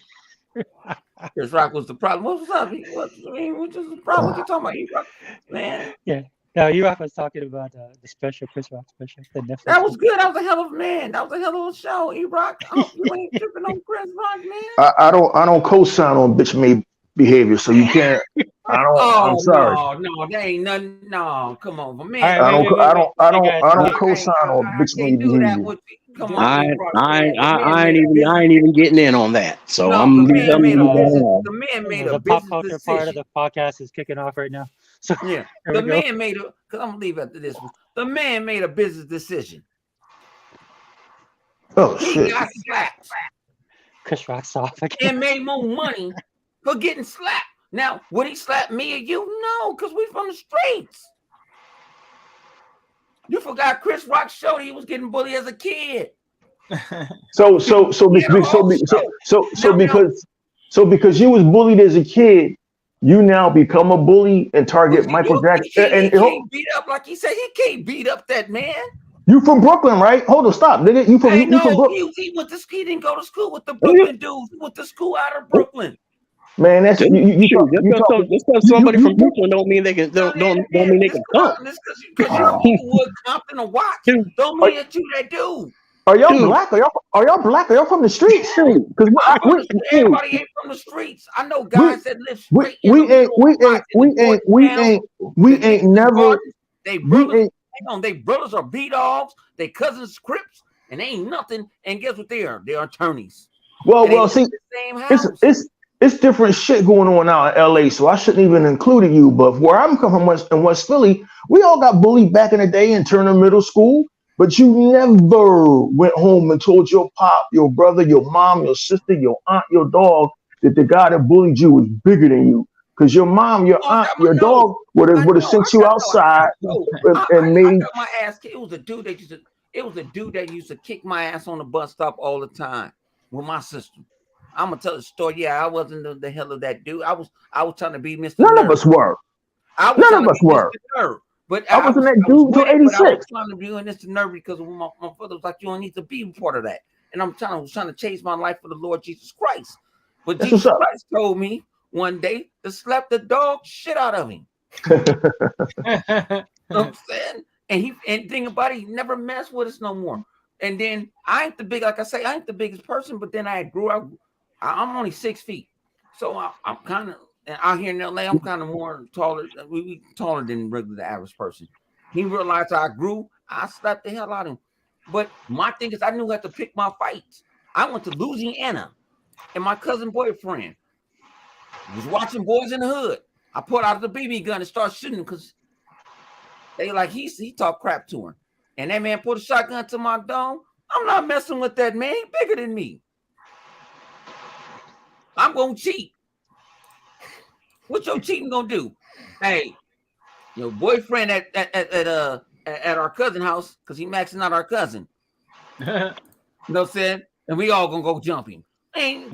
S3: Chris Rock was the problem. What's up? What is the problem? What you talking about, E-Rock? Man.
S1: Yeah. No, E-Rock was talking about the special Chris Rock special.
S3: That was good. That was a hell of a man. That was a hell of a show, E-Rock. You ain't tripping on Chris Rock, man.
S6: I don't co-sign on bitch made behavior, so you can't. I don't. I'm sorry.
S3: No, there ain't nothing. No, come on, man.
S6: I don't co-sign on bitch made behavior.
S4: I ain't even getting in on that. So the
S3: man made a
S1: pop
S3: business
S1: culture
S3: decision.
S1: part of the podcast is kicking off right now. So
S3: yeah, the man made a. Cause I'm gonna leave after this one. The man made a business decision.
S6: Oh
S3: he
S6: shit!
S3: Got slapped.
S1: Chris Rock's off again.
S3: And made more money for getting slapped. Now, would he slap me or you? No, because we from the streets. You forgot Chris Rock showed he was getting bullied as a kid.
S6: So because you was bullied as a kid, you now become a bully and target Michael Jackson.
S3: He can't beat up like he said. He can't beat up that man.
S6: You from Brooklyn, right? Hold on, stop, nigga. You from Brooklyn?
S3: He didn't go to school with the Brooklyn dudes. He went to school out of Brooklyn.
S6: Man, that's
S4: just somebody from Brooklyn don't mean they can don't mean they can come.
S3: Because you Wood, Compton, or Watts don't mean that you that dude.
S6: Are y'all black? Are y'all black? Are y'all from the streets? Because
S3: everybody ain't from the streets. I know guys that live straight.
S6: We ain't never.
S3: They brothers are B-dogs. They cousins Crips, and they ain't nothing. And guess what they are? They are attorneys.
S6: Well, see, it's different shit going on out in LA, so I shouldn't even include you. But where I'm coming from in West Philly, we all got bullied back in the day in Turner Middle School, but you never went home and told your pop, your brother, your mom, your sister, your aunt, your dog that the guy that bullied you was bigger than you. Because your mom, your aunt, your dog would have sent you outside and made.
S3: I got my ass kicked. It was a dude that used to kick my ass on the bus stop all the time with my sister. I'm gonna tell the story. Yeah, I wasn't the hell of that dude. I was trying to be Mr.
S6: None of us were. None of us were.
S3: But
S6: I wasn't that dude until 86.
S3: I was trying to be doing this to nerd because my father was like, you don't need to be part of that. And I'm trying to change my life for the Lord Jesus Christ. But
S6: That's
S3: Jesus Christ told me one day to slap the dog shit out of him. You know what I'm saying? And think about it, he never messed with us no more. And then I ain't the biggest person, but then I grew up. I'm only 6 feet, so I'm kind of out here in LA. I'm kind of more taller. We taller than the average person. He realized I grew. I slapped the hell out of him. But my thing is, I knew how to pick my fights. I went to Louisiana, and my cousin boyfriend was watching Boys in the Hood. I pulled out the BB gun and started shooting because they like he talked crap to him. And that man put a shotgun to my dome. I'm not messing with that man. He bigger than me. I'm gonna cheat. What your cheating gonna do? Hey, your boyfriend at our cousin house, because he maxing out our cousin. You know what I'm saying? And we all gonna go jump him. And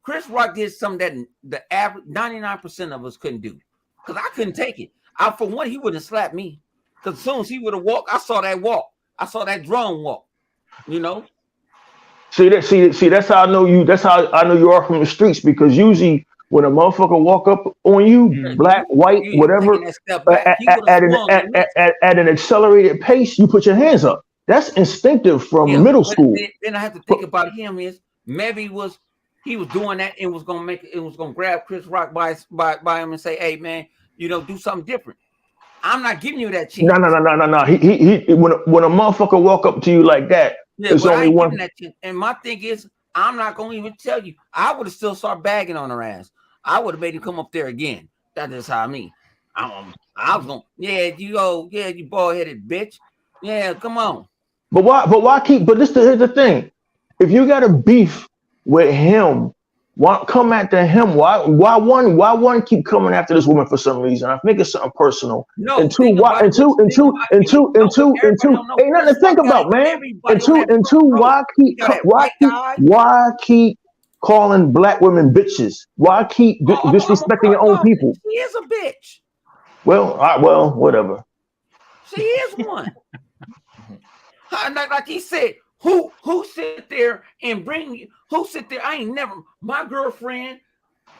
S3: Chris Rock did something that the average 99% of us couldn't do. Because I couldn't take it. For one, he wouldn't have slapped me. Because as soon as he would have walked, I saw that walk. I saw that drone walk. You know?
S6: See, that's how I know you. That's how I know you are from the streets, because usually when a motherfucker walk up on you, black, white, whatever, at an accelerated pace, you put your hands up. That's instinctive from middle school.
S3: Then I have to think about him is maybe he was doing that and was gonna grab Chris Rock by him and say, "Hey man, do something different." I'm not giving you that chance.
S6: No. He when a motherfucker walk up to you like that, there's only one.
S3: And my thing is, I'm not gonna even tell you. I would have still started bagging on her ass. I would have made him come up there again. That's just how I was gonna, you bald-headed bitch. Yeah, come on.
S6: But why keep? But here's the thing. If you got a beef with him, why come after him? Why one keep coming after this woman for some reason? I think it's something personal.
S3: No,
S6: and two, ain't nothing to think about, man. And two, why keep calling black women bitches? Why keep disrespecting your own people?
S3: She is a bitch.
S6: Well, whatever.
S3: She is one. Like he said, who sit there and bring you? Who sit there? My girlfriend,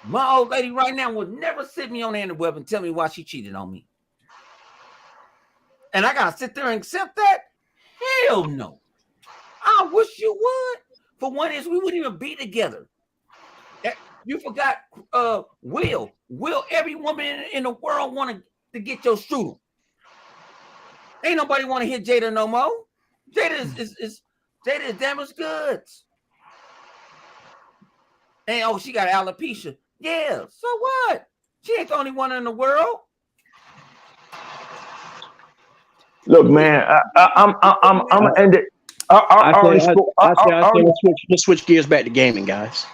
S3: my old lady right now would never sit me on the interweb and tell me why she cheated on me. And I gotta sit there and accept that? Hell no. I wish you would. For one is we wouldn't even be together. You forgot Will. Every woman in the world wanted to get your strudel. Ain't nobody want to hit Jada no more. Jada is damaged goods. And she got alopecia. Yeah, so what? She ain't the only one in the world.
S6: Look, man, I'm gonna end it.
S4: Let's switch gears back to gaming, guys.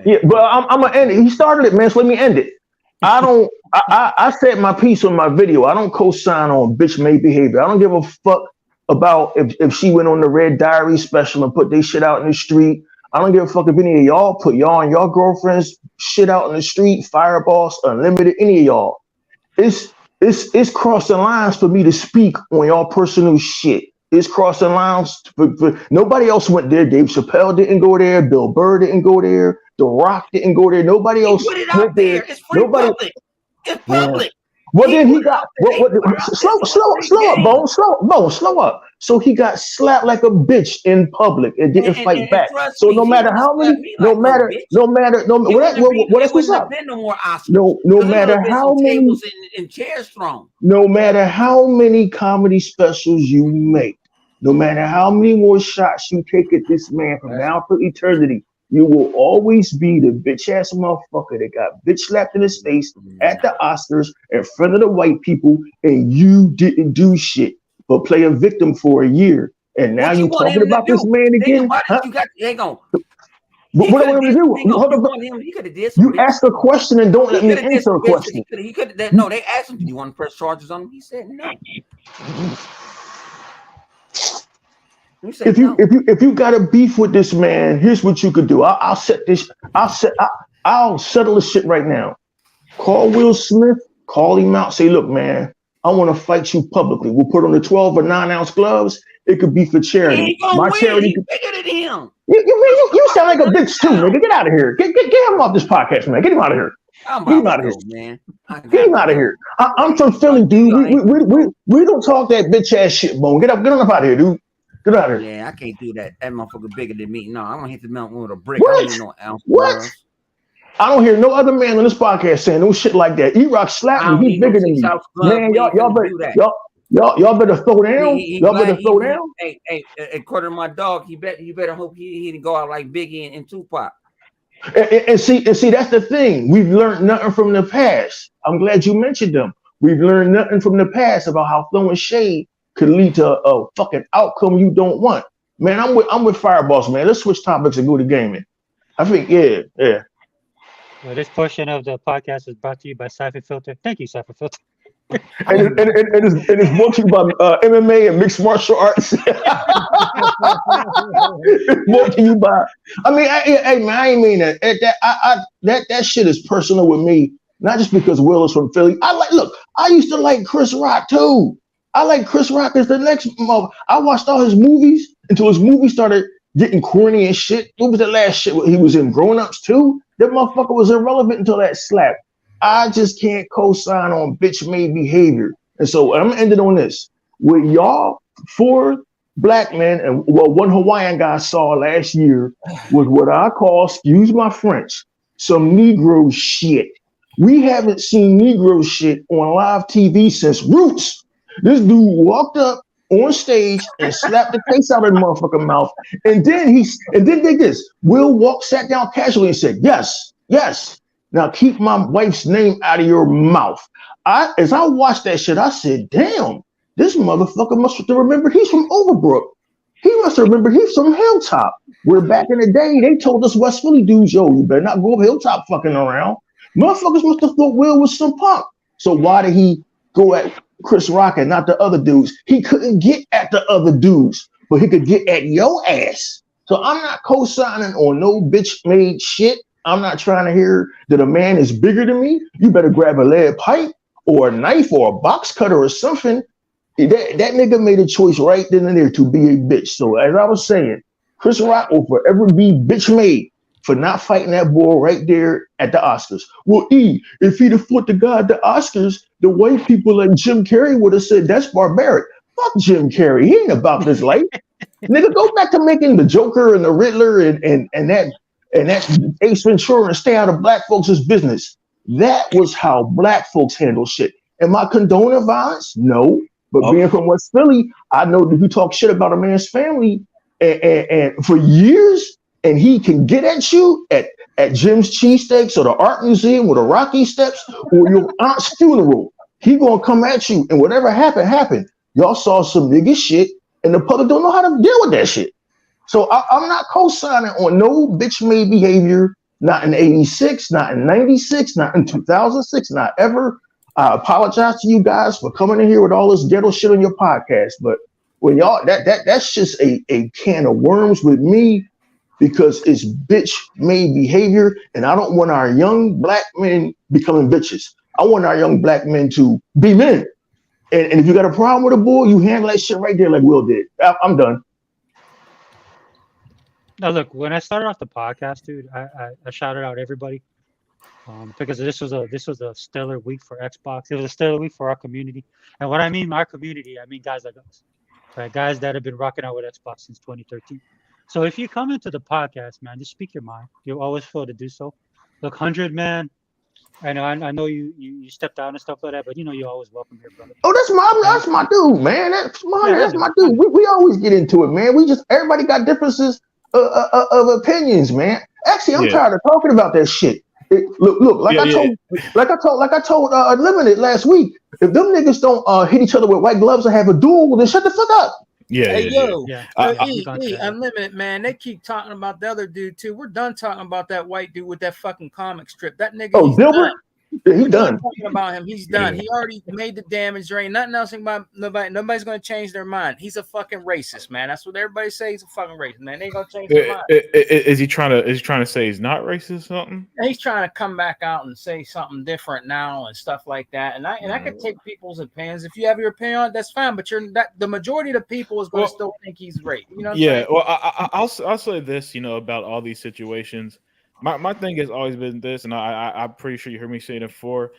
S6: Yeah, but I'm gonna end it. He started it, man. So let me end it. I said my piece on my video. I don't co-sign on bitch-made behavior. I don't give a fuck about if she went on the Red Diary special and put their shit out in the street. I don't give a fuck if any of y'all put y'all and your girlfriends shit out in the street, Fireballs, Unlimited, any of y'all. It's crossing lines for me to speak on y'all personal shit. It's crossing lines. Nobody else went there. Dave Chappelle didn't go there. Bill Burr didn't go there. The Rock didn't go there. Nobody else
S3: put it out there. It's free public. It's public.
S6: Well, then he got slow up, Bone. Slow up. So he got slapped like a bitch in public and didn't fight back. So no matter how many, no matter what else was up. No matter how many
S3: and chairs thrown.
S6: No matter how many comedy specials you make, no matter how many more shots you take at this man from now to eternity, you will always be the bitch ass motherfucker that got bitch slapped in his face at the Oscars in front of the white people, and you didn't do shit but play a victim for a year. And now you talking about this man again? Huh? What do I want him to do? You ask a question and don't let me answer a question.
S3: No, they asked him, "Do you want to press charges on him?" He said no.
S6: If you got a beef with this man, here's what you could do. I'll settle this shit right now. Call Will Smith, call him out, say, look, man, I want to fight you publicly. We'll put on the 12 or 9-ounce gloves. It could be for charity. My charity.
S3: He's bigger than him.
S6: You sound like a bitch too, nigga. Get out of here. Get him off this podcast, man. Get him out of here. Get him out of here, man. Get him out of here. I'm from Philly, dude. We don't talk that bitch ass shit, Bone. Get on up out of here, dude. Get out of here.
S3: Yeah, I can't do that. That motherfucker bigger than me. No, I'm gonna hit the mountain with a brick. I don't need no ounce.
S6: What? I don't hear no other man on this podcast saying no shit like that. E-Rock slapped me. He's bigger than me. Man, y'all better. Y'all better throw down. Y'all better throw down.
S3: Hey, according to my dog, you better hope he didn't go out like Biggie and Tupac.
S6: And see, that's the thing. We've learned nothing from the past. I'm glad you mentioned them. We've learned nothing from the past about how throwing shade could lead to a fucking outcome you don't want. Man, I'm with Fireboss, man. Let's switch topics and go to gaming. I think, yeah.
S1: Well, this portion of the podcast is brought to you by Cypher Filter. Thank you, Cypher Filter.
S6: and it's brought to you by MMA and mixed martial arts. It's brought to you by. I mean, hey man, I ain't mean that. That shit is personal with me. Not just because Will is from Philly. I used to like Chris Rock too. I like Chris Rock as the next. I watched all his movies until his movies started getting corny and shit. What was the last shit he was in? Grown Ups 2? That motherfucker was irrelevant until that slap. I just can't co-sign on bitch-made behavior. And so I'm ending on this. With y'all, 4 black men and one Hawaiian guy saw last year was what I call, excuse my French, some Negro shit. We haven't seen Negro shit on live TV since Roots. This dude walked up on stage and slapped the face out of the motherfucking mouth. And then did this. Will sat down casually and said, yes. Now keep my wife's name out of your mouth. As I watched that shit, I said, damn, this motherfucker must have remembered he's from Overbrook. He must have remembered he's from Hilltop. Where back in the day, they told us West Philly dudes, yo, you better not go up Hilltop fucking around. Motherfuckers must have thought Will was some punk. So why did he go at Chris Rock and not the other dudes? He couldn't get at the other dudes, but he could get at your ass. So I'm not co-signing on no bitch-made shit. I'm not trying to hear that a man is bigger than me. You better grab a lead pipe or a knife or a box cutter or something. That nigga made a choice right then and there to be a bitch. So as I was saying, Chris Rock will forever be bitch made for not fighting that bull right there at the Oscars. Well, if he'd have fought the guy at the Oscars, the white people like Jim Carrey would have said, that's barbaric. Fuck Jim Carrey. He ain't about this life. Nigga, go back to making the Joker and the Riddler and that Ace Ventura and stay out of black folks' business. That was how black folks handle shit. Am I condoning violence? No. But being from West Philly, I know that you talk shit about a man's family and for years, and he can get at you at Jim's Cheesesteaks or the Art Museum or the Rocky Steps or your aunt's funeral. He gonna come at you, and whatever happened. Y'all saw some nigga shit, and the public don't know how to deal with that shit. So I'm not co-signing on no bitch-made behavior, not in 86, not in 96, not in 2006, not ever. I apologize to you guys for coming in here with all this ghetto shit on your podcast, but when y'all, that's just a can of worms with me because it's bitch-made behavior, and I don't want our young black men becoming bitches. I want our young black men to be men. And if you got a problem with a bull, you handle that shit right there like Will did. I'm done.
S1: Now, look, when I started off the podcast, dude, I shouted out everybody because this was a stellar week for Xbox. It was a stellar week for our community. And what I mean by our community, I mean guys like us, right? Guys that have been rocking out with Xbox since 2013. So if you come into the podcast, man, just speak your mind. You're always free to do so. Look, 100, man, I know you stepped down and stuff like that, but you know you're always welcome here, brother.
S6: Oh, that's my dude, man. That's my dude. We always get into it, man. Everybody got differences of opinions, man. Actually, I'm tired of talking about that shit. I told Limited last week. If them niggas don't hit each other with white gloves and have a duel, then shut the fuck up.
S5: Unlimited, man. They keep talking about the other dude too. We're done talking about that white dude with that fucking comic strip. That nigga.
S6: Oh, Dilbert. Yeah, he's done.
S5: Talking about him, he's done. He already made the damage. There ain't nothing else about nobody. Nobody's gonna change their mind. He's a fucking racist, man. That's what everybody says. He's a fucking racist, man. They ain't gonna change their mind.
S2: Is he trying to say he's not racist or something?
S5: He's trying to come back out and say something different now and stuff like that. And I can take people's opinions. If you have your opinion on it, that's fine. But the majority of the people is gonna still think he's right. You know?
S2: Well, I'll say this. You know, about all these situations. My thing has always been this, and I'm pretty sure you heard me say it before.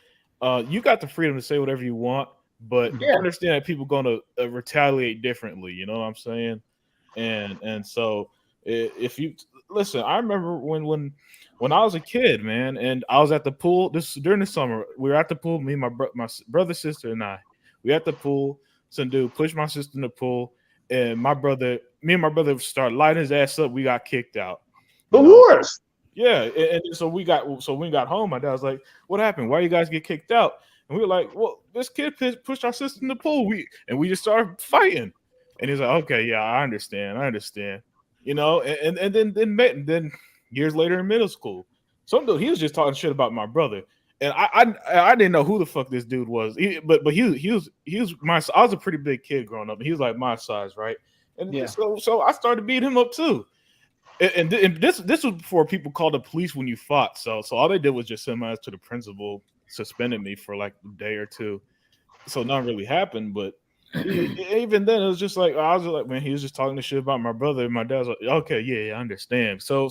S2: You got the freedom to say whatever you want, but understand that people going to retaliate differently. You know what I'm saying? And so if you listen, I remember when I was a kid, man, and I was at the pool. This during the summer, we were at the pool. Me, my brother, sister, and I. We at the pool. some dude pushed my sister in the pool, and me and my brother started lighting his ass up. We got kicked out.
S6: Of course.
S2: Yeah, and so when we got home, my dad was like, "What happened? Why you guys get kicked out?" And we were like, "Well, this kid pushed our sister in the pool. We just started fighting." And he's like, "Okay, yeah, I understand." You know, and then years later in middle school, some dude, he was just talking shit about my brother, and I didn't know who the fuck this dude was. But he was my. I was a pretty big kid growing up, and he was like my size, right? And so I started beating him up too. And this was before people called the police when you fought. So all they did was just send my ass to the principal, suspended me for like a day or two. So nothing really happened. But even then, it was just like I was like, man, he was just talking the shit about my brother. And my dad was like, okay, yeah, I understand. So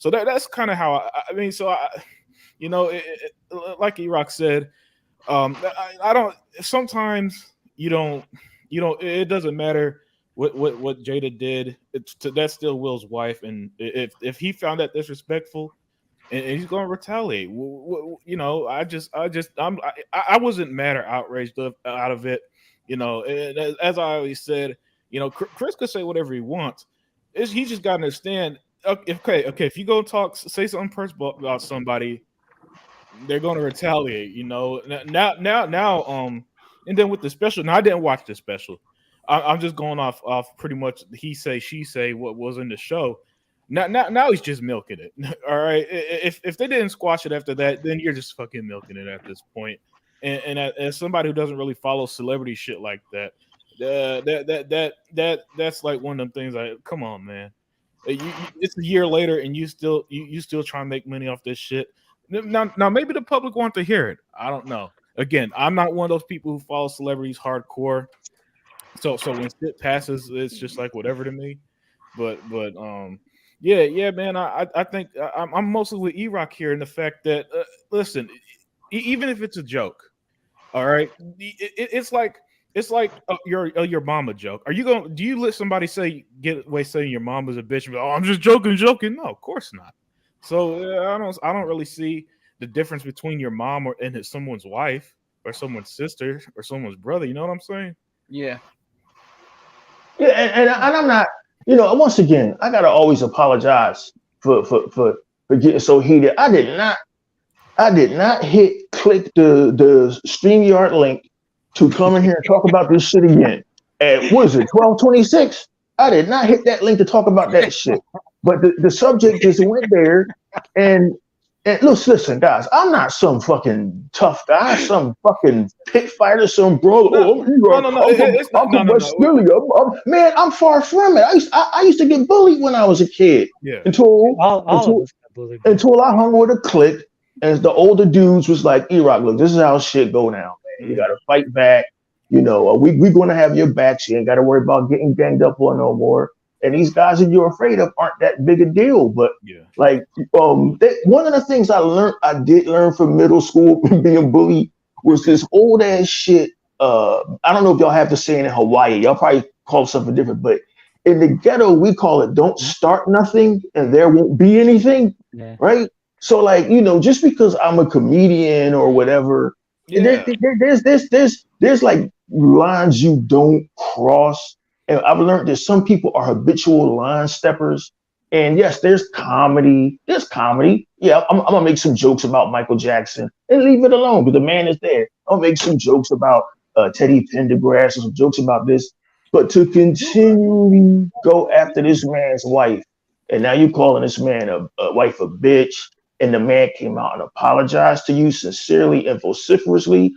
S2: that's kind of how I mean. So you know, like E-Rock said, I don't. Sometimes you don't. It doesn't matter. What Jada did, that's still Will's wife, and if he found that disrespectful, and he's going to retaliate, you know, I wasn't mad or outraged out of it, you know. As I always said, you know, Chris could say whatever he wants. He just got to understand. Okay, if you go say something personal about somebody, they're going to retaliate, you know. Now, and then with the special, now I didn't watch the special. I'm just going off pretty much he say she say what was in the show. Now he's just milking it. All right. If they didn't squash it after that, then you're just fucking milking it at this point. And as somebody who doesn't really follow celebrity shit like that, that's like one of them things. Like, come on, man. It's a year later and you still trying to make money off this shit. Now maybe the public want to hear it. I don't know. Again, I'm not one of those people who follow celebrities hardcore. So when shit passes, it's just like whatever to me. But yeah, man. I think I'm mostly with E-Rock here in the fact that listen, even if it's a joke, all right, it's like your mama joke. Do you let somebody get away saying your mama's a bitch? Oh, I'm just joking. No, of course not. So I don't really see the difference between your mom and someone's wife or someone's sister or someone's brother. You know what I'm saying?
S5: Yeah.
S6: Yeah, and I'm not, you know, once again, I gotta always apologize for getting so heated. I did not click the StreamYard link to come in here and talk about this shit again. At what is it, 12:26? I did not hit that link to talk about that shit. But the subject just went there, and listen, guys, I'm not some fucking tough guy, some fucking pit fighter, some bro. Man, I'm far from it. I used to get bullied when I was a kid.
S2: Yeah.
S6: Until I hung with a clique, and the older dudes was like, E-Rock, look, this is how shit go now, man. You gotta fight back. You know, we're gonna have your backs. You ain't gotta worry about getting ganged up on no more. And these guys that you're afraid of aren't that big a deal. But like, one of the things I did learn from middle school from being bullied was this old ass shit. I don't know if y'all have the saying in Hawaii. Y'all probably call it something different, but in the ghetto we call it "Don't start nothing and there won't be anything." Yeah. Right? So like, you know, just because I'm a comedian or whatever, there's like lines you don't cross. And I've learned that some people are habitual line steppers. And yes, there's comedy. Yeah, I'm gonna make some jokes about Michael Jackson and leave it alone because the man is there. I'll make some jokes about Teddy Pendergrass or some jokes about this. But to continually go after this man's wife, and now you're calling this man a wife a bitch, and the man came out and apologized to you sincerely and vociferously.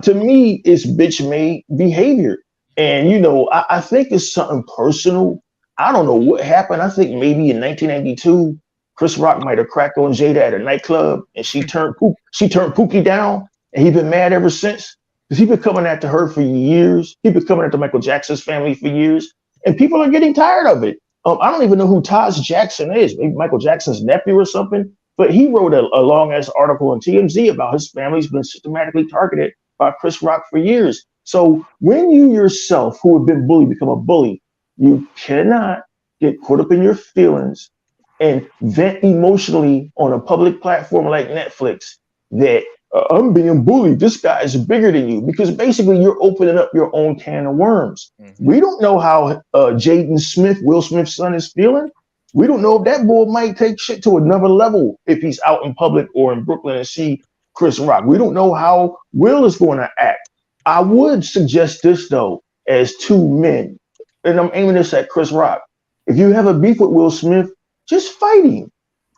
S6: To me, it's bitch-made behavior. And, you know, I think it's something personal. I don't know what happened. I think maybe in 1992, Chris Rock might have cracked on Jada at a nightclub and she turned Pookie down. And he's been mad ever since. Because he's been coming after her for years. He's been coming after Michael Jackson's family for years. And people are getting tired of it. I don't even know who Taj Jackson is. Maybe Michael Jackson's nephew or something. But he wrote a long-ass article on TMZ about his family's been systematically targeted by Chris Rock for years. So when you yourself, who have been bullied, become a bully, you cannot get caught up in your feelings and vent emotionally on a public platform like Netflix that I'm being bullied. This guy is bigger than you, because basically you're opening up your own can of worms. We don't know how Jaden Smith, Will Smith's son, is feeling. We don't know if that boy might take shit to another level if he's out in public or in Brooklyn and see Chris Rock. We don't know how Will is going to act. I would suggest this, though, as two men, and I'm aiming this at Chris Rock. If you have a beef with Will Smith, just fight him.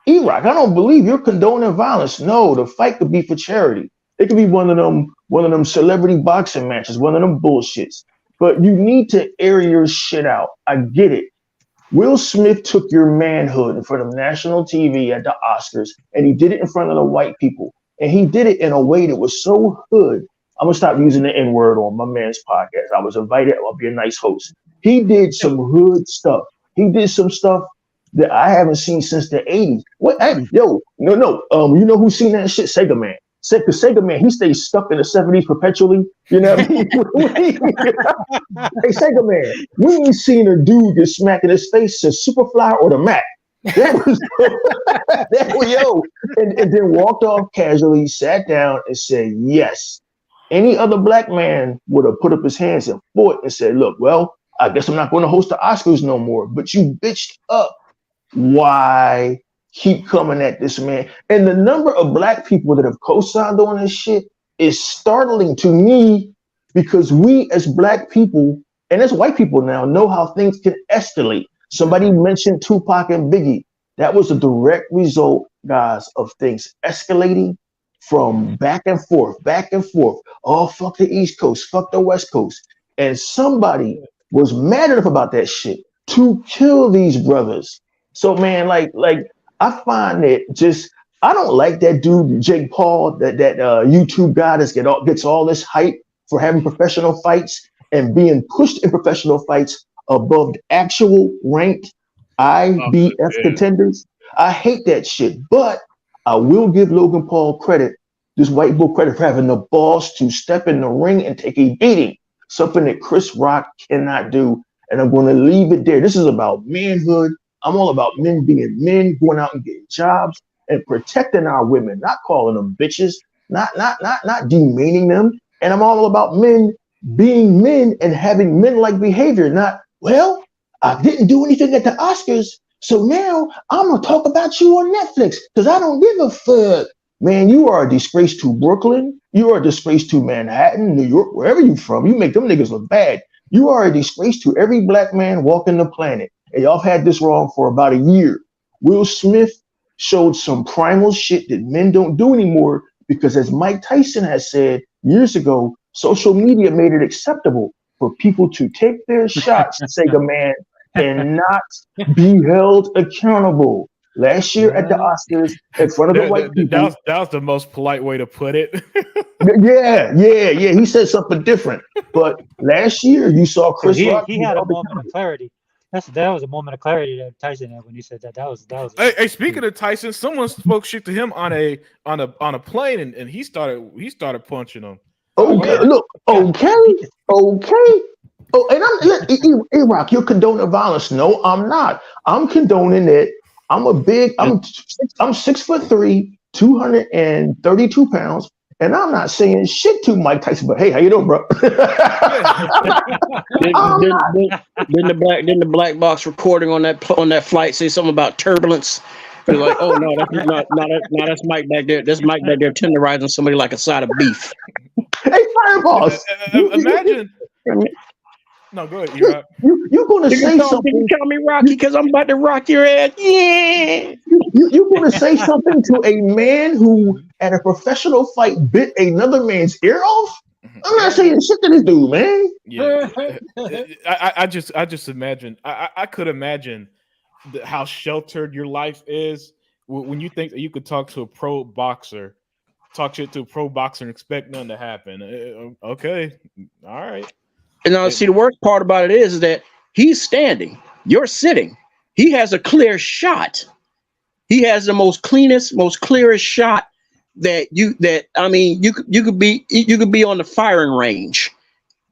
S6: E-Rock, I don't believe you're condoning violence. No, the fight could be for charity. It could be one of them celebrity boxing matches, one of them bullshits. But you need to air your shit out. I get it. Will Smith took your manhood in front of national TV at the Oscars, and he did it in front of the white people. And he did it in a way that was so hood. I'm going to stop using the N-word on my man's podcast. I was invited. I'll be a nice host. He did some hood stuff. He did some stuff that I haven't seen since the 80s. What? Hey, yo, no. You know who's seen that shit? Sega Man. Because Sega Man, he stays stuck in the 70s perpetually. You know what I mean? Hey, Sega Man, we ain't seen a dude get smacked in his face since Superfly or the Mac. That was yo. And then walked off casually, sat down and said, yes. Any other black man would have put up his hands and fought and said, look, well, I guess I'm not going to host the Oscars no more. But you bitched up. Why keep coming at this man? And the number of black people that have co-signed on this shit is startling to me, because we as black people and as white people now know how things can escalate. Somebody mentioned Tupac and Biggie. That was a direct result, guys, of things escalating from back and forth. Oh, fuck the East Coast, fuck the West Coast. And somebody was mad enough about that shit to kill these brothers. So, man, like I find that just, I don't like that dude, Jake Paul, that YouTube guy that gets all this hype for having professional fights and being pushed in professional fights above actual ranked IBF contenders. I hate that shit, but I will give Logan Paul credit, this white boy credit, for having the balls to step in the ring and take a beating, something that Chris Rock cannot do. And I'm going to leave it there. This is about manhood. I'm all about men being men, going out and getting jobs and protecting our women, not calling them bitches, not demeaning them. And I'm all about men being men and having men-like behavior, not, well, I didn't do anything at the Oscars, so now I'm going to talk about you on Netflix because I don't give a fuck. Man, you are a disgrace to Brooklyn. You are a disgrace to Manhattan, New York, wherever you're from. You make them niggas look bad. You are a disgrace to every black man walking the planet. And y'all have had this wrong for about a year. Will Smith showed some primal shit that men don't do anymore because, as Mike Tyson has said years ago, social media made it acceptable for people to take their shots, Sega Man, and not be held accountable. Last year at the Oscars, in front of the white people.
S2: That was the most polite way to put it.
S6: Yeah. He said something different. But last year, you saw Chris Rock.
S1: He had a moment of clarity. That was a moment of clarity that Tyson had when he said that. That was.
S2: Hey, speaking of Tyson, someone spoke shit to him on a plane, and he started punching him.
S6: Okay, look. Okay. Oh, and I'm E-Rock, you're condoning violence. No, I'm not. I'm condoning it. I'm 6'3", 232 pounds, and I'm not saying shit to Mike Tyson. But hey, how you doing, bro?
S4: Didn't the black box recording on that flight say something about turbulence? They're like, oh no, that's Mike back there. That's Mike back there tenderizing somebody like a side of beef.
S6: Hey, Fireballs.
S2: Imagine. No, go ahead.
S6: You're going to say something.
S4: You call me Rocky because I'm about to rock your ass. Yeah.
S6: You're going to say something to a man who, at a professional fight, bit another man's ear off? I'm not saying shit to this dude, man.
S2: Yeah. I just imagine. I could imagine how sheltered your life is when you think that you could talk to a pro boxer, talk shit to a pro boxer and expect nothing to happen. Okay. All right.
S4: And now, see, the worst part about it is that he's standing, you're sitting. He has a clear shot. He has the most clearest shot you could be on the firing range,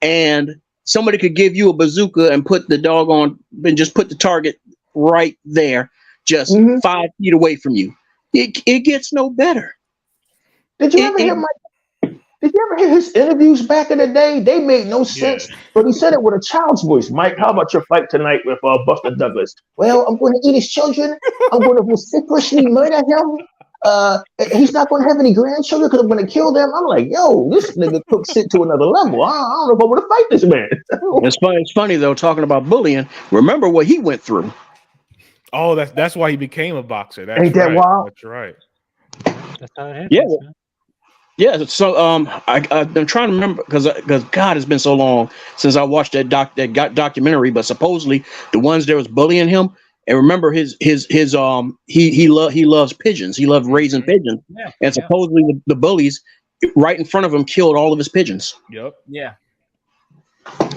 S4: and somebody could give you a bazooka and put the dog on and just put the target right there, just 5 feet away from you. It gets no better.
S6: Did you ever hear Mike? Did you ever hear his interviews back in the day? They made no sense, but he said it with a child's voice. Mike, how about your fight tonight with Buster Douglas? Well, I'm going to eat his children. I'm going to vociferously murder him. He's not going to have any grandchildren because I'm going to kill them. I'm like, yo, this nigga took shit to another level. I don't know if I want to fight this man.
S4: It's funny though, talking about bullying. Remember what he went through.
S2: Oh, that's why he became a boxer. That's
S6: Ain't that wild?
S2: That's right.
S1: That's how it happens,
S4: Yeah.
S1: man.
S4: Yeah, so I'm trying to remember because God, it's been so long since I watched that documentary. But supposedly the ones that was bullying him, and remember he loves pigeons. He loves raising pigeons, and supposedly the right in front of him killed all of his pigeons.
S2: Yep.
S5: Yeah.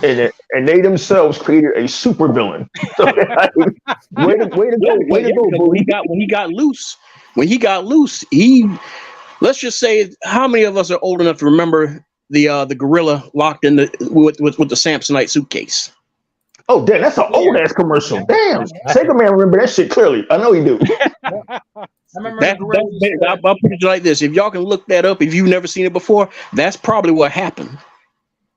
S6: And they themselves created a super villain. So, way to go!
S4: When he got loose, let's just say, how many of us are old enough to remember the gorilla locked in with the Samsonite suitcase?
S6: Oh, damn, that's an old ass commercial. Damn, Sega Man remember that shit clearly. I know he do.
S5: I remember
S4: I'll put it like this: if y'all can look that up, if you've never seen it before, that's probably what happened.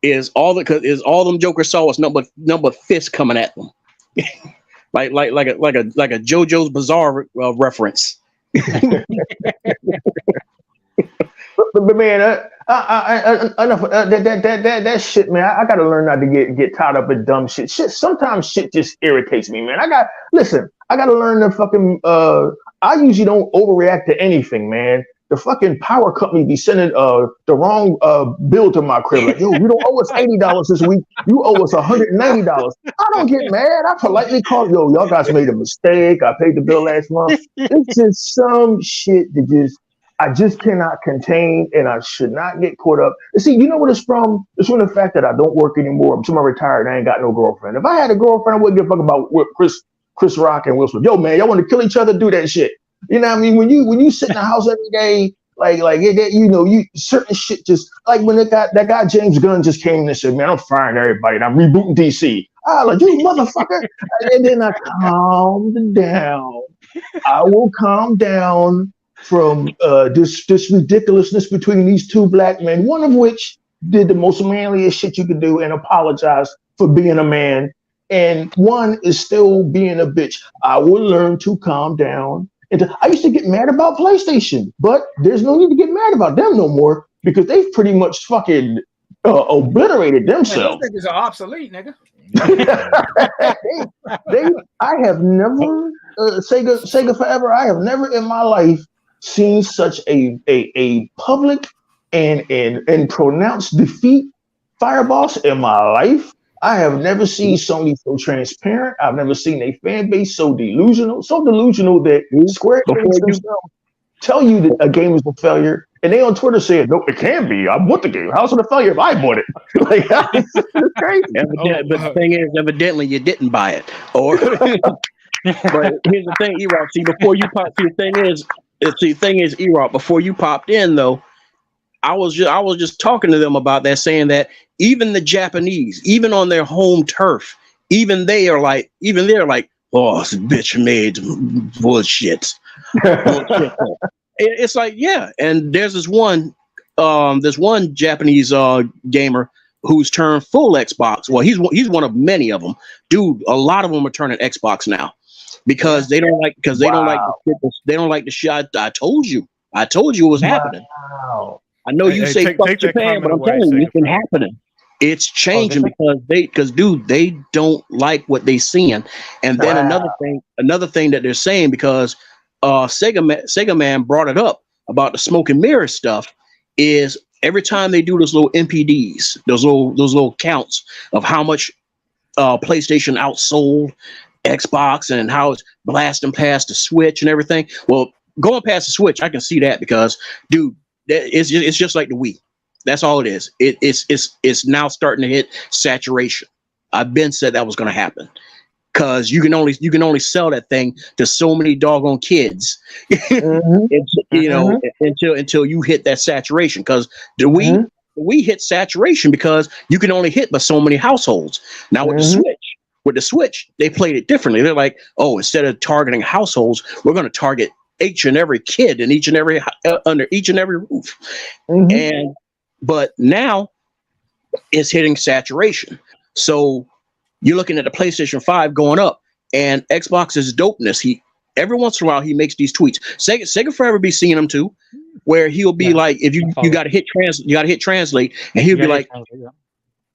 S4: Is all them jokers saw was number fists coming at them, like a JoJo's Bizarre reference.
S6: But man, enough of that shit, man. I gotta learn not to get tied up with dumb shit. Sometimes shit just irritates me, man. I gotta learn to fucking. I usually don't overreact to anything, man. The fucking power company be sending the wrong bill to my crib. Like, yo, you don't owe us $80 this week. You owe us $190. I don't get mad. I politely call, yo, y'all guys made a mistake. I paid the bill last month. It's just some shit that I just cannot contain, and I should not get caught up. And see, you know what it's from? It's from the fact that I don't work anymore. I'm semi-retired. I ain't got no girlfriend. If I had a girlfriend, I wouldn't give a fuck about Chris Rock and Will Smith. Yo, man, y'all want to kill each other? Do that shit. You know what I mean? When you sit in the house every day, you certain shit just like when that guy James Gunn just came and said, man, I'm firing everybody and I'm rebooting DC. Like, you motherfucker. And then I calmed down. I will calm down from this ridiculousness between these two black men, one of which did the most manliest shit you could do and apologize for being a man, and one is still being a bitch. I will learn to calm down. I used to get mad about PlayStation, but there's no need to get mad about them no more because they've pretty much fucking obliterated themselves.
S5: These niggas are obsolete, nigga.
S6: I have never Sega forever. I have never in my life seen such a public and pronounced defeat fireboss in my life. I have never seen Sony so transparent. I've never seen a fan base so delusional that Square Enix themselves tell you that a game is a failure, and they on Twitter say, "No, it can be. I bought the game. How's it a failure if I bought it?" Like, it's crazy.
S4: But the thing is, evidently you didn't buy it. Or, but here's the thing, E-Rock. See, before you pop, the thing is, E-Rock. Before you popped in, though, I was just talking to them about that, saying that even the Japanese, even on their home turf, even they're like, oh, this bitch made bullshit. It's like, yeah. And there's this one Japanese gamer who's turned full Xbox. Well, he's one of many of them. Dude, a lot of them are turning Xbox now because they don't like the shit. I told you it was happening. I know you say fuck Japan, but I'm telling you, it's been happening. It's changing because they don't like what they seeing. And then another thing that they're saying, because Sega Man brought it up about the smoke and mirror stuff, is every time they do those little MPDs, those little counts of how much PlayStation outsold Xbox and how it's blasting past the Switch and everything. Well, going past the Switch, I can see that because, dude, it's just like the Wii. That's all it is. It's now starting to hit saturation. I've been said that was going to happen because you can only sell that thing to so many doggone kids, until you hit that saturation. Because the Wii hit saturation because you can only hit by so many households. Now with the Switch, they played it differently. They're like, oh, instead of targeting households, we're going to target each and every kid and each and every under each and every roof. But now it's hitting saturation. So you're looking at the PlayStation 5 going up, and Xbox's dopeness. Every once in a while he makes these tweets. Sega Forever be seeing them too, where he'll be like, if you got to hit translate, and he'll be like,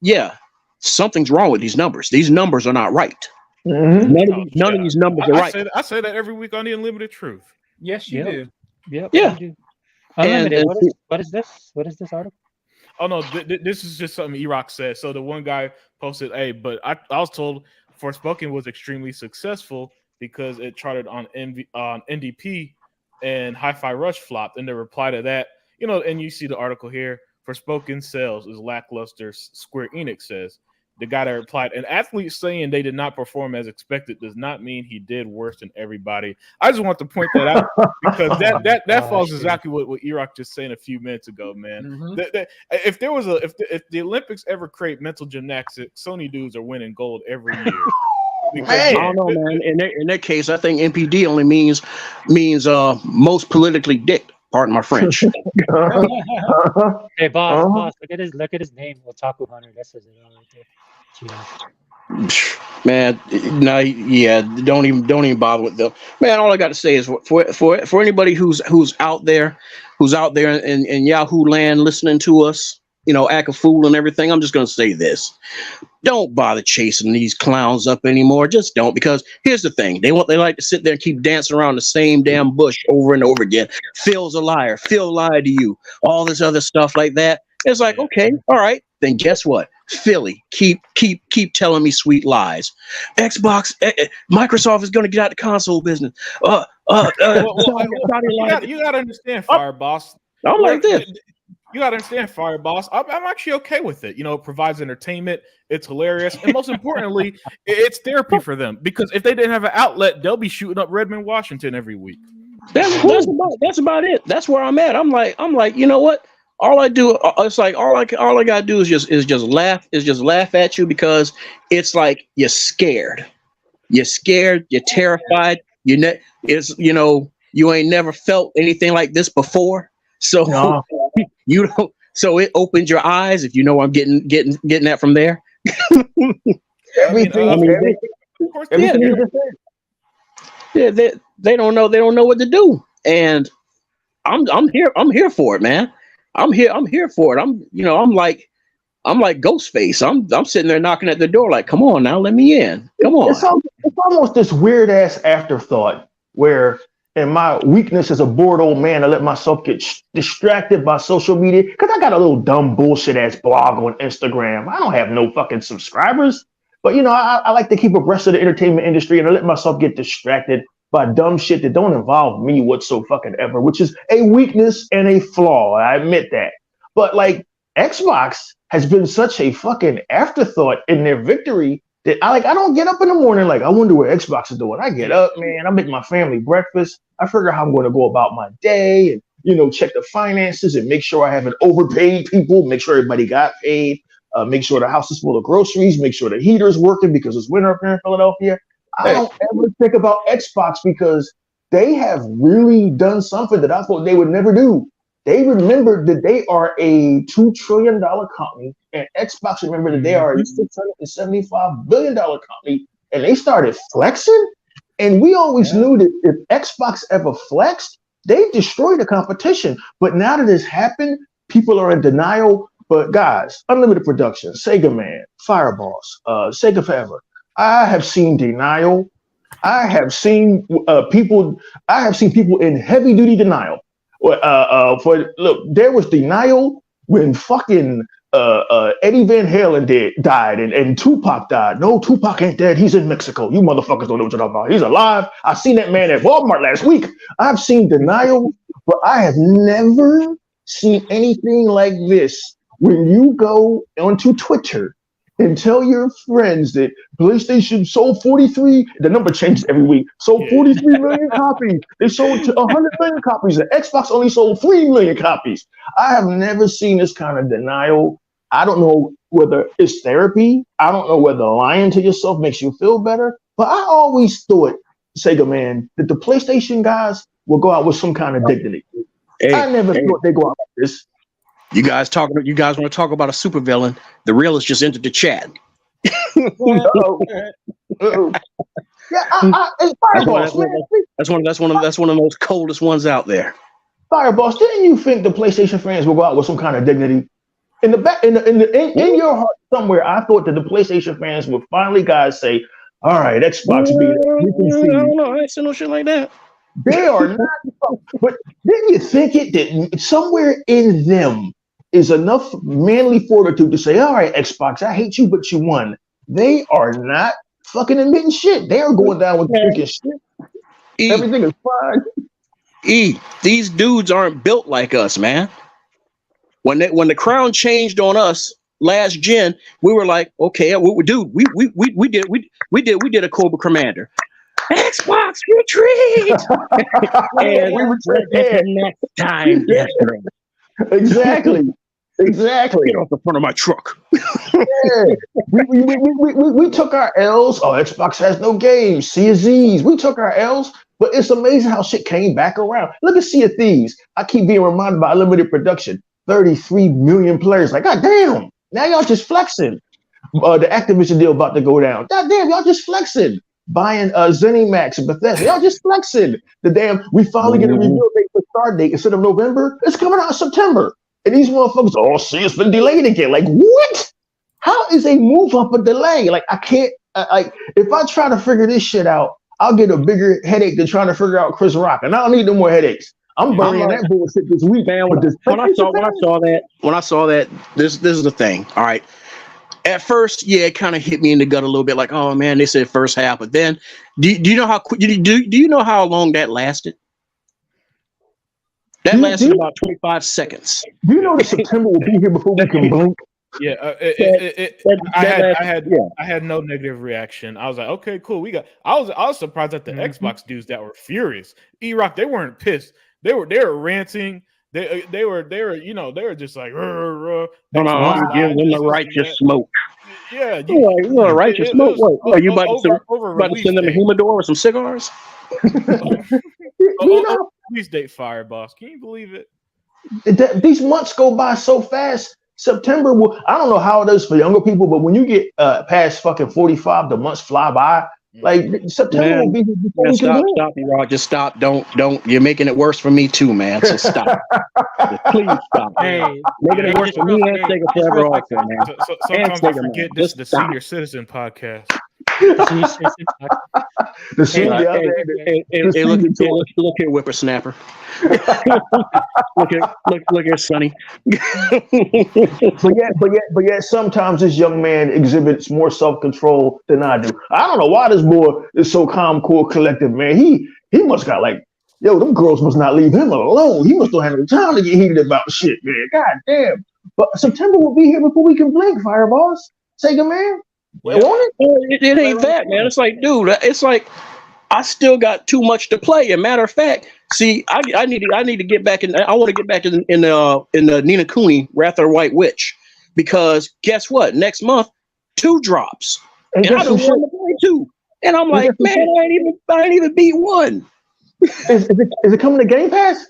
S4: yeah, something's wrong with these numbers. These numbers are not right. None of these numbers are right.
S2: I say that every week on the Unlimited Truth.
S5: Yes, you do.
S1: Yep,
S4: yeah.
S1: you do. Unlimited. What is this? What is this article?
S2: Oh no, this is just something E-Rock said. So the one guy posted, "Hey, but I was told Forspoken was extremely successful because it charted on NDP and Hi-Fi Rush flopped." And the reply to that, and you see the article here, Forspoken sales is lackluster, Square Enix says. The guy that replied, an athlete saying they did not perform as expected does not mean he did worse than everybody. I just want to point that out because that falls exactly what E-Rock just saying a few minutes ago, man. If the Olympics ever create mental gymnastics, Sony dudes are winning gold every year.
S4: I don't know, man. In that case, I think MPD only means most politically dick. Pardon my French.
S1: Hey, boss, look at his name, Otaku Hunter. That says it all right there.
S4: Man, no, yeah, don't even bother with them. Man, all I got to say is for anybody who's out there in Yahoo land listening to us, act a fool and everything. I'm just gonna say this: don't bother chasing these clowns up anymore. Just don't, because here's the thing: they like to sit there and keep dancing around the same damn bush over and over again. Phil's a liar. Phil lied to you. All this other stuff like that. It's like, okay, all right, then guess what? Philly, keep telling me sweet lies. Xbox, Microsoft is going to get out the console business.
S2: You got to understand, Fire Boss.
S4: I'm like this.
S2: You got to understand, Fire Boss. I'm actually okay with it. It provides entertainment. It's hilarious. And most importantly, it's therapy for them. Because if they didn't have an outlet, they'll be shooting up Redmond, Washington every week.
S4: That's about it. That's where I'm at. I'm like, you know what? All I do, it's like all I gotta do is just laugh at you, because it's like you're scared. You're terrified. You ain't never felt anything like this before. So no. You don't. So it opens your eyes, if you know I'm getting that from there.
S6: Everything.
S4: Yeah, they don't know what to do, and I'm here for it, man. I'm here for it. I'm like Ghostface. I'm sitting there knocking at the door like, come on now, let me in. Come on.
S6: It's almost this weird ass afterthought where, in my weakness as a bored old man, I let myself get distracted by social media, because I got a little dumb bullshit ass blog on Instagram. I don't have no fucking subscribers, but I like to keep abreast of the entertainment industry, and I let myself get distracted by dumb shit that don't involve me whatsoever, which is a weakness and a flaw. I admit that. But like, Xbox has been such a fucking afterthought in their victory that I don't get up in the morning like, I wonder what Xbox is doing. I get up, man, I make my family breakfast. I figure how I'm going to go about my day and, check the finances and make sure I haven't overpaid people, make sure everybody got paid, make sure the house is full of groceries, make sure the heater's working because it's winter up here in Philadelphia. I don't ever think about Xbox, because they have really done something that I thought they would never do. They remembered that they are a $2 trillion company, and Xbox remembered that they are a $675 billion company, and they started flexing. And we always knew that if Xbox ever flexed, they destroyed the competition. But now that it's happened, people are in denial. But guys, Unlimited Productions, Sega Man, Fireboss, Sega Forever, I have seen denial. I have seen people in heavy duty denial. There was denial when fucking Eddie Van Halen died and Tupac died. No, Tupac ain't dead. He's in Mexico. You motherfuckers don't know what you're talking about. He's alive. I seen that man at Walmart last week. I've seen denial, but I have never seen anything like this. When you go onto Twitter and tell your friends that PlayStation sold 43, the number changes every week, sold 43 million copies. They sold 100 million copies. The Xbox only sold 3 million copies. I have never seen this kind of denial. I don't know whether it's therapy. I don't know whether lying to yourself makes you feel better. But I always thought, Sega Man, that the PlayStation guys will go out with some kind of dignity. I never thought they'd go out like this.
S4: You guys want to talk about a supervillain? The realist just entered the chat.
S6: Uh-oh. Yeah, it's Fireboss, man.
S4: That's one of the most coldest ones out there.
S6: Fireboss, didn't you think the PlayStation fans will go out with some kind of dignity? In your heart somewhere, I thought that the PlayStation fans would finally, guys, say, "All right, Xbox beat it. You can see."
S4: No, I ain't saying no shit like that.
S6: They are not. But didn't you think that somewhere in them is enough manly fortitude to say, "All right, Xbox, I hate you, but you won." They are not fucking admitting shit. They are going down with freaking shit. Everything is fine.
S4: These dudes aren't built like us, man. When the crown changed on us last gen, we were like, okay, we did a Cobra Commander. Xbox retreat. And we retreat next time.
S6: Exactly.
S4: Get off the front of my truck.
S6: Yeah. We took our L's. Oh, Xbox has no games. Sea of Z's. We took our L's, but it's amazing how shit came back around. Look at Sea of Thieves. I keep being reminded by limited production. 33 million players. Like, God damn. Now y'all just flexing. The Activision deal about to go down. God damn, y'all just flexing. Buying ZeniMax and Bethesda. Y'all just flexing. We finally get a reveal date for start date instead of November. It's coming out in September. And these motherfuckers, see, it's been delayed again. Like, what? How is a move up a delay? Like, I can't, if I try to figure this shit out, I'll get a bigger headache than trying to figure out Chris Rock. And I don't need no more headaches. I'm burning that bullshit this week.
S4: Man, when I saw that, this is the thing. All right. At first, yeah, it kind of hit me in the gut a little bit, like, oh man, they said first half, but then, do you know how do you know how long that lasted? That lasted about 25 seconds.
S6: Do you know that September will be here before we can blink?
S2: Yeah, I had no negative reaction. I was like, okay, cool. I was surprised at the Xbox dudes that were furious. E-Rock, they weren't pissed. They were ranting. They were just like,
S4: no, give them the righteous smoke.
S2: Yeah,
S4: you a righteous smoke. What? Are you about to send them a humidor or some cigars?
S2: Release date, Fireboss. Can you believe it?
S6: These months go by so fast. September I don't know how it is for younger people, but when you get past fucking 45, the months fly by. Like September will be here.
S4: Stop, E-Rock. Just stop. Don't. You're making it worse for me too, man. So stop. Please stop.
S1: Hey,
S4: making it worse for me and Sega forever also, man.
S2: Sometimes I forget this is the Senior Citizen podcast.
S4: Look here, whippersnapper. look here, Sonny.
S6: but yet, sometimes this young man exhibits more self-control than I do. I don't know why this boy is so calm, cool, collective, man. He must got like, them girls must not leave him alone. He must not have no time to get heated about shit, man. God damn. But September will be here before we can blink, Fireboss. Sega man.
S4: Yeah. It ain't that, man. It's like, dude, it's like I still got too much to play. And matter of fact, see, I need to get back in. I want to get back in the Nina Cooney Wrath of the White Witch, because guess what? Next month, 2 drops, and I don't want to play 2. And I'm like, man, I ain't even beat 1.
S6: Is it coming to Game Pass?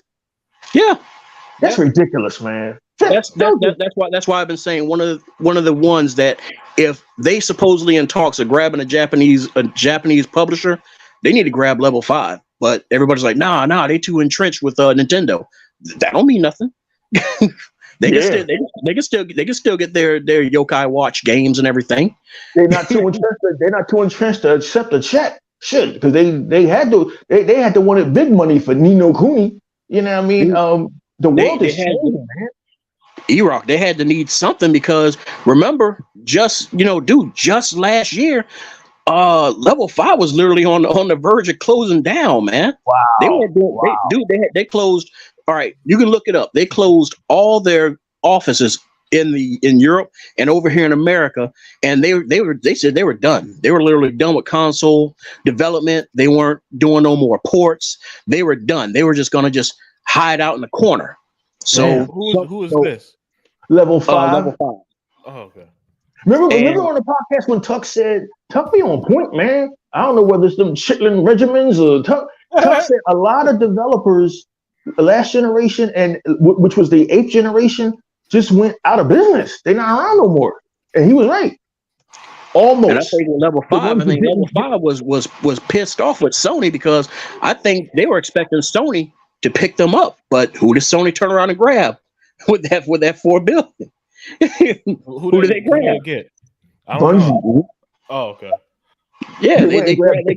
S4: Yeah,
S6: that's ridiculous, man.
S4: That's why I've been saying one of the ones that if they supposedly in talks of grabbing a Japanese publisher, they need to grab Level 5. But everybody's like, nah, they too entrenched with Nintendo. That don't mean nothing. They can still get their Yokai Watch games and everything.
S6: They're not too entrenched to accept a check. Shit, because they had to want it big money for Nino Kuni. You know what I mean? The world is changing, man.
S4: E-Rock, they had to need something, because remember, just last year, Level 5 was literally on the verge of closing down, man.
S6: Wow.
S4: They closed. All right, you can look it up. They closed all their offices in Europe and over here in America, and they said they were done. They were literally done with console development. They weren't doing no more ports. They were done. They were just gonna hide out in the corner. So
S2: who is this?
S6: Level 5.
S4: Level 5.
S2: Oh, okay.
S6: Remember on the podcast when Tuck said, Tuck be on point, man. I don't know whether it's them chitlin regimens or Tuck. Chuck said a lot of developers, the last generation and which was the 8th generation, just went out of business. They're not around no more. And he was right. Almost.
S4: And I think level 5. I think level 5 was pissed off with Sony because I think they were expecting Sony to pick them up, but who did Sony turn around and grab with that $4 billion? who did they grab?
S2: Who did they get? I don't know. Oh, okay.
S4: Yeah, they grabbed.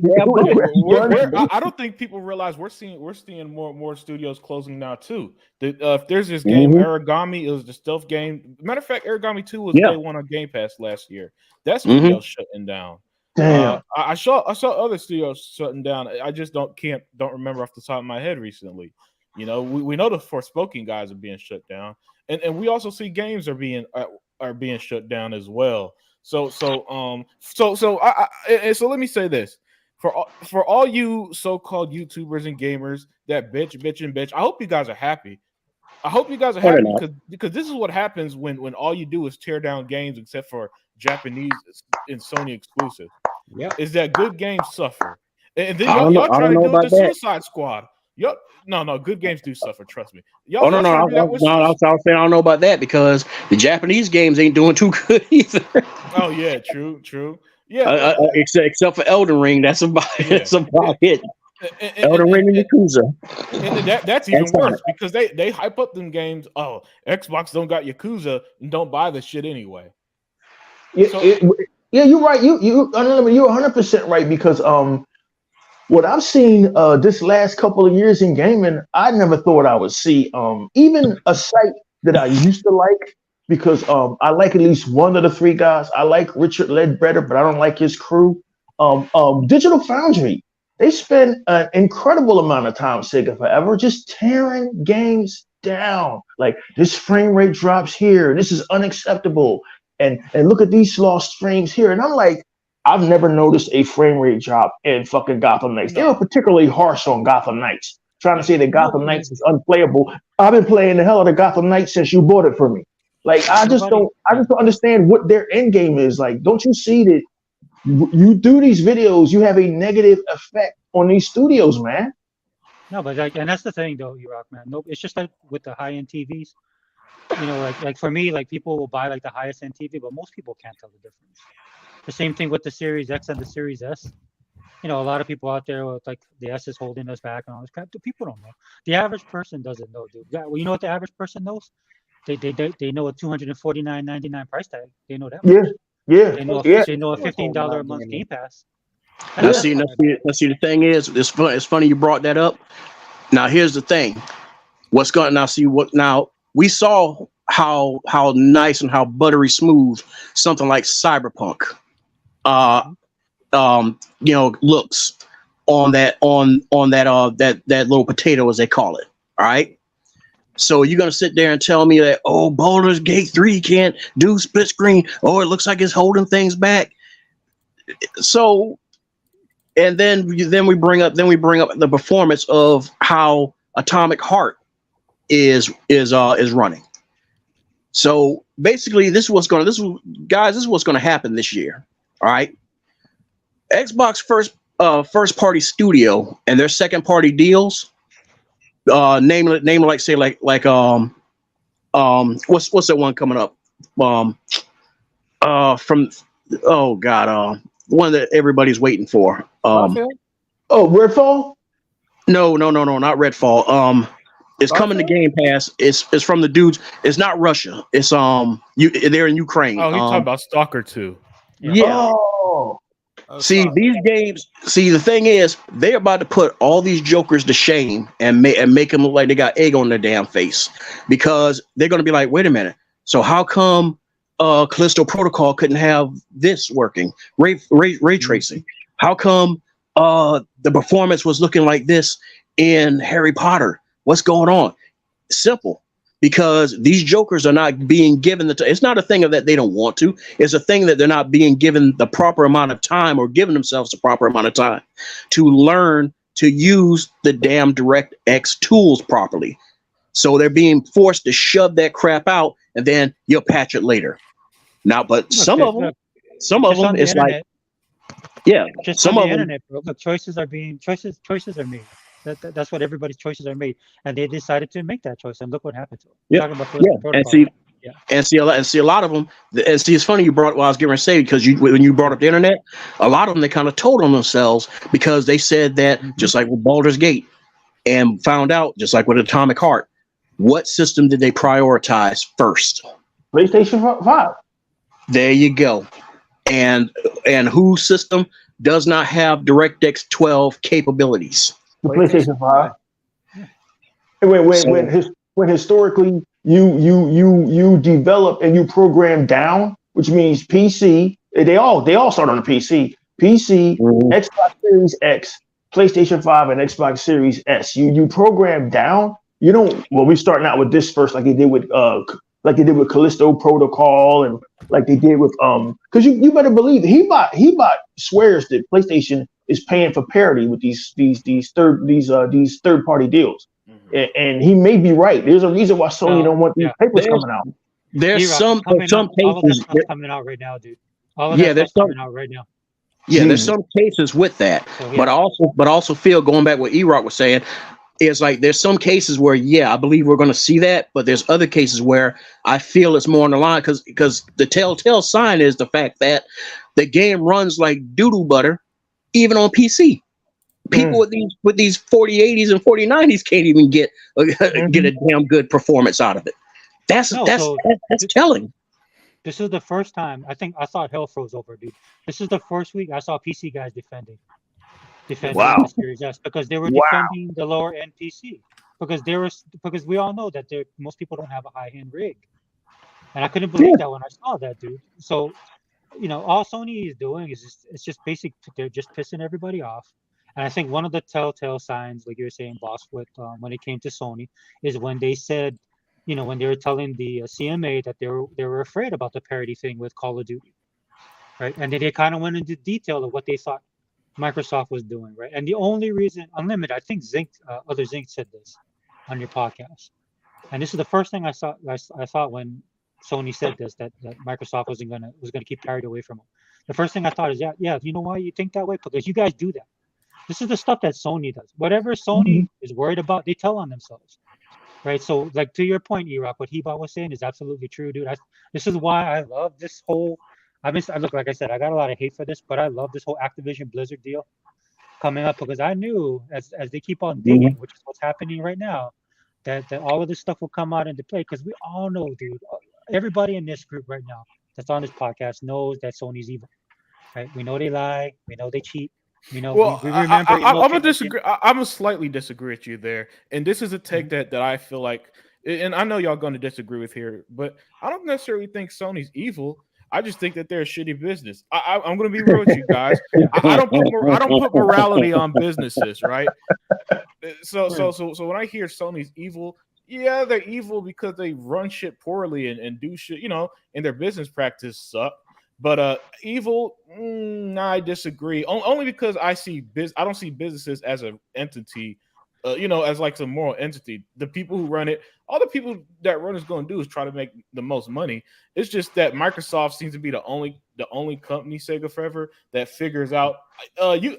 S2: I don't think people realize we're seeing more studios closing now too. If there's this game Origami, it was the stealth game. Matter of fact, Origami 2 was day one on Gamepass last year. That studio shutting down.
S6: Damn.
S2: I saw other studios shutting down. I just don't remember off the top of my head recently. You know, we know the Forspoken guys are being shut down, and we also see games are being shut down as well. So let me say this for all you so-called YouTubers and gamers that bitch. I hope you guys are happy. I hope you guys are happy because this is what happens when all you do is tear down games except for Japanese and Sony exclusive.
S5: Yeah,
S2: is that good games suffer, and then y'all try to do the Suicide Squad. Yup. No, good games do suffer. Trust me.
S4: I was saying I don't know about that because the Japanese games ain't doing too good either.
S2: Oh yeah, true. Yeah,
S4: except for Elden Ring, that's about it. Elden Ring and Yakuza.
S2: And that's even worse because they hype up them games. Oh, Xbox don't got Yakuza and don't buy the shit anyway.
S6: Yeah, you're right. You're 100% right because what I've seen this last couple of years in gaming, I never thought I would see. Even a site that I used to like because I like at least one of the 3 guys. I like Richard Ledbetter, but I don't like his crew. Digital Foundry, they spend an incredible amount of time, Sega Forever, just tearing games down. Like this frame rate drops here. This is unacceptable. And look at these lost frames here. And I'm like, I've never noticed a frame rate drop in fucking Gotham Knights. They were particularly harsh on Gotham Knights, trying to say that Gotham Knights is unplayable. I've been playing the hell out of Gotham Knights since you bought it for me. Like I just don't understand what their end game is. Like, don't you see that you do these videos, you have a negative effect on these studios, man?
S1: No, but and that's the thing though, E-Rock, man. No, it's just like with the high-end TVs. You know, like for me, like people will buy like the highest end TV, but most people can't tell the difference. The same thing with the Series X and the Series S. You know, a lot of people out there with like the S is holding us back and all this crap. People don't know. The average person doesn't know, dude. Well, you know what the average person knows? They know a $249.99 price tag. They know that.
S6: Yeah.
S1: They know a $15 a month Game Pass.
S4: Now, see, the thing is, it's funny you brought that up. Now, here's the thing. We saw how nice and how buttery smooth something like Cyberpunk looks on that little potato, as they call it. All right. So you're gonna sit there and tell me that, oh, Baldur's Gate 3 can't do split screen. Oh, it looks like it's holding things back. So, and then we bring up the performance of how Atomic Heart is running. So basically, this is what's going to happen this year. All right, Xbox first party studio and their second party deals. Name like say like what's that one coming up? One that everybody's waiting for.
S6: Redfall?
S4: No, not Redfall. It's coming to Game Pass. It's from the dudes. It's not Russia. It's they're in Ukraine.
S2: Oh, you're talking about Stalker 2.
S4: Yeah.
S6: Oh.
S4: See, these games. See, the thing is, they're about to put all these jokers to shame and make them look like they got egg on their damn face, because they're going to be like, wait a minute. So how come Callisto Protocol couldn't have this working? Ray tracing. How come the performance was looking like this in Harry Potter? What's going on? Simple. Because these jokers are not being given it's not a thing of that they don't want to. It's a thing that they're not being given the proper amount of time, or giving themselves the proper amount of time to learn to use the damn DirectX tools properly. So they're being forced to shove that crap out, and then you'll patch it later. Now, but some of them, it's like, yeah,
S1: just
S4: some
S1: on
S4: of
S1: the
S4: them.
S1: internet, bro. Look, choices are made. That's what everybody's choices are made, and they decided to make that choice, and look what happened to them.
S4: Yeah,
S1: Talking about
S4: and see a lot of them. And see, it's funny you brought what I was going to say, because when you brought up the internet, a lot of them, they kind of told on themselves, because they said that just like with Baldur's Gate, and found out just like with Atomic Heart, what system did they prioritize first?
S6: PlayStation 5.
S1: There you go.
S4: And whose system does not have DirectX 12 capabilities?
S6: The PlayStation 5. When historically you develop and you program down, which means PC, they all start on the PC. PC, Xbox Series X, PlayStation 5, and Xbox Series S. You program down. You don't. Well, we're starting out with this first, like they did with Callisto Protocol, and like they did with because you better believe he bought swears that PlayStation is paying for parity with these third party deals. And he may be right. There's a reason why Sony don't want these papers coming out.
S4: There's some cases
S1: all of that stuff's coming out right now, dude. All of that stuff's coming out right now.
S4: Yeah, there's some cases with that, but I also feel, going back what E-Rock was saying, is like there's some cases where I believe we're going to see that, but there's other cases where I feel it's more on the line, because the telltale sign is the fact that the game runs like doodle butter, even on PC. People with these 4080s and 4090s can't even get a damn good performance out of it. That's telling.
S1: This is the first time I think I thought hell froze over, dude. This is the first week I saw PC guys defending the Series S, because they were defending the lower end PC, because we all know that most people don't have a high end rig, and I couldn't believe that when I saw that, dude. So, all Sony is doing is it's just basic. They're just pissing everybody off. And I think one of the telltale signs, like you were saying, boss, with when it came to Sony, is when they said, when they were telling the CMA that they were afraid about the parity thing with Call of Duty, right? And then they kind of went into detail of what they thought Microsoft was doing, right? And the only reason, Unlimited, I think other Zinc said this on your podcast, and this is the first thing I thought when Sony said this, that Microsoft was gonna keep parity away from them. The first thing I thought is, you know why you think that way? Because you guys do that. This is the stuff that Sony does. Whatever Sony is worried about, they tell on themselves, right? So, like, to your point, E-Rock, what Heba was saying is absolutely true, dude. This is why I love this whole. Like I said, I got a lot of hate for this, but I love this whole Activision Blizzard deal coming up, because I knew as they keep on digging, which is what's happening right now, that all of this stuff will come out into play, because we all know, dude. Everybody in this group right now that's on this podcast knows that Sony's evil, right? We know they lie. We know they cheat. We remember.
S2: I'm gonna disagree. I'm gonna slightly disagree with you there, and this is a take that I feel like, and I know y'all gonna disagree with here, but I don't necessarily think Sony's evil. I just think that they're a shitty business. I'm gonna be real with you guys. I don't put morality on businesses, right? So when I hear Sony's evil, they're evil because they run shit poorly and do shit, and their business practice suck. But evil, I disagree. Only because I don't see businesses as an entity, as like some moral entity. The people who run it, all the people that run is going to do is try to make the most money. It's just that Microsoft seems to be the only company, Sega forever, that figures out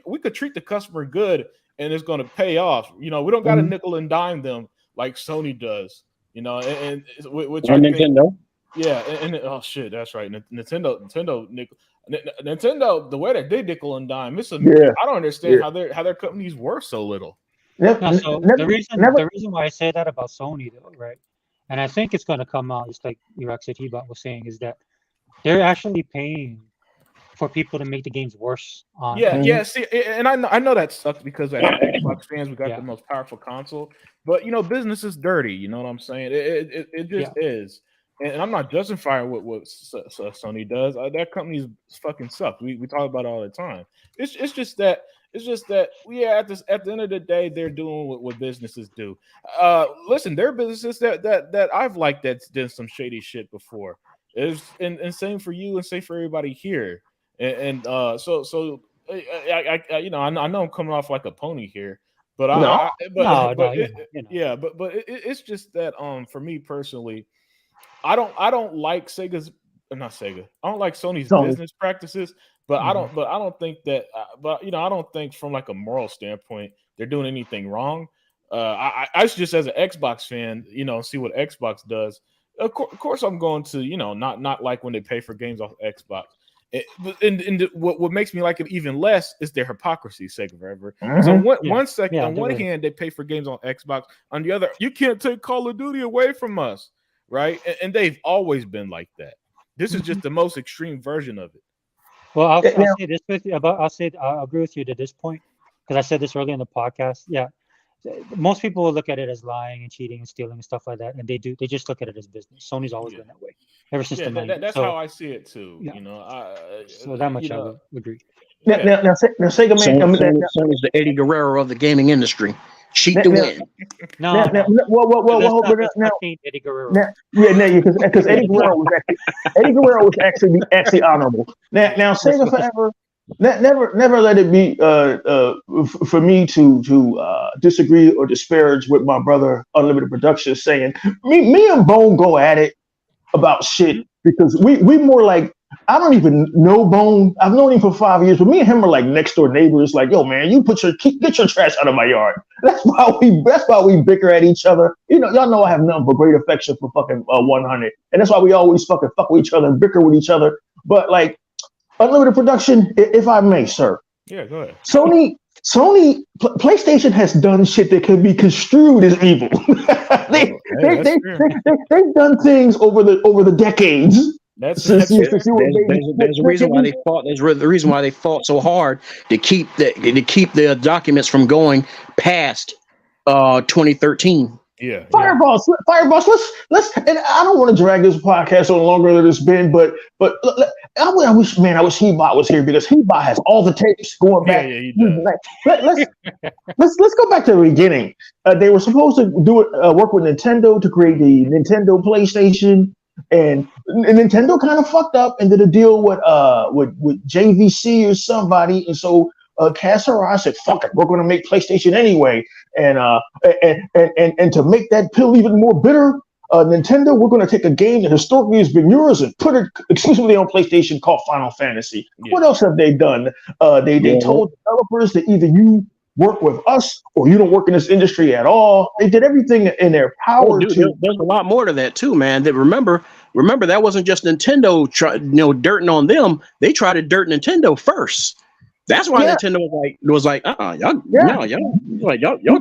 S2: we could treat the customer good and it's going to pay off. We don't got to nickel and dime them like Sony does. And which I think,
S4: Nintendo.
S2: Yeah, and oh shit, that's right. Nintendo, the way that they nickel and dime, I don't understand how their companies worth so little.
S1: The reason why I say that about Sony, though, right? And I think it's going to come out, just like Iraq said, Heba was saying, is that they're actually paying for people to make the games worse.
S2: See, and I know that sucks, because as Xbox fans, we got the most powerful console, but business is dirty. You know what I'm saying? It just is. And I'm not justifying what Sony does. That company fucking sucks. We talk about it all the time. It's just that at the end of the day, they're doing what businesses do. Listen, there are businesses that I've liked that's done some shady shit before. And same for you, and same for everybody here. I know I'm coming off like a pony here, but it's just that for me personally, I don't like Sony's business practices, But I don't think that. But I don't think from like a moral standpoint they're doing anything wrong. I just as an Xbox fan, see what Xbox does. Of course, I'm going to not like when they pay for games off Xbox. What makes me like it even less is their hypocrisy, sake of forever. So on one hand, they pay for games on Xbox. On the other, you can't take Call of Duty away from us, right? And they've always been like that. This is just the most extreme version of it.
S1: Well, I'll say this with you I'll agree with you to this point because I said this earlier in the podcast. Yeah, most people will look at it as lying and cheating and stealing and stuff like that, and they just look at it as business. Sony's always been that way ever since the 90s.
S2: That's how I see it too.
S1: So that much I would agree.
S6: Now, Sega Man,
S4: Sony's the Eddie Guerrero of the gaming industry. Cheat to win.
S6: Now,
S1: Eddie Guerrero.
S6: Because Eddie Guerrero was actually honorable. Now, Sega forever. Never let it be for me to disagree or disparage with my brother Unlimited Productions saying me and Bone go at it about shit because we more like I don't even know Bone. I've known him for 5 years, but me and him are like next door neighbors. Like, yo, man, get your trash out of my yard. That's why we bicker at each other. Y'all know I have nothing but great affection for fucking 100, and that's why we always fucking fuck with each other and bicker with each other. But like Unlimited Production, if I may, sir.
S2: Yeah, go ahead.
S6: Sony, PlayStation has done shit that can be construed as evil. They've done things over the decades.
S4: There's a reason why they fought. There's the reason why they fought so hard to keep the documents from going past 2013.
S2: Yeah.
S6: Fireballs. Let's. And I don't want to drag this podcast on longer than it's been, but I wish He-Bot was here because He-Bot has all the tapes going back.
S2: Yeah, he does.
S6: Let's go back to the beginning. They were supposed to work with Nintendo to create the Nintendo PlayStation. And Nintendo kind of fucked up and did a deal with JVC or somebody, and so Casarai said, "Fuck it, we're going to make PlayStation anyway." And to make that pill even more bitter, Nintendo, we're going to take a game that historically has been yours and put it exclusively on PlayStation called Final Fantasy. Yeah. What else have they done? They told developers that either you work with us or you don't work in this industry at all. They did everything in their power.
S4: There's a lot more to that too, man. That remember that wasn't just Nintendo dirting on them. They tried to dirt Nintendo first. That's why Nintendo was like, y'all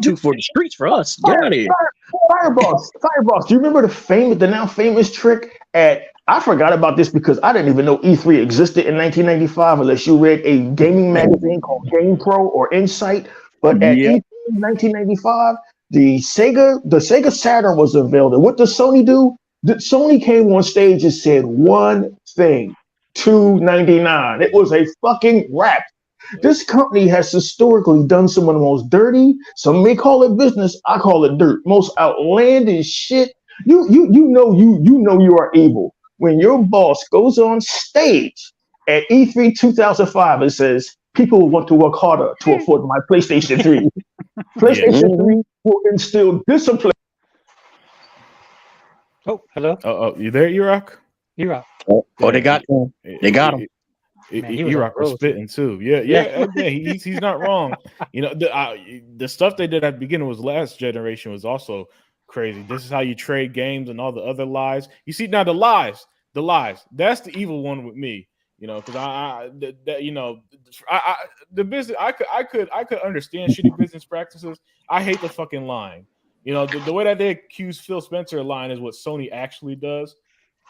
S4: too for the streets for us. Get out of here.
S6: Fireballs. Do you remember the now famous trick I forgot about this because I didn't even know E3 existed in 1995 unless you read a gaming magazine called GamePro or Insight. But at E3 in 1995, the Sega Saturn was unveiled. And what does Sony do? Sony came on stage and said one thing, $299. It was a fucking wrap. This company has historically done some of the most dirty, some may call it business, I call it dirt, most outlandish shit. You know you are evil when your boss goes on stage at E3 2005 and says, people want to work harder to afford my PlayStation 3. PlayStation 3 will instill discipline.
S1: Oh, hello.
S2: Oh, you there, E-Rock?
S1: E-Rock.
S4: Oh, they got him. They got him.
S2: E-Rock was spitting too. Yeah. He's not wrong. The stuff they did at the beginning was last generation was also crazy. This is how you trade games and all the other lies. You see now the lies. That's the evil one with me. Because the business I could understand shitty business practices. I hate the fucking lying. The way that they accuse Phil Spencer of lying is what Sony actually does.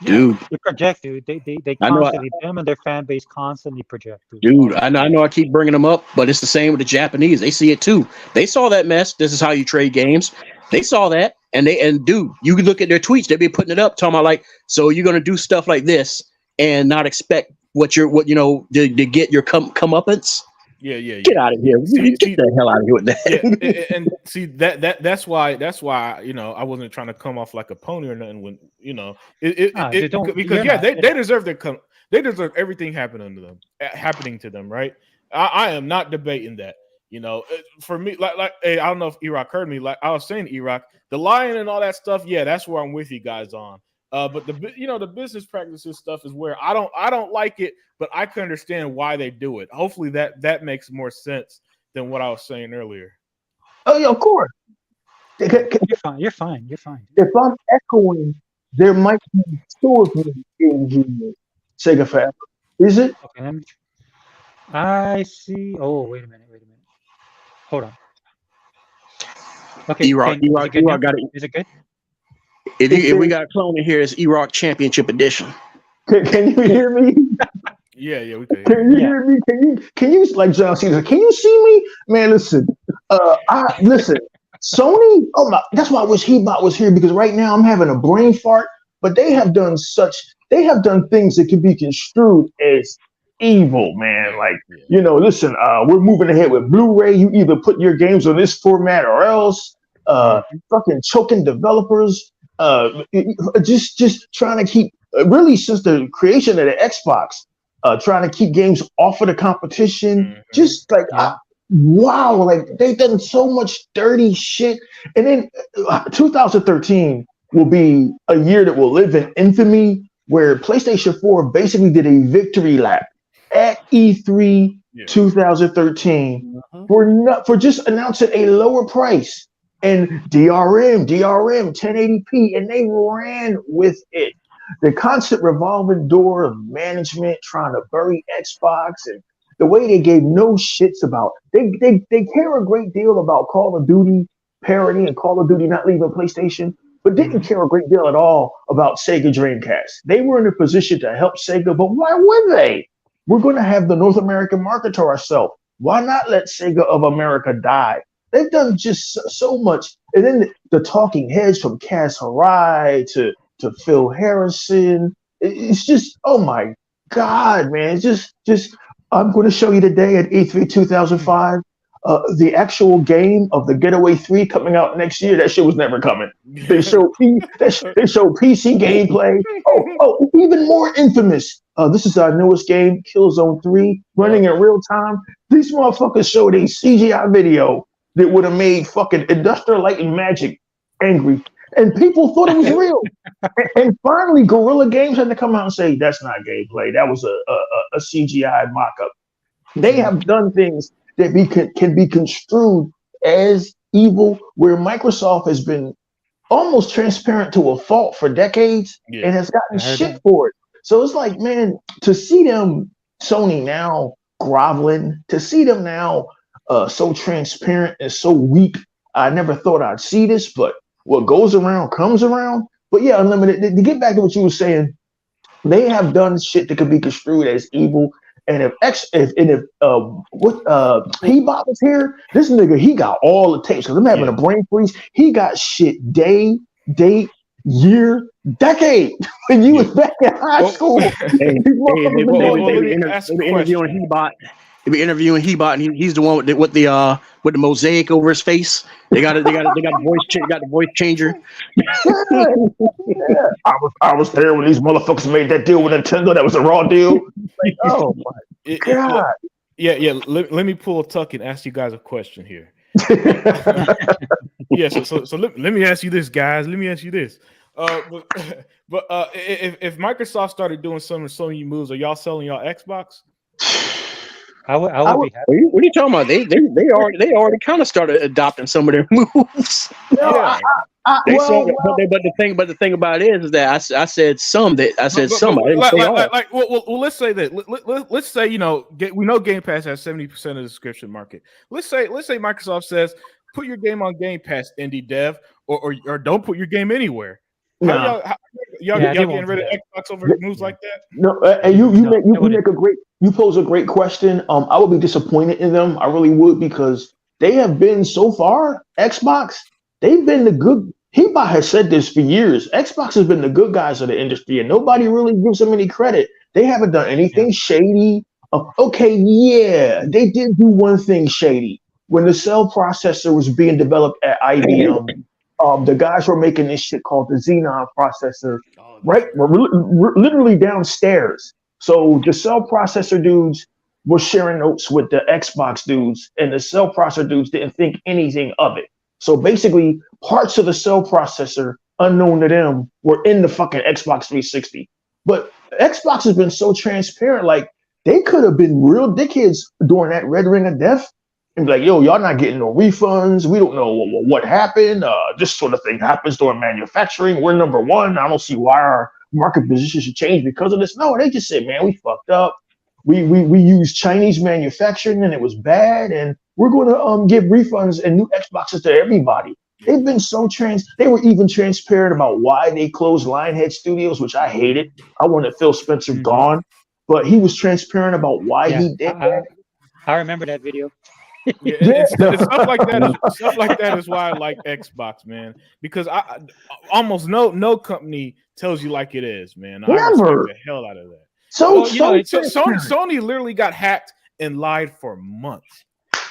S4: Dude,
S1: they project, dude. They constantly them and their fan base constantly project.
S4: Dude, I know I keep bringing them up, but it's the same with the Japanese. They see it too. They saw that mess. This is how you trade games. They saw that, and dude, you can look at their tweets. They be putting it up, talking about like, so you're gonna do stuff like this and not expect to get your comeuppance.
S2: Yeah.
S4: Get out of here. Get the hell out of here with that.
S2: Yeah, and see that's why I wasn't trying to come off like a pony or nothing when they deserve they deserve everything happening to them, right? I am not debating that. For me, like hey, I don't know if E-Rock heard me. Like I was saying, E-Rock, the lying and all that stuff, yeah, that's where I'm with you guys on. But the business practices stuff is where I don't like it, but I can understand why they do it. Hopefully that makes more sense than what I was saying earlier.
S6: Oh yeah, of course.
S1: You're fine.
S6: If I'm echoing, there might be two of me in Sega Forever. Is it?
S1: Okay, I see. Oh, wait a minute. Hold on. Okay,
S4: E-Rock got it.
S1: Is it good?
S4: If we got a clone in here, it's E-Rock Championship Edition.
S6: Can you hear me?
S2: Yeah, we can.
S6: Can you hear me? Can you like John Cena? Can you see me? Man, listen. Listen. Sony. Oh my! That's why I wish Hebot was here, because right now I'm having a brain fart. But they have done things that can be construed as evil, man. Like, listen, we're moving ahead with Blu-ray. You either put your games on this format or else. Fucking choking developers. Just trying to keep, really since the creation of the Xbox, trying to keep games off of the competition. Just like, wow, like they've done so much dirty shit. And then 2013 will be a year that will live in infamy, where PlayStation 4 basically did a victory lap at E3 2013 for just announcing a lower price and DRM 1080p, and they ran with it. The constant revolving door of management trying to bury Xbox, and the way they gave no shits about they care a great deal about Call of Duty parity and Call of Duty not leaving PlayStation, but didn't care a great deal at all about Sega Dreamcast. They were in a position to help Sega, but why would they? We're going to have the North American market to ourselves. Why not let Sega of America die? They've done just so much. And then the talking heads from Kaz Hirai to Phil Harrison. It's just, oh my God, man. It's just I'm going to show you today at E3 2005, the actual game of the Getaway 3 coming out next year. That shit was never coming. They show PC gameplay. Oh, even more infamous. This is our newest game, Killzone 3, running in real time. These motherfuckers showed a CGI video that would have made fucking Industrial Light and Magic angry. And people thought it was real. And finally, Guerrilla Games had to come out and say, that's not gameplay. That was a CGI mock-up. They have done things that can be construed as evil, where Microsoft has been almost transparent to a fault for decades and has gotten shit for it. So it's like, man, to see them, Sony now groveling, to see them now so transparent and so weak, I never thought I'd see this, but what goes around comes around. But yeah, Unlimited, to get back to what you were saying, they have done shit that could be construed as evil. And if Hebot was here, this nigga, he got all the tapes. Because I'm having a brain freeze. He got shit day, date, year, decade when you was back in high school.
S4: They be interviewing Hebot. They be interviewing Hebot, and he's the one with the mosaic over his face. They got the voice changer.
S6: I was there when these motherfuckers made that deal with Nintendo. That was a raw deal. Like, oh my God.
S2: Let me pull a tuck and ask you guys a question here. So let me ask you this, guys. Let me ask you this. But if Microsoft started doing some Sony moves, are y'all selling y'all Xbox?
S1: I would be happy.
S4: What are you talking about? They already kind of started adopting some of their moves.
S6: Yeah.
S4: But the thing about it is that I said some. I said some. I didn't say all.
S2: Well, let's say that. Let's say we know Gamepass has 70% of the subscription market. Let's say Microsoft says put your game on Gamepass, indie dev, or don't put your game anywhere. Y'all getting rid of Xbox over moves like that?
S6: No, and you pose a great question. I would be disappointed in them. I really would, because they have been so far, Xbox, they've been the good. Hebot has said this for years. Xbox has been the good guys of the industry, and nobody really gives them any credit. They haven't done anything shady. They did do one thing shady. When the cell processor was being developed at IBM, the guys were making this shit called the Xenon processor, right? Literally downstairs. So the cell processor dudes were sharing notes with the Xbox dudes, and the cell processor dudes didn't think anything of it. So basically, parts of the cell processor unknown to them were in the fucking Xbox 360. But Xbox has been so transparent, like they could have been real dickheads during that red ring of death and be like, yo, y'all not getting no refunds. We don't know what happened. This sort of thing happens during manufacturing. We're number one. I don't see why our market position should change because of this. No, they just said, man, we fucked up. We used Chinese manufacturing and it was bad. And we're going to give refunds and new Xboxes to everybody. They've been so they were even transparent about why they closed Lionhead Studios, which I hated. I wanted Phil Spencer gone, but he was transparent about why he did that.
S1: I remember that video.
S2: It's stuff like that. Stuff like that is why I like Xbox, man. Because I almost no company tells you like it is, man. I respect the hell out of that. Sony literally got hacked and lied for months.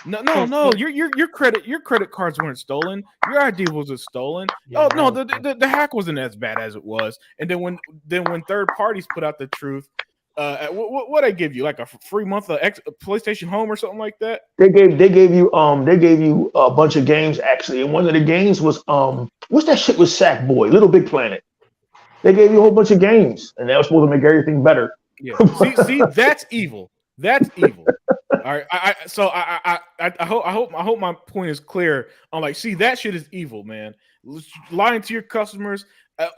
S2: No. Your credit cards weren't stolen. Your ID wasn't stolen. The hack wasn't as bad as it was. And then when third parties put out the truth. What I give you, like a free month of PlayStation Home or something like that?
S6: They gave you a bunch of games actually, and one of the games was what's that shit with Sackboy, Little Big Planet. They gave you a whole bunch of games, and that was supposed to make everything better.
S2: Yeah, see, that's evil. That's evil. All right, I hope my point is clear. I'm like, see, that shit is evil, man. Lying to your customers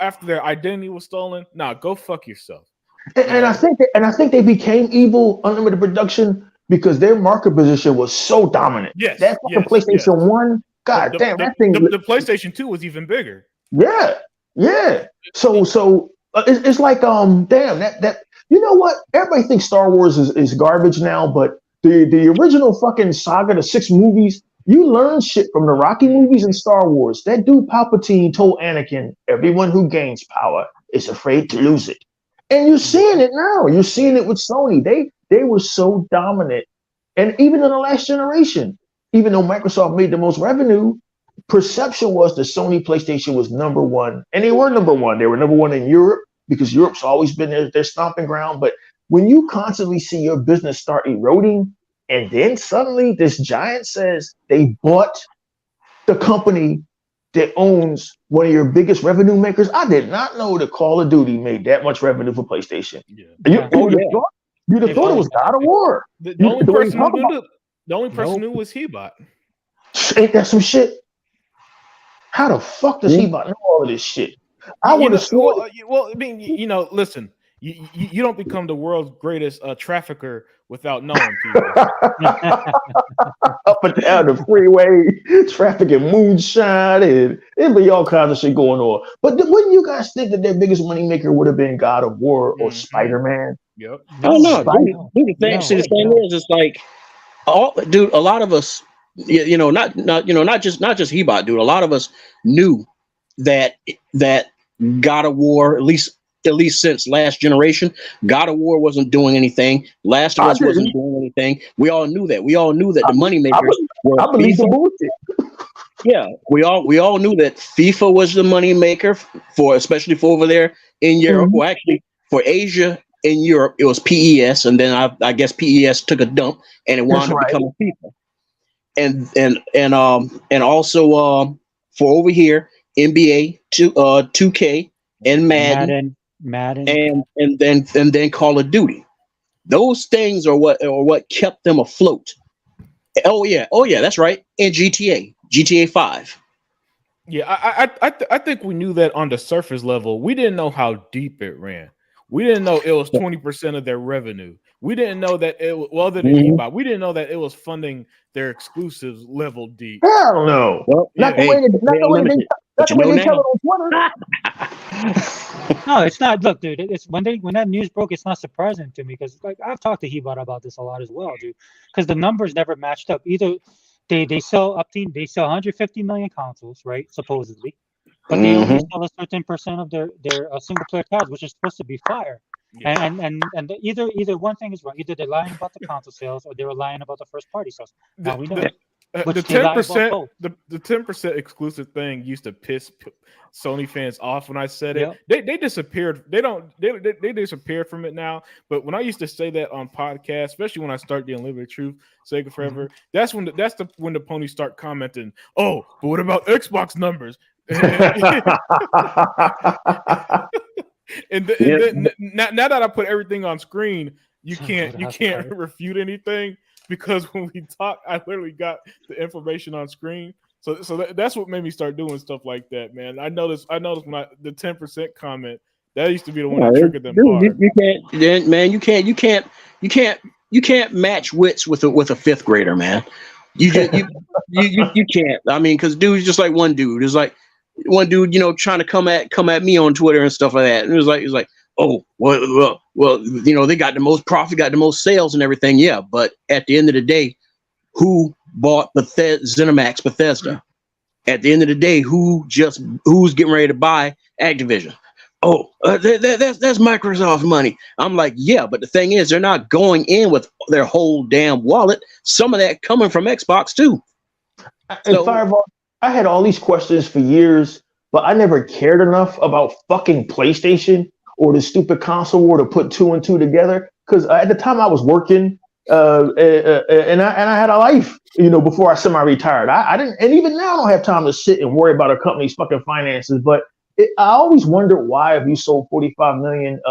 S2: after their identity was stolen. Nah, go fuck yourself.
S6: And I think they became evil Unlimited Production because their market position was so dominant.
S2: Yes,
S6: that fucking PlayStation 1, God damn, that thing.
S2: The PlayStation 2 was even bigger.
S6: Yeah. So it's like damn that you know what? Everybody thinks Star Wars is garbage now, but the original fucking saga, the 6 movies, you learn shit from the Rocky movies and Star Wars. That dude Palpatine told Anakin, everyone who gains power is afraid to lose it. And you're seeing it now. You're seeing it with Sony. They were so dominant. And even in the last generation, even though Microsoft made the most revenue, perception was the Sony PlayStation was number one. And they were number one. They were number one in Europe because Europe's always been their stomping ground. But when you constantly see your business start eroding, and then suddenly this giant says they bought the company that owns one of your biggest revenue makers. I did not know that Call of Duty made that much revenue for PlayStation. You'd have thought it was God of War.
S2: The only person who was Hebot.
S6: Ain't that some shit? How the fuck does Hebot know all of this shit? I would have sworn.
S2: Well, I mean, listen. You don't become the world's greatest trafficker without knowing people.
S6: Up and down the freeway, trafficking moonshine, and it'd be all kinds of shit going on. But wouldn't you guys think that their biggest moneymaker would have been God of War or Spider-Man?
S2: Yep.
S4: I don't know. The thing is, it's like, a lot of us, not just Hebot, dude. A lot of us knew that God of War, at least since last generation, God of War wasn't doing anything. Last of Us wasn't doing anything. We all knew that. We all knew that the moneymakers were.
S6: I believe the bullshit.
S4: Yeah, we all knew that FIFA was the moneymaker especially for over there in Europe. Well, actually, for Asia in Europe, it was PES, and then I guess PES took a dump, and it wound up becoming FIFA. And also for over here, NBA 2K and Madden. And then Call of Duty. Those things are what kept them afloat. Oh yeah, that's right. And GTA 5.
S2: Yeah, I think we knew that on the surface level. We didn't know how deep it ran. We didn't know it was 20% of their revenue. We didn't know that it was, well, other than eBay, we didn't know that it was funding their exclusives level deep.
S6: Hell no.
S4: Well,
S6: not the way they tell it on
S1: Twitter. No, it's not. Look, dude, it's when that news broke, it's not surprising to me because like I've talked to Hebot about this a lot as well, dude. Because the numbers never matched up. Either they sell 150 million consoles, right? Supposedly. But they only sell a certain percent of their single player titles, which is supposed to be fire. Yeah. And either one thing is wrong. Either they're lying about the console sales or they were lying about the first party sales. Now we know
S2: the 10%, the 10% exclusive thing used to piss Sony fans off when I said it. They disappeared. They disappeared from it now. But when I used to say that on podcasts, especially when I start the Unlimited Truth, Sega Forever, that's when the ponies start commenting. Oh, but what about Xbox numbers? And then now that I put everything on screen, you can't refute anything, because when we talk, I literally got the information on screen. So that's what made me start doing stuff like that, man. I noticed when the 10% comment, that used to be the one that triggered them hard.
S4: You can't match wits with a fifth grader, man. You can't. I mean, because dude's just like one dude. It's like one dude, trying to come at me on Twitter and stuff like that. And it was like, oh, well, they got the most profit, got the most sales and everything. Yeah, but at the end of the day, who bought ZeniMax Bethesda? At the end of the day, who's getting ready to buy Activision? Oh, that's Microsoft money. I'm like, yeah, but the thing is, they're not going in with their whole damn wallet. Some of that coming from Xbox too.
S6: And Fireball, I had all these questions for years, but I never cared enough about fucking PlayStation or the stupid console war to put two and two together. Because at the time I was working, and I had a life, before I semi-retired. I didn't, and even now I don't have time to sit and worry about a company's fucking finances. But I always wondered why, if you sold 45 million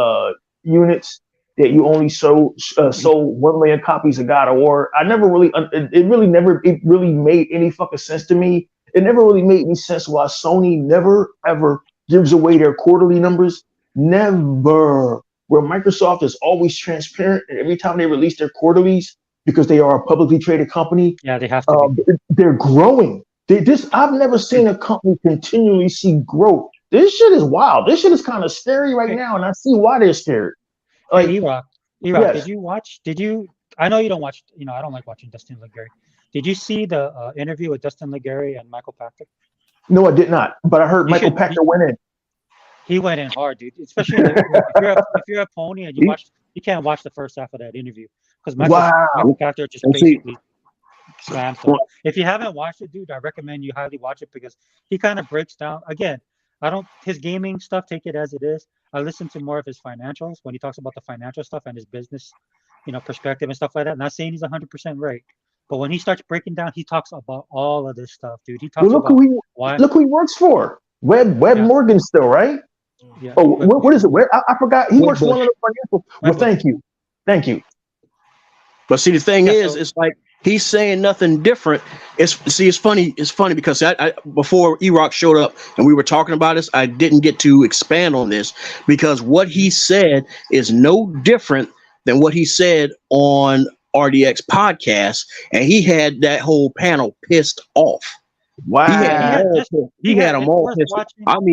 S6: units, that you only sold 1 million copies of God of War. I never really, it really made any fucking sense to me. It never really made any sense why Sony never ever gives away their quarterly numbers. Never. Where Microsoft is always transparent, and every time they release their quarterlies, because they are a publicly traded company,
S1: yeah, they have to.
S6: They're growing. I've never seen a company continually see growth. This shit is wild. This shit is kind of scary right now, and I see why they're scared.
S1: Like, E-Rock, yes. Did you? I know you don't watch. I don't like watching Dustin Legary. Did you see the interview with Dustin Legary and Michael Pachter?
S6: No, I did not. But I heard Michael Pachter went in.
S1: He went in hard, dude. Especially if you're a pony and you can't watch the first half of that interview, because Michael Pachter just basically slammed him. If you haven't watched it, dude, I recommend you highly watch it, because he kind of breaks down. Again, his gaming stuff, take it as it is. I listen to more of his financials when he talks about the financial stuff and his business, perspective and stuff like that. Not saying he's 100% right, but when he starts breaking down, he talks about all of this stuff, dude. He talks
S6: look who he works for. Webb Morgan still, right? Yeah. Oh, what is it? I forgot. He works for one of the financial. Well, thank you.
S4: But see, the thing is, it's like he's saying nothing different. It's funny. It's funny because I before E-Rock showed up and we were talking about this, I didn't get to expand on this, because what he said is no different than what he said on RDX podcast, and he had that whole panel pissed off.
S6: Wow.
S4: He had them all pissed off.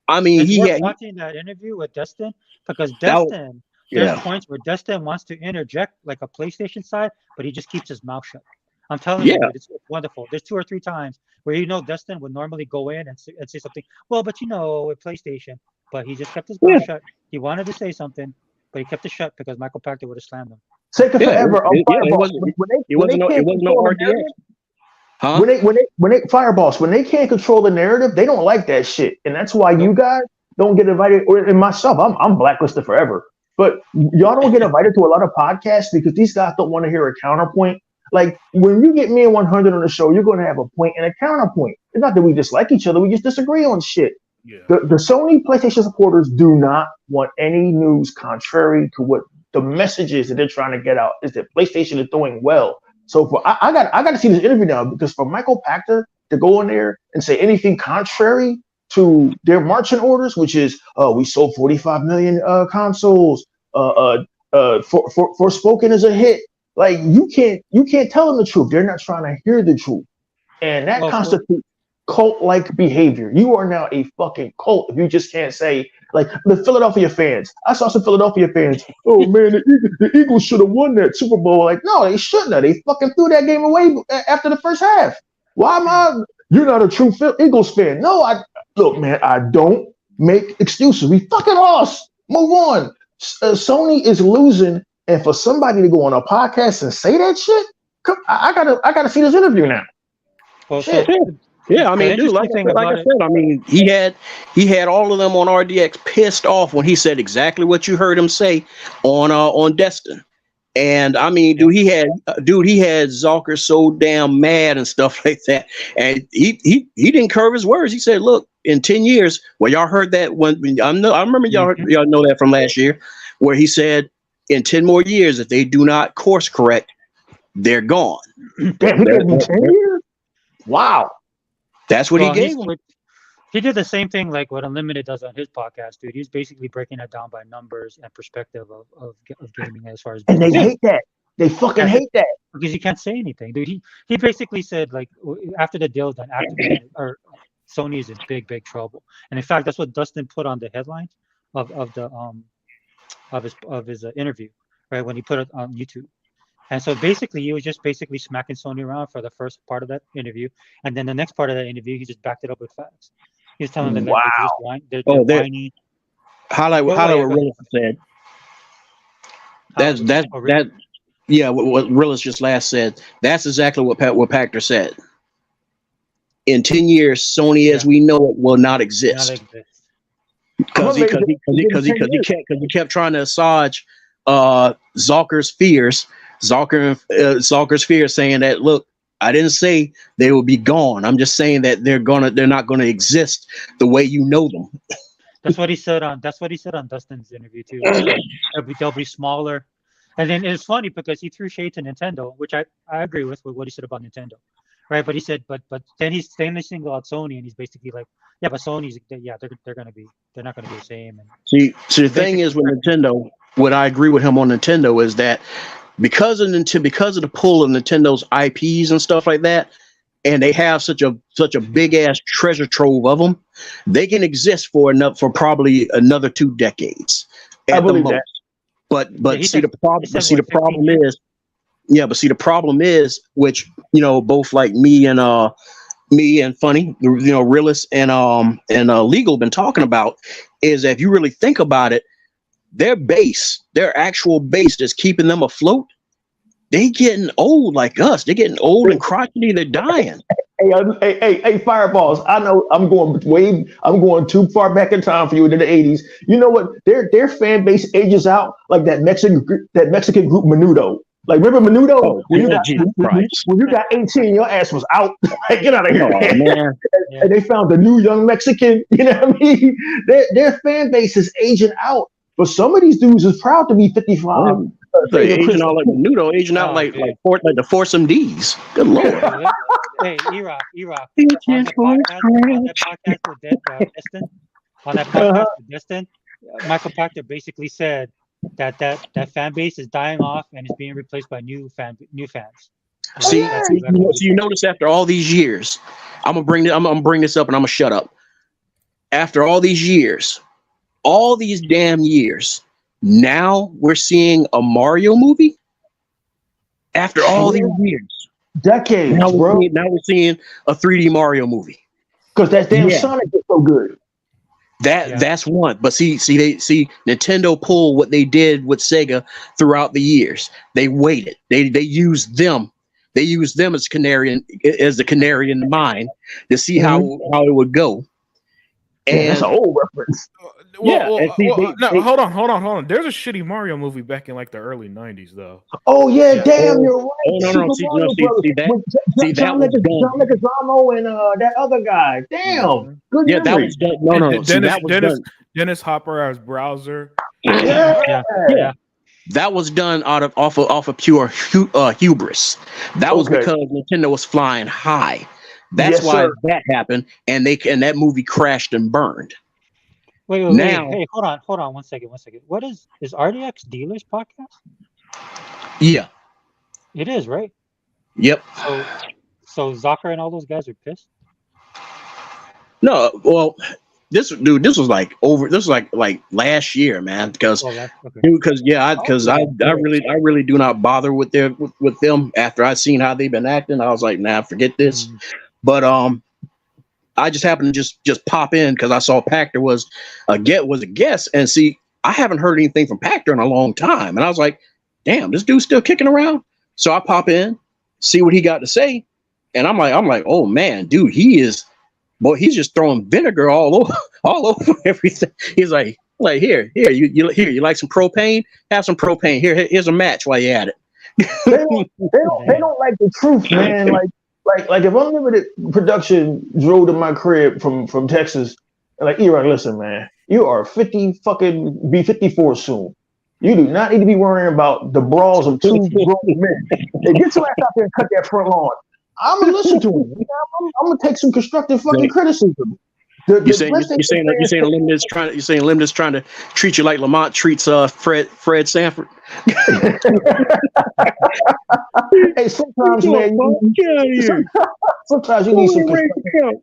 S4: I mean, he had
S1: watching that interview with Dustin, because Dustin, there's points where Dustin wants to interject like a PlayStation side, but he just keeps his mouth shut. I'm telling you, it's wonderful. There's 2 or 3 times where Dustin would normally go in and say something. Well, but with PlayStation, but he just kept his mouth shut. He wanted to say something, but he kept it shut because Michael Pachter would have slammed him.
S6: Sake of forever.
S4: It wasn't no RDX. Huh?
S6: When they Fireballs, when they can't control the narrative, they don't like that shit, and that's why you guys don't get invited. And myself, I'm blacklisted forever. But y'all don't get invited to a lot of podcasts because these guys don't want to hear a counterpoint. Like when you get me and 100 on the show, you're going to have a point and a counterpoint. It's not that we dislike each other; we just disagree on shit. Yeah. The Sony PlayStation supporters do not want any news contrary to what the message is that they're trying to get out. Is that PlayStation is doing well. So I got to see this interview now, because for Michael Pachter to go in there and say anything contrary to their marching orders, which is we sold 45 million consoles, Forspoken is a hit. Like you can't tell them the truth. They're not trying to hear the truth, and that constitutes cult-like behavior. You are now a fucking cult if you just can't say, like the Philadelphia fans. I saw some Philadelphia fans. Oh man, the Eagles should have won that Super Bowl. Like, no, they shouldn't have. They fucking threw that game away after the first half. Why am I? You're not a true Eagles fan. No, look, man. I don't make excuses. We fucking lost. Move on. Sony is losing, and for somebody to go on a podcast and say that shit, I gotta see this interview now.
S1: Well, shit.
S4: Yeah, I mean, dude, like I said, I mean, he had all of them on RDX pissed off when he said exactly what you heard him say on Destin. And I mean, dude, he had Zucker so damn mad and stuff like that. And he didn't curve his words. He said, "Look, in 10 years, well, y'all heard that when I remember y'all know that from last year, where he said, in 10 more years, if they do not course correct, they're gone."
S6: Damn, he gave me 10 years. Wow,
S4: that's what he gave him.
S1: He did the same thing like what Unlimited does on his podcast, dude. He's basically breaking it down by numbers and perspective of gaming as far as.
S6: And they hate that. They fucking hate that
S1: because you can't say anything, dude. He basically said like after the deal's done, or Sony is in big trouble. And in fact, that's what Dustin put on the headline of his interview, right, when he put it on YouTube. And so basically, he was just smacking Sony around for the first part of that interview, and then the next part of that interview, he just backed it up with facts. He was telling them they're whiny.
S4: Highlight what Rillis said. Yeah, what Rillis just last said. That's exactly what Pachter said. In 10 years, Sony as we know it will not exist. Because he kept trying to assuage Zucker's fears. Zucker's fears, saying that, look, I didn't say they will be gone. I'm just saying that they're not gonna exist the way you know them.
S1: That's what he said on Dustin's interview too. They'll be smaller. And then it's funny because he threw shade to Nintendo, which I agree with what he said about Nintendo. Right, but he said, but then they single out Sony, and he's basically like, yeah, but Sony's, they're not gonna be the same. And
S4: see, the thing is with Nintendo, what I agree with him on Nintendo is that because of the pull of Nintendo's IPs and stuff like that, and they have such a big ass treasure trove of them, they can exist for probably another 2 decades at the most. That. But the problem is, which both like me and Funny, Realist and Legal been talking about, is that if you really think about it, their actual base that's keeping them afloat, they getting old like us. They're getting old and crotchety. They're dying.
S6: Hey, Fireballs. I know I'm going too far back in time for you into the 80s. You know what? Their fan base ages out like that Mexican group Menudo. Like, remember Menudo? When you got 18, your ass was out. Like, get out of here, man. And they found the new young Mexican. You know what I mean? Their fan base is aging out. But some of these dudes is proud to be 55.
S4: Aging out like Menudo, aging out like the foursome D's. Good lord.
S1: Hey, E-Rock. On that podcast with Destin, Michael Pachter basically said that fan base is dying off and is being replaced by new fans.
S4: See, you notice after all these years, I'm gonna bring this up and I'm gonna shut up. After all these years, all these damn years, now we're seeing a Mario movie. After all these years,
S6: decades,
S4: now we're seeing a 3D Mario movie.
S6: Because that damn Sonic is so good.
S4: That's one. But see, Nintendo pulled what they did with Sega throughout the years. They waited. They used them. They used them as the canary in the mine to see how it would go.
S6: And that's an old reference.
S2: Hold on. There's a shitty Mario movie back in like the early 90s, though.
S6: Oh yeah, damn, you're right.
S4: John
S6: Leguizamo and that other guy. Damn, good memory.
S4: That was done.
S2: Dennis Hopper as Browser.
S6: Yeah.
S4: That was done off of pure hubris. That was because Nintendo was flying high. That's why that happened, and that movie crashed and burned.
S1: Wait. Hey, hold on, one second. What is RDX Dealers podcast?
S4: Yeah,
S1: it is, right?
S4: Yep.
S1: So Zucker and all those guys are pissed.
S4: No, well, this was like last year, man. Because I really do not bother with them after I seen how they've been acting. I was like, nah, forget this. But I just happened to just pop in because I saw Pachter was a guest, and see, I haven't heard anything from Pachter in a long time, and I was like, damn, this dude's still kicking around. So I pop in, see what he got to say, and I'm like, oh man, dude, he's just throwing vinegar all over everything. He's like, Like here, you like some propane? Have some propane. Here's a match while you're at it.
S6: They don't like the truth, man. Like if Unlimited Production drove to my crib from Texas, like E-Rock, listen, man, you are 50 fucking be 54 soon. You do not need to be worrying about the brawls of two grown men. Hey, get your ass out there and cut that front lawn. I'm gonna listen to him. I'm gonna take some constructive fucking criticism.
S4: You're saying Limited's trying to treat you like Lamont treats Fred Sanford.
S6: Hey, sometimes, man, sometimes you need some constructive.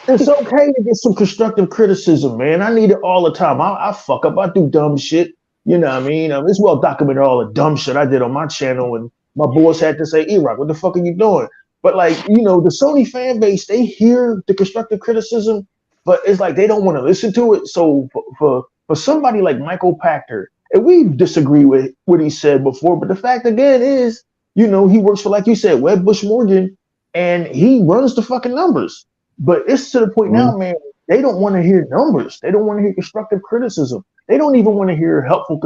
S6: It's okay to get some constructive criticism, man. I need it all the time. I fuck up. I do dumb shit. You know what I mean? It's well documented all the dumb shit I did on my channel, and my boys had to say, E-Rock, what the fuck are you doing? But like, you know, the Sony fan base, they hear the constructive criticism, but it's like they don't want to listen to it. So for somebody like Michael Pachter, and we disagree with what he said before, but the fact again is, you know, he works for, like you said, Wedbush Morgan, and he runs the fucking numbers. But it's to the point now, man, they don't want to hear numbers. They don't want to hear constructive criticism. They don't even want to hear helpful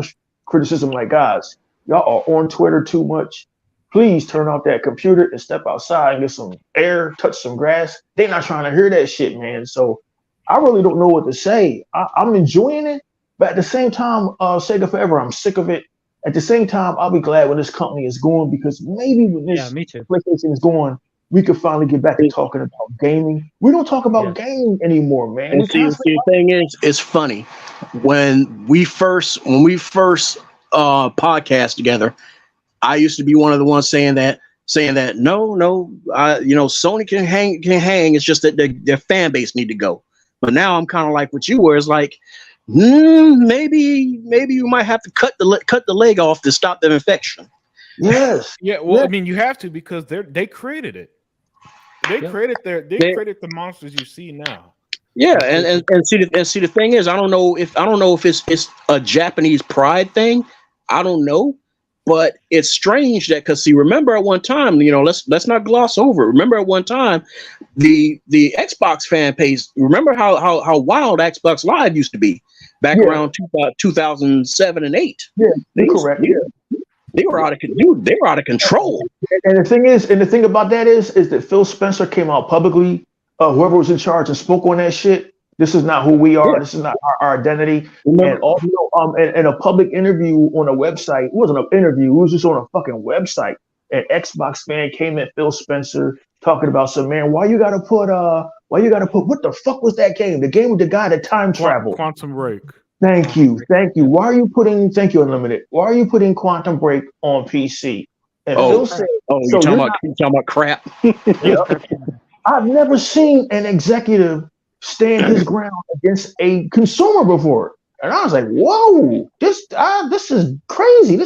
S6: criticism like, guys, y'all are on Twitter too much. Please turn off that computer and step outside and get some air, touch some grass. They're not trying to hear that shit, man. So I really don't know what to say. I'm enjoying it, but at the same time, Sega Forever, I'm sick of it. At the same time, I'll be glad when this company is going, because maybe when this PlayStation is going, we could finally get back to talking about gaming. We don't talk about gaming anymore, man.
S4: And see, the thing is, it's funny. When we first podcast together, I used to be one of the ones saying that no, Sony can hang. It's just that their fan base need to go. But now I'm kind of like what you were. It's like, maybe you might have to cut the leg off to stop that infection.
S6: Yes.
S2: Yeah. Well, I mean, you have to, because they created it. They created the monsters you see now.
S4: Yeah, and see the thing is, I don't know if it's a Japanese pride thing. I don't know, but it's strange that, because see, remember at one time, you know, let's not gloss over. Remember at one time, the Xbox fan base. Remember how wild Xbox Live used to be back around 2007 and 8.
S6: Yeah, correct.
S4: They were out of control.
S6: And the thing about that is that Phil Spencer came out publicly. Whoever was in charge and spoke on that shit. This is not who we are. Yeah. This is not our identity. And also, in a public interview on a website, it wasn't an interview. It was just on a fucking website. An Xbox fan came at Phil Spencer talking about some, man, why you gotta put what the fuck was that game? The game with the guy that time traveled.
S2: Quantum Break.
S6: Thank you. Thank you, Unlimited. Why are you putting Quantum Break on PC? And Phil said,
S4: you're talking about crap.
S6: I've never seen an executive stand his ground against a consumer before. And I was like, whoa, this is crazy.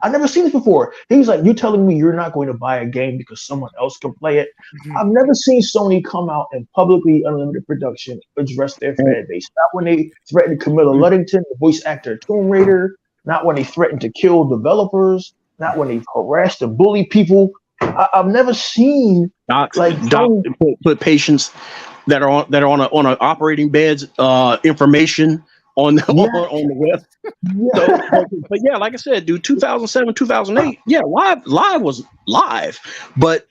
S6: I've never seen this before. He's like, you're telling me you're not going to buy a game because someone else can play it? Mm-hmm. I've never seen Sony come out and publicly, Unlimited Production, address their fan base. Not when they threatened Camilla Luddington, the voice actor of Tomb Raider. Not when they threatened to kill developers. Not when they harassed and bully people. I've never seen
S4: put patients that are on a operating beds information on the web. So, but yeah, like I said, dude, 2007, 2008, live was live. But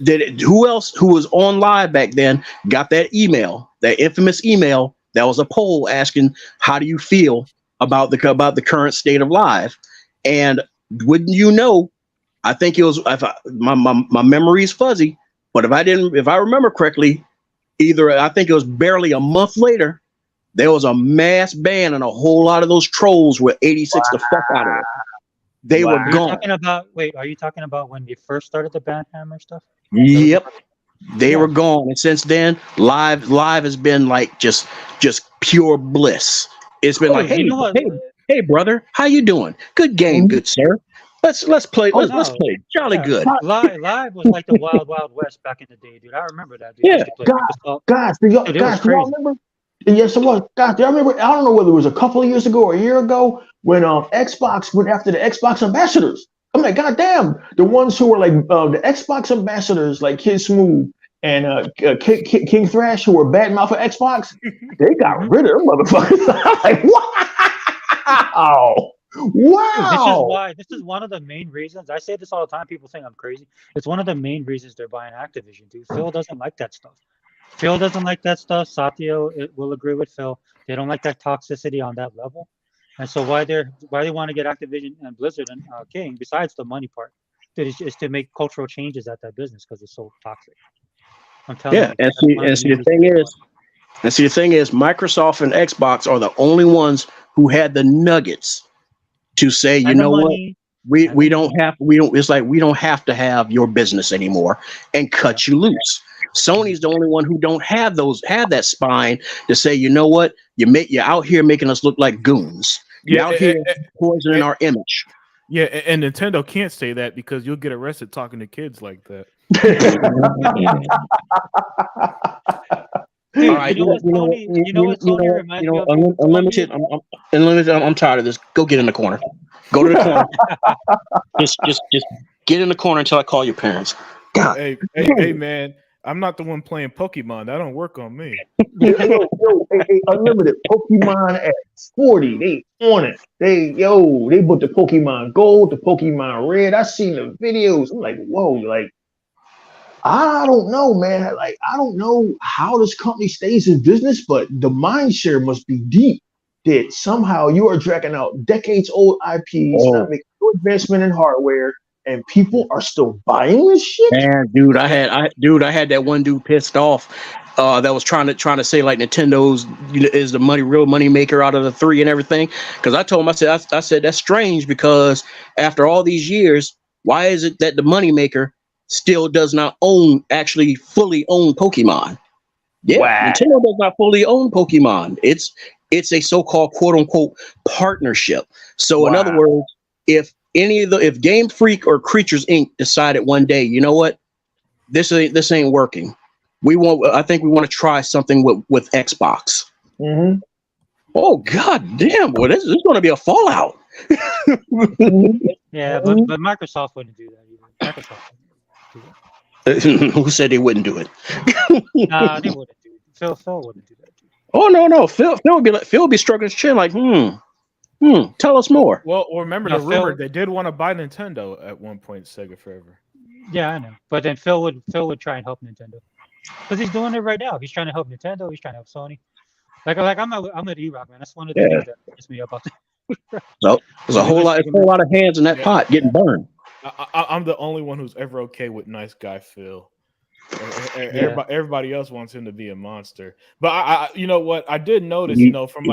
S4: who else who was on live back then got that email, that infamous email that was a poll asking, how do you feel about the current state of live? And wouldn't you know, I think it was, my memory is fuzzy, but if I remember correctly, I think it was barely a month later, there was a mass ban, and a whole lot of those trolls were 86 the fuck out of it. They were gone.
S1: Are you talking about when you first started the banhammer stuff?
S4: Yep. They were gone. And since then, live has been like just pure bliss. It's been like, hey, brother, how you doing? Good game, good sir. Let's play. Let's play. Jolly good.
S1: Live was like the Wild Wild West back in the day, dude. I remember that, dude.
S6: Yeah. Guys, do y'all remember? Yes, it was. Guys, do y'all remember? I don't know whether it was a couple of years ago or a year ago when Xbox went after the Xbox ambassadors. I'm like, goddamn, the ones who were like the Xbox ambassadors, like Kid Smooth and King Thrash, who were bad mouth for Xbox. They got rid of them motherfuckers. I'm like, what? Wow. Wow.
S1: This is one of the main reasons. I say this all the time. People think I'm crazy. It's one of the main reasons they're buying Activision, dude. Phil doesn't like that stuff. Satya will agree with Phil. They don't like that toxicity on that level. And so why they want to get Activision and Blizzard and King, besides the money part, is to make cultural changes at that business because it's so toxic. I'm telling you.
S4: And see the thing is, Microsoft and Xbox are the only ones who had the nuggets to say, you know what, we don't have to have your business anymore and cut you loose. Sony's the only one who don't have that spine to say, you know what, you're out here making us look like goons. You're out here poisoning our image.
S2: Yeah, and Nintendo can't say that because you'll get arrested talking to kids like that.
S1: Dude,
S4: all right, Unlimited. I'm tired of this. Go get in the corner. Go to the corner. just get in the corner until I call your parents. God.
S2: Hey, man. I'm not the one playing Pokemon. That don't work on me.
S6: Hey, Unlimited Pokemon X40. They on it. They put the Pokemon Gold, the Pokemon Red. I seen the videos. I'm like, whoa, like, I don't know, man. Like, I don't know how this company stays in business, but the mind share must be deep. That somehow you are dragging out decades-old IPs, not making no investment in hardware, and people are still buying this shit.
S4: Man, dude, I had that one dude pissed off that was trying to say like Nintendo's is the real money maker out of the three and everything. Because I told him, I said that's strange because after all these years, why is it that the money maker still does not actually fully own Pokemon? Yeah, wow. Nintendo does not fully own Pokemon. It's a so-called quote unquote partnership. So in other words, if Game Freak or Creatures Inc. decided one day, you know what, this ain't working. I think we want to try something with Xbox. Mm-hmm. Oh God damn, boy, this is going to be a fallout.
S1: Yeah, but Microsoft wouldn't do that either. Microsoft wouldn't do that.
S4: Who said they wouldn't do it?
S1: Nah, they wouldn't do it. Phil wouldn't do that.
S4: Oh no, Phil would be stroking his chin like, tell us more.
S2: Well, remember the rumor they did want to buy Nintendo at one point, Sega Forever.
S1: Yeah, I know. But then Phil would try and help Nintendo because he's doing it right now. He's trying to help Nintendo. He's trying to help Sony. Like I'm at E-Rock, man. That's one of the things that pisses me up about that.
S4: So there's a whole lot of hands in that pot getting burned.
S2: I'm the only one who's ever okay with nice guy Phil. Everybody else wants him to be a monster. But I you know what? I did notice, from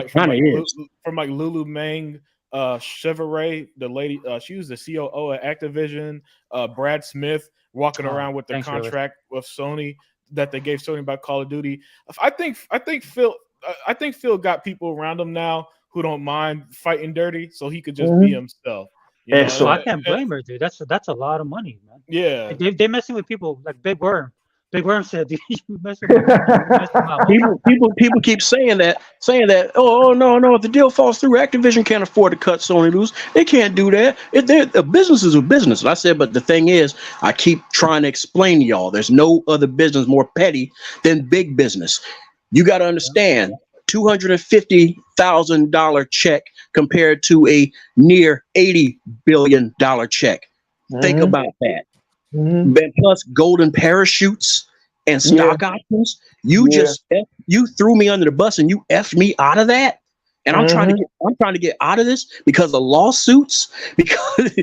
S2: Lulu Mang, Chevrolet, the lady, she was the COO at Activision. Brad Smith walking around with the contract with Sony that they gave Sony about Call of Duty. I think Phil got people around him now who don't mind fighting dirty, so he could just be himself.
S1: So I can't blame her, dude. That's a lot of money, man.
S2: Yeah,
S1: they're messing with people like Big Worm. Big Worm said, "You messing with me."
S4: People keep saying that. Oh no! If the deal falls through, Activision can't afford to cut Sony loose. They can't do that. A business is a business. And I said, but the thing is, I keep trying to explain to y'all, there's no other business more petty than big business. You got to understand, $250,000 check compared to a near $80 billion check. Think about that. And plus golden parachutes and stock options. You threw me under the bus and you effed me out of that. And I'm trying to get out of this because of lawsuits. Because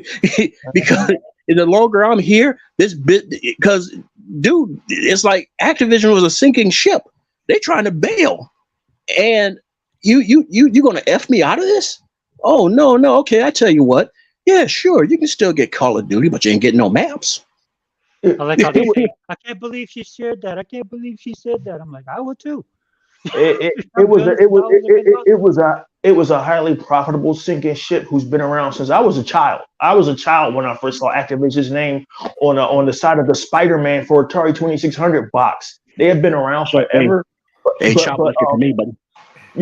S4: the longer I'm here, because dude, it's like Activision was a sinking ship. They're trying to bail. And you gonna F me out of this? Oh no, okay, I tell you what. Yeah, sure, you can still get Call of Duty, but you ain't getting no maps.
S1: I like how they say, I can't believe she shared that. I can't believe she said that. I'm like, I would too.
S6: It was a highly profitable sinking ship who's been around since I was a child. I was a child when I first saw Activision's name on the side of the Spider-Man for Atari 2600 box. They have been around forever.
S4: Hey, shoplifter for me, buddy.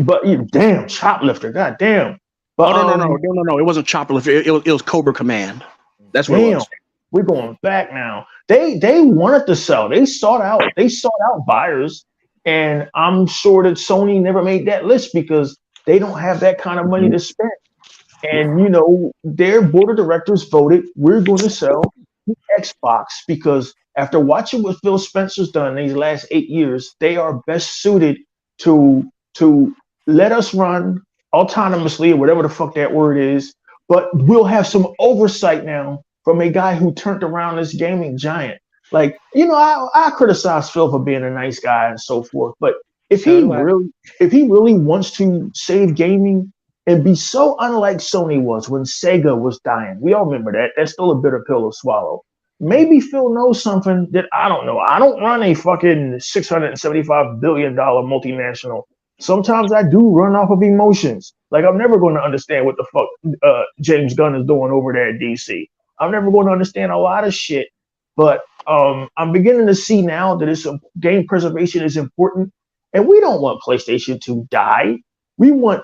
S6: But damn, shoplifter, goddamn. But
S4: no, it wasn't shoplifter. It was Cobra Command. That's what it was.
S6: We're going back now. They wanted to sell. They sought out buyers, and I'm sure that Sony never made that list because they don't have that kind of money to spend. And their board of directors voted, we're going to sell the Xbox because after watching what Phil Spencer's done these last 8 years, they are best suited to let us run autonomously, or whatever the fuck that word is. But we'll have some oversight now from a guy who turned around this gaming giant. Like, I criticize Phil for being a nice guy and so forth, but if he really wants to save gaming and be so unlike Sony was when Sega was dying, we all remember that. That's still a bitter pill to swallow. Maybe Phil knows something that I don't know. I don't run a fucking $675 billion multinational. Sometimes I do run off of emotions. Like, I'm never going to understand what the fuck James Gunn is doing over there at DC. I'm never going to understand a lot of shit. But I'm beginning to see now that game preservation is important. And we don't want PlayStation to die. We want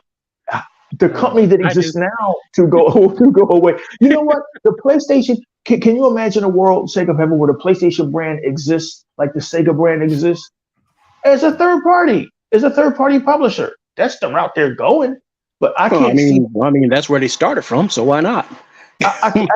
S6: the company that exists now to go away. You know what? The PlayStation, can you imagine a world, sake of heaven, where the PlayStation brand exists like the Sega brand exists? As a third party publisher. That's the route they're going. But I mean,
S4: that's where they started from, so why not?
S6: I can't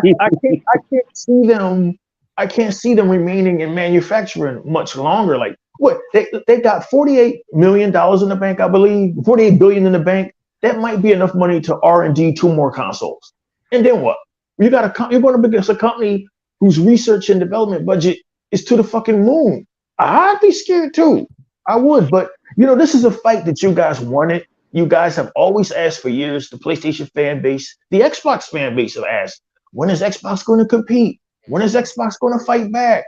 S6: see them. I can't see them remaining in manufacturing much longer. Like, what? They got $48 million in the bank, I believe, $48 billion in the bank. That might be enough money to R&D 2 more consoles. And then what? You're going to be a company whose research and development budget is to the fucking moon. I'd be scared too. I would, but this is a fight that you guys wanted. You guys have always asked for years. The PlayStation fan base, the Xbox fan base have asked, when is Xbox going to compete? When is Xbox going to fight back?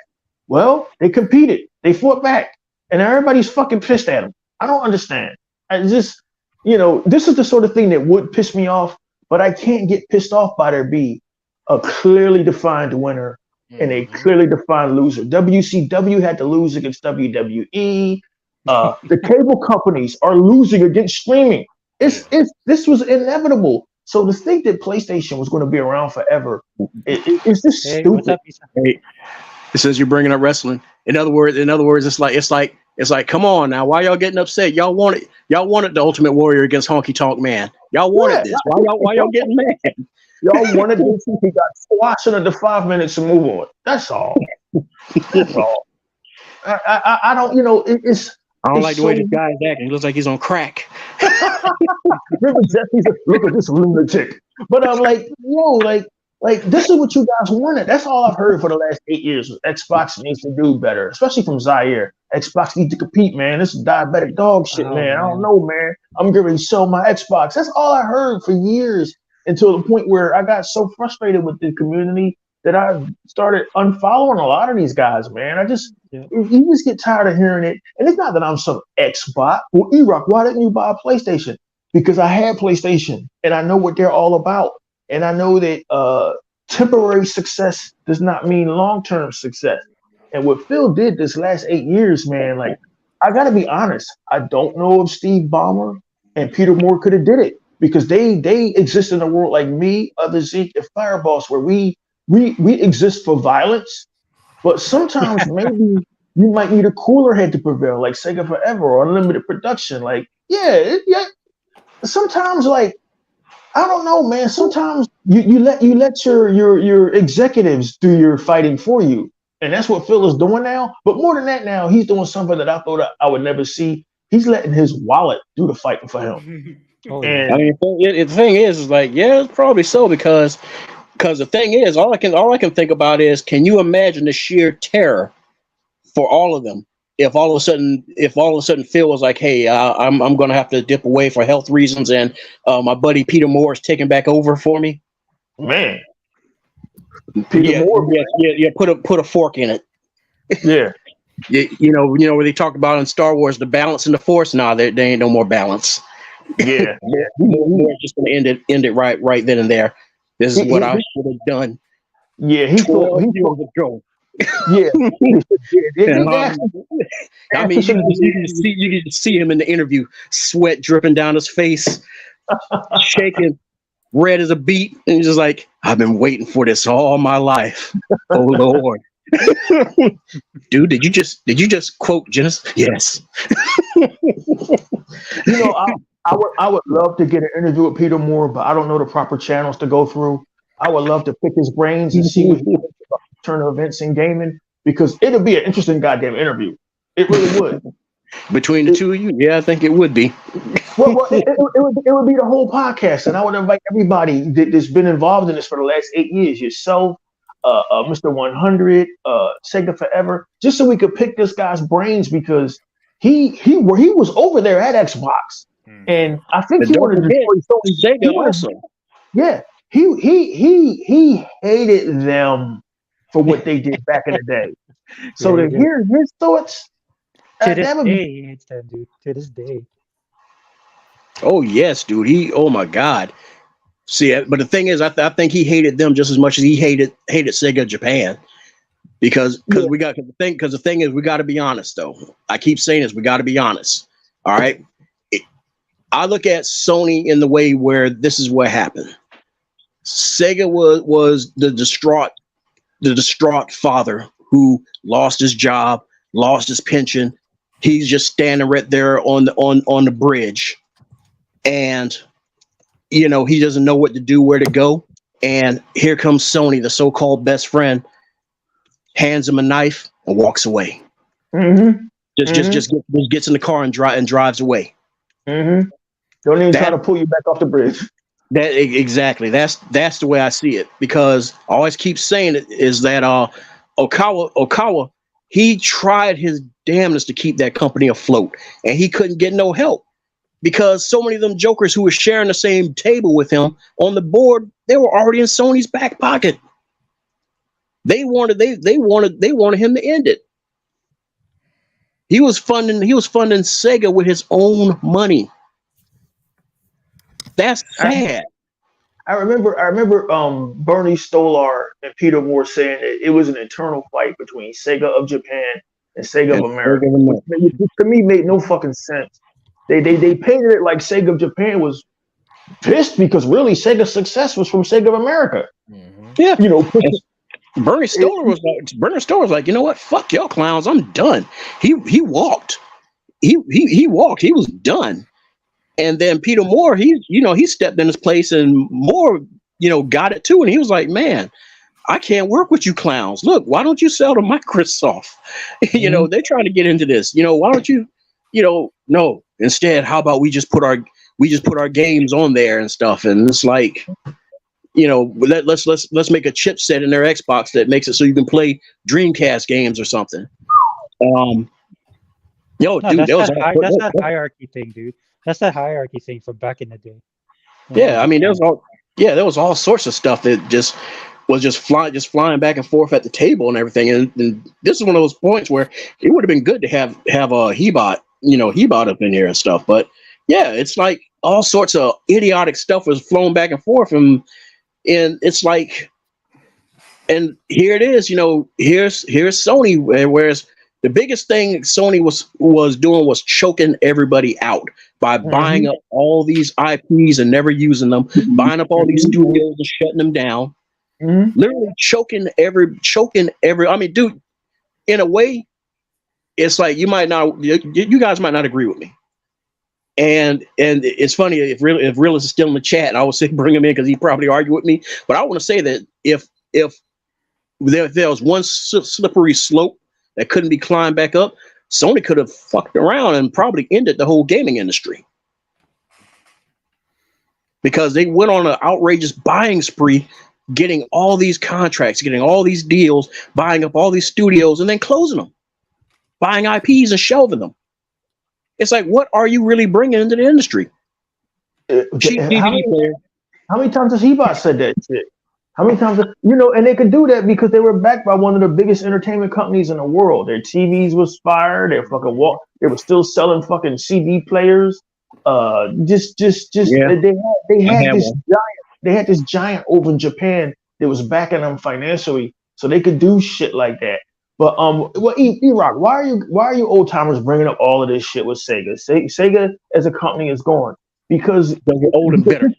S6: Well, they competed. They fought back. And everybody's fucking pissed at them. I don't understand. I just, this is the sort of thing that would piss me off, but I can't get pissed off by there be a clearly defined winner and a clearly defined loser. WCW had to lose against WWE. The cable companies are losing against streaming. This was inevitable. So to think that PlayStation was going to be around forever, it's just stupid.
S4: Hey, it says you're bringing up wrestling. In other words, it's like, come on now. Why y'all getting upset? Y'all wanted the Ultimate Warrior against Honky Tonk Man. Y'all wanted this. Why y'all getting mad?
S6: Y'all wanted this. He got squashed under 5 minutes to move on. That's all. That's all. I don't. It's.
S4: I don't like the way this guy is acting. He looks like he's on crack.
S6: Remember Jesse's look at this lunatic. But I'm like, like this is what you guys wanted. That's all I've heard for the last 8 years. Xbox needs to do better, especially from Zaire. Xbox needs to compete, man. This is diabetic dog shit, man. I don't know, man. I'm going to sell my Xbox. That's all I heard for years, until the point where I got so frustrated with the community that I started unfollowing a lot of these guys, man. You just get tired of hearing it. And it's not that I'm some Xbot. Well, E-Rock, why didn't you buy a PlayStation? Because I had PlayStation, and I know what they're all about. And I know that temporary success does not mean long-term success. And what Phil did this last 8 years, man, like, I got to be honest. I don't know if Steve Ballmer and Peter Moore could have did it, because they exist in a world like me, Other Zeke, and Fireboss, where we exist for violence. But sometimes maybe you might need a cooler head to prevail, like Sega Forever or Unlimited Production. Like, yeah. Sometimes, like, I don't know, man. Sometimes you let your executives do your fighting for you, and that's what Phil is doing now. But more than that, now he's doing something that I thought I would never see. He's letting his wallet do the fighting for him.
S4: And I mean, the thing is like, yeah, it's probably so, because the thing is, all I can think about is, can you imagine the sheer terror for all of them if all of a sudden Phil was like, hey, I'm going to have to dip away for health reasons, and my buddy Peter Moore is taking back over for me.
S6: Man,
S4: Peter Moore, put a fork in it.
S6: Yeah.
S4: You know where they talk about in Star Wars the balance and the Force. Nah, there ain't no more balance.
S6: Yeah.
S4: Moore's just going to end it right then and there. This is what I should have done.
S6: Yeah, he thought
S4: the goal.
S6: Yeah.
S4: I mean, you can see him in the interview, sweat dripping down his face, shaking, red as a beet, and he's just like, I've been waiting for this all my life. Oh Lord. Dude, did you just quote Genesis? Yes.
S6: I would love to get an interview with Peter Moore, but I don't know the proper channels to go through. I would love to pick his brains and see what he thinks about turn of events in gaming, because it'll be an interesting goddamn interview. It really would.
S4: Between the two of you, yeah, I think it would be.
S6: Well, it would be the whole podcast, and I would invite everybody that's been involved in this for the last 8 years. Yourself, Mr. 100, Sega Forever, just so we could pick this guy's brains, because he was over there at Xbox, and I think he wanted to destroy Sony.
S4: Also.
S6: Yeah, he hated them for what they did back in the day. So to hear his thoughts,
S1: to this day, he hates them, dude. To this day.
S4: Oh yes, dude. Oh my God. See, but the thing is, I think he hated them just as much as he hated Sega Japan, because the thing is, we got to be honest though. I keep saying this, we got to be honest. All right. I look at Sony in the way where this is what happened. Sega was the distraught father who lost his job, lost his pension. He's just standing right there on the bridge, and he doesn't know what to do, where to go. And here comes Sony, the so-called best friend, hands him a knife and walks away.
S6: Mm-hmm.
S4: Just gets in the car and drives away.
S6: Mm-hmm. Don't even try to pull you back off the bridge.
S4: That exactly. That's the way I see it, because I always keep saying it is that Okawa, he tried his damnedest to keep that company afloat, and he couldn't get no help, because so many of them jokers who were sharing the same table with him on the board, they were already in Sony's back pocket. They wanted him to end it. He was funding Sega with his own money. That's sad.
S6: I remember Bernie Stolar and Peter Moore saying it was an internal fight between Sega of Japan and Sega of America, which to me made no fucking sense. They painted it like Sega of Japan was pissed because really Sega's success was from Sega of America.
S4: Mm-hmm. Yeah, Bernie Stolar was like, you know what? Fuck y'all clowns. I'm done. He walked. He walked. He was done. And then Peter Moore, he stepped in his place, and Moore, got it too. And he was like, man, I can't work with you clowns. Look, why don't you sell to Microsoft? Mm-hmm. They're trying to get into this. Why don't you, no, instead, how about we just put our games on there and stuff. And it's like, let's make a chipset in their Xbox that makes it so you can play Dreamcast games or something. Dude,
S1: that's that hierarchy thing, dude. That's that hierarchy thing from back in the day.
S4: Yeah, I mean, there was all sorts of stuff that was flying back and forth at the table and everything. And this is one of those points where it would have been good to have a Hebot up in here and stuff. But yeah, it's like all sorts of idiotic stuff was flowing back and forth, and it's like, and here it is, here's Sony, whereas the biggest thing Sony was doing was choking everybody out by buying up all these IPs and never using them, buying up all these studios and shutting them down, literally choking every. I mean, dude, in a way, it's like you guys might not agree with me, and it's funny if Realist is still in the chat, I would say bring him in because he probably argue with me. But I want to say that if there was one slippery slope that couldn't be climbed back up, Sony could have fucked around and probably ended the whole gaming industry, because they went on an outrageous buying spree, getting all these contracts, getting all these deals, buying up all these studios, and then closing them, buying IPs and shelving them. It's like, what are you really bringing into the industry? Cheap DVD player.
S6: How many times has Hebot said that shit? How many times, and they could do that because they were backed by one of the biggest entertainment companies in the world. Their TVs was fire. They were still selling fucking CD players. They had this giant over in Japan that was backing them financially, so they could do shit like that. But E-Rock, why are you old timers bringing up all of this shit with Sega? Sega as a company is gone because
S4: they're old and bitter.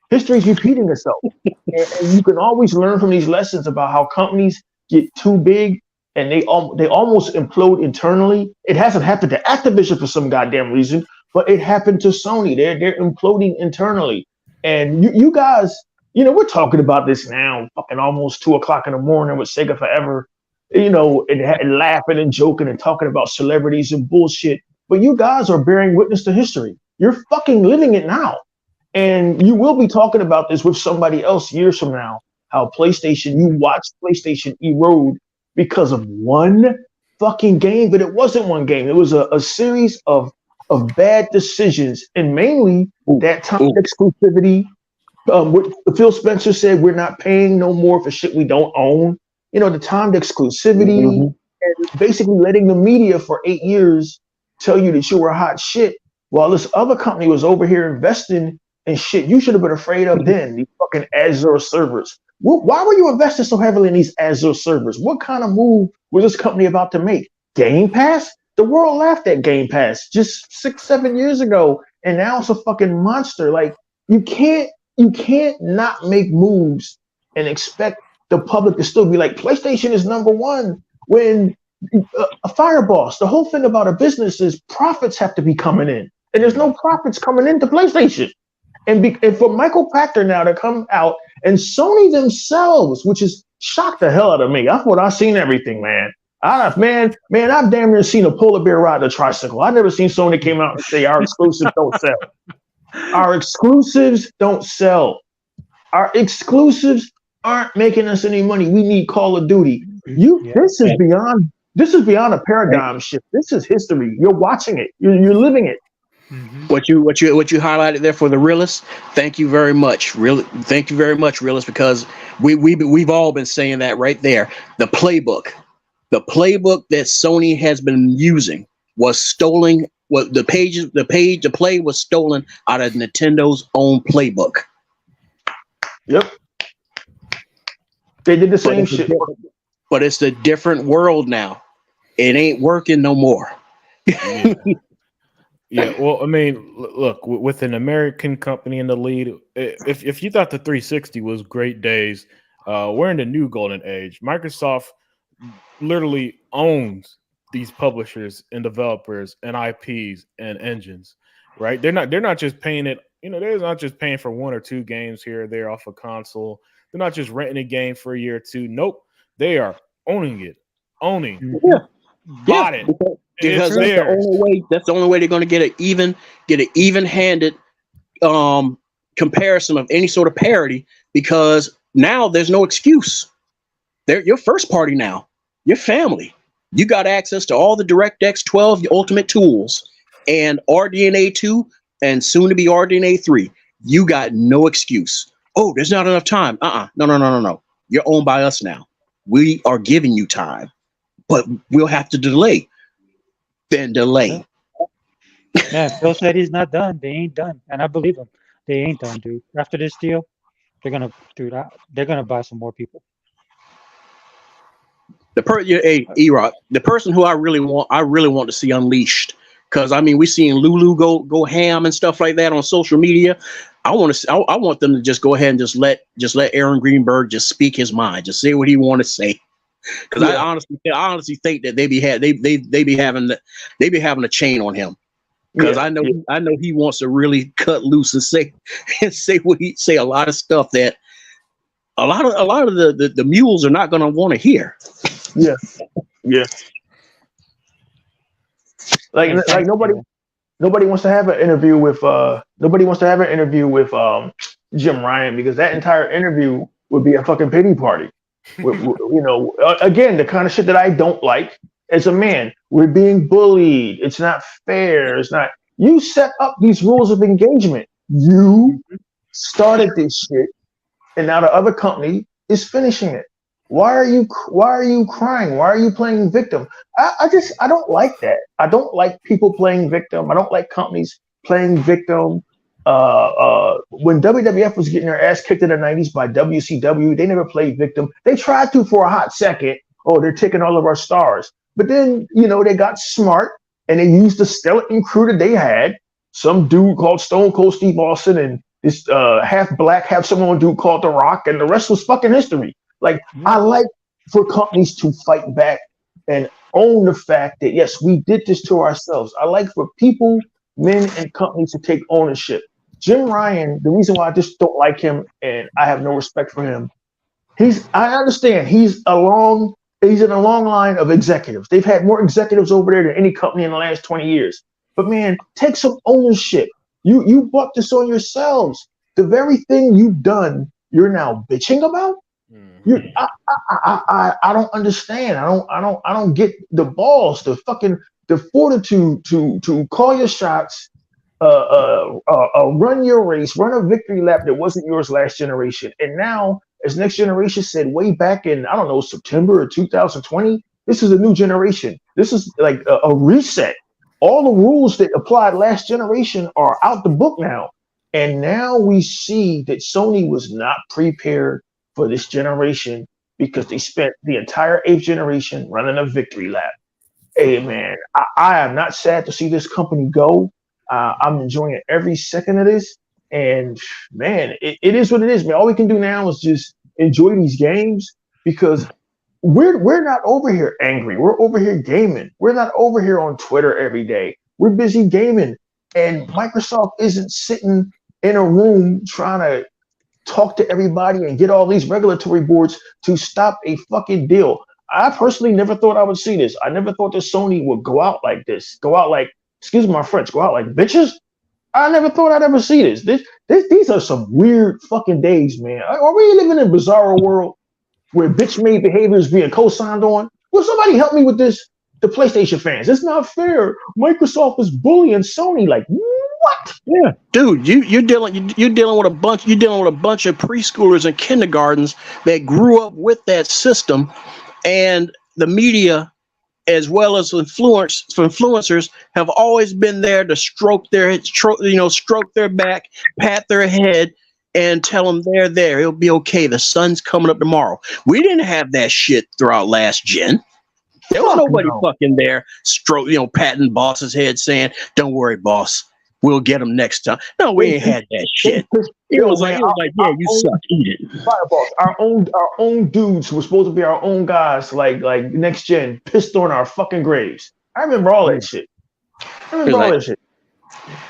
S6: History's repeating itself, and you can always learn from these lessons about how companies get too big and they almost implode internally. It hasn't happened to Activision for some goddamn reason, but it happened to Sony. They're imploding internally. And you guys, we're talking about this now, fucking almost 2:00 in the morning with Sega Forever, and laughing and joking and talking about celebrities and bullshit. But you guys are bearing witness to history. You're fucking living it now. And you will be talking about this with somebody else years from now, how you watched PlayStation erode because of one fucking game, but it wasn't one game. It was a series of bad decisions, and mainly that time exclusivity. What Phil Spencer said, we're not paying no more for shit we don't own. The timed exclusivity, and basically letting the media for 8 years tell you that you were hot shit, while this other company was over here investing in shit you should have been afraid of then, these fucking Azure servers. Why were you investing so heavily in these Azure servers? What kind of move was this company about to make? Game Pass? The world laughed at Game Pass just 6-7 years ago, and now it's a fucking monster. Like, you can't not make moves and expect the public to still be like, PlayStation is number one, when a fireboss. The whole thing about a business is profits have to be coming in, and there's no profits coming into PlayStation. And for Michael Pachter now to come out, and Sony themselves, which is shocked the hell out of me. I thought I've seen everything, man. I've damn near seen a polar bear ride a tricycle. I've never seen Sony came out and say our exclusives don't sell. Our exclusives don't sell. Our exclusives aren't making us any money. We need Call of Duty. This is beyond a paradigm shift. This is history. You're watching it. You're living it.
S4: Mm-hmm. What you highlighted there for the realists, thank you very much. Thank you very much, realists, because we've all been saying that right there. The playbook that Sony has been using was stolen. The play was stolen out of Nintendo's own playbook.
S6: Yep. They did the same shit.
S4: But it's a different world now. It ain't working no more.
S2: Yeah, well, I mean, look, with an American company in the lead, if you thought the 360 was great days, we're in the new golden age. Microsoft literally owns these publishers and developers and IPs and engines, right? They're not just paying it. They're not just paying for 1 or 2 games here or there off a console. They're not just renting a game for a year or two. Nope, they are owning it. Bought it.
S4: Because that's the only way they're going to get an even-handed comparison of any sort of parity, because now there's no excuse. They're your first party now. Your family. You got access to all the DirectX 12 Ultimate tools and RDNA 2 and soon to be RDNA 3. You got no excuse. Oh, there's not enough time. No. You're owned by us now. We are giving you time, but we'll have to delay. Then delay.
S1: Yeah, Phil said he's not done. They ain't done, and I believe him. They ain't done, dude. After this deal, they're gonna buy some more people.
S4: E-Rock, the person who I really want to see unleashed, because I mean, we seeing Lulu go ham and stuff like that on social media. I want them to just go ahead and just let Aaron Greenberg just speak his mind, just say what he want to say. Because I honestly think that they be having a chain on him. Because I know he wants to really cut loose and say a lot of stuff that a lot of the mules are not going to want to hear.
S6: Yeah. Like nobody wants to have an interview with Jim Ryan, because that entire interview would be a fucking pity party. Again, the kind of shit that I don't like as a man. We're being bullied. It's not fair. It's not. You set up these rules of engagement. You started this shit, and now the other company is finishing it. Why are you crying? Why are you playing victim? I don't like that. I don't like people playing victim. I don't like companies playing victim. When WWF was getting their ass kicked in the 90s by WCW, they never played victim. They tried to for a hot second. Oh, they're taking all of our stars. But then, they got smart and they used the skeleton crew that they had. Some dude called Stone Cold Steve Austin and this half black, half Samoan dude called The Rock, and the rest was fucking history. Like, I like for companies to fight back and own the fact that, yes, we did this to ourselves. I like for people men and companies to take ownership. Jim Ryan, the reason why I just don't like him and I have no respect for him, I understand he's in a long line of executives. They've had more executives over there than any company in the last 20 years. But man, take some ownership. You bought this on yourselves. The very thing you've done, you're now bitching about. I don't understand. I don't get the balls, the fortitude to call your shots, run your race, run a victory lap that wasn't yours last generation. And now, as Next Generation said way back in, I don't know, September of 2020, this is a new generation. This is like a reset. All the rules that applied last generation are out the book now. And now we see that Sony was not prepared for this generation because they spent the entire 8th generation running a victory lap. Hey, man, I am not sad to see this company go. I'm enjoying every second of this. And, man, it is what it is, man. All we can do now is just enjoy these games because we're not over here angry. We're over here gaming. We're not over here on Twitter every day. We're busy gaming. And Microsoft isn't sitting in a room trying to talk to everybody and get all these regulatory boards to stop a fucking deal. I personally never thought I would see this. I never thought that Sony would go out like this. Go out like, excuse my French, go out like bitches. I never thought I'd ever see this. These are some weird fucking days, man. Are we living in a bizarre world where bitch-made behavior is being co-signed on? Will somebody help me with this? The PlayStation fans, it's not fair. Microsoft is bullying Sony. Like what?
S4: Yeah, dude, you're dealing with a bunch of preschoolers and kindergartens that grew up with that system, and the media, as well as influencers, have always been there to stroke their back, pat their head, and tell them they're there. It'll be okay. The sun's coming up tomorrow. We didn't have that shit throughout last gen. There was nobody fucking there, patting boss's head saying, "Don't worry, boss, we'll get him next time." No, we ain't had that shit. It was like, yeah, you suck, eat it.
S6: Fireboss, our own dudes who were supposed to be our own guys, like next gen, pissed on our fucking graves. I remember all that shit.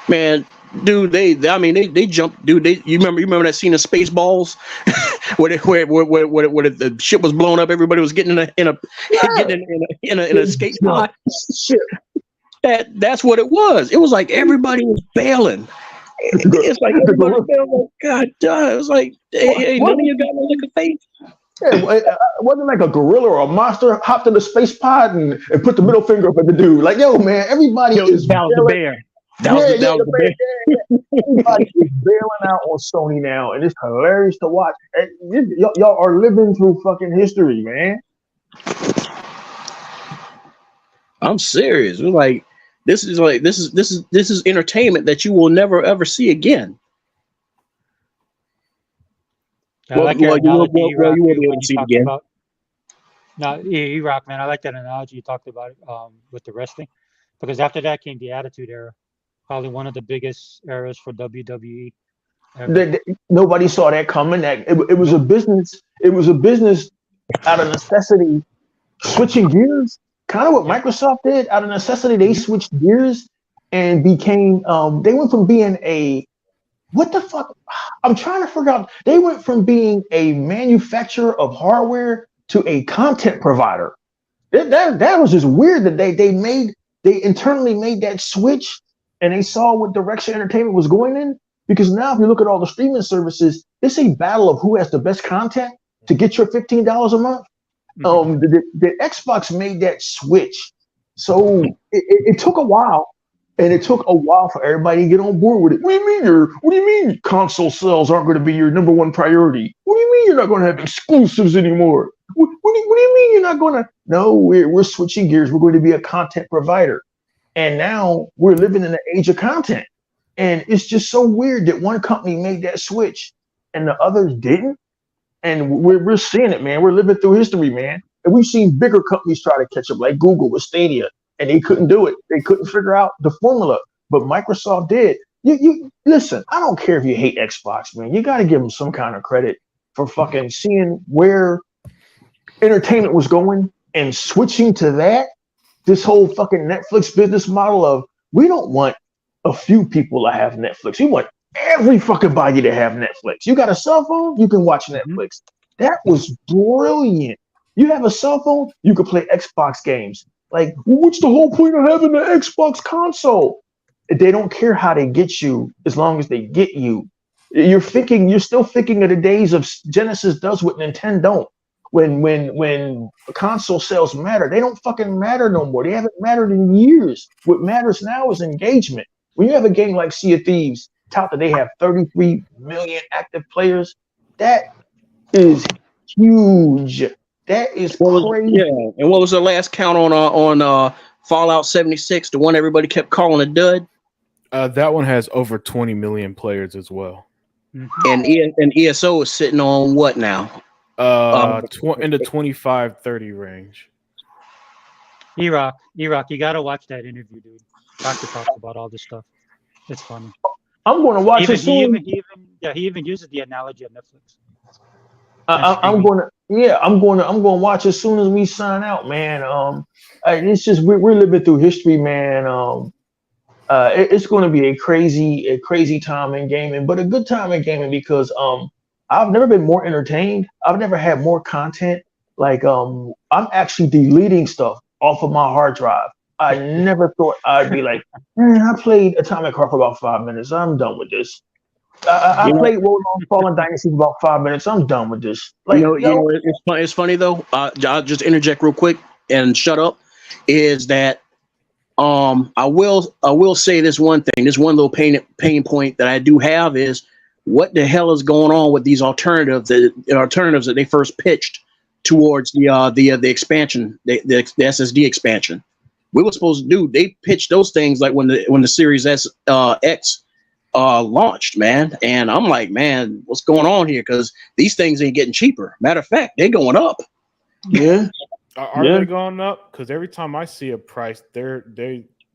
S4: Man, dude, they jumped, dude. You remember that scene of Spaceballs, where the ship was blown up, everybody was getting in a escape pod. That's what it was. It was like everybody was bailing. It's like everybody felt like, God, it was like, hey, none of you got no lick of faith.
S6: Yeah, it wasn't like a gorilla or a monster hopped in the space pod and put the middle finger up at the dude. Like, yo, man, everybody is
S4: that was the bear. That was the bear.
S6: Everybody is bailing out on Sony now, and it's hilarious to watch. Y'all are living through fucking history, man.
S4: I'm serious. We're like, this is entertainment that you will never ever see again.
S1: I like your analogy you won't be able to see it again. No, E-Rock, man, I like that analogy you talked about with the wrestling, because after that came the Attitude Era, probably one of the biggest eras for WWE.
S6: Nobody saw that coming. It was a business. It was a business out of necessity, switching gears. Kind of what Microsoft did out of necessity. They switched gears and became. They went from being a. What the fuck? I'm trying to figure out. They went from being a manufacturer of hardware to a content provider. That was just weird that they internally made that switch, and they saw what direction entertainment was going in. Because now, if you look at all the streaming services, it's a battle of who has the best content to get your $15 a month. The Xbox made that switch, so it took a while. And it took a while for everybody to get on board with it. What do you mean console sales aren't going to be your number one priority? What do you mean you're not going to have exclusives anymore? What do you mean you're not going to? No, we're switching gears. We're going to be a content provider. And now we're living in the age of content. And it's just so weird that one company made that switch and the others didn't. And we're seeing it, man. We're living through history, man. And we've seen bigger companies try to catch up, like Google with Stadia. And they couldn't do it. They couldn't figure out the formula, but Microsoft did. You listen. I don't care if you hate Xbox, man. You got to give them some kind of credit for fucking seeing where entertainment was going and switching to that. This whole fucking Netflix business model of we don't want a few people that have Netflix. You want every fucking body to have Netflix. You got a cell phone, you can watch Netflix. That was brilliant. You have a cell phone, you can play Xbox games. Like, what's the whole point of having an Xbox console? They don't care how they get you as long as they get you. You're still thinking of the days of Genesis does what Nintendo don't. When console sales matter, they don't fucking matter no more. They haven't mattered in years. What matters now is engagement. When you have a game like Sea of Thieves, tout that they have 33 million active players, that is huge. That is crazy.
S4: Yeah, and what was the last count on Fallout 76? The one everybody kept calling a dud.
S2: That one has over 20 million players as well.
S4: And ESO is sitting on what now?
S2: In the 25-30 range.
S1: E-Rock, you gotta watch that interview, dude. Doctor talks about all this stuff. It's funny.
S6: I'm going to watch it soon.
S1: He even uses the analogy of Netflix.
S6: I'm going to watch as soon as we sign out, man. It's just we're living through history, man. It's going to be a crazy time in gaming, but a good time in gaming because I've never been more entertained. I've never had more content. Like I'm actually deleting stuff off of my hard drive. I never thought I'd be like, man, I played Atomic Heart for about 5 minutes. I'm done with this. I played World of Fallen Dynasty for about 5 minutes. I'm done with this. Like,
S4: it's funny though. I'll just interject real quick and shut up. Is that I will say this one thing. This one little pain point that I do have is what the hell is going on with these alternatives that they first pitched towards the expansion, the SSD expansion. We were supposed to do. They pitched those things like when the Series X launched, man. And I'm like, man, what's going on here? Because these things ain't getting cheaper. Matter of fact, they're going up.
S6: Yeah.
S2: Are they going up? Because every time I see a price, they're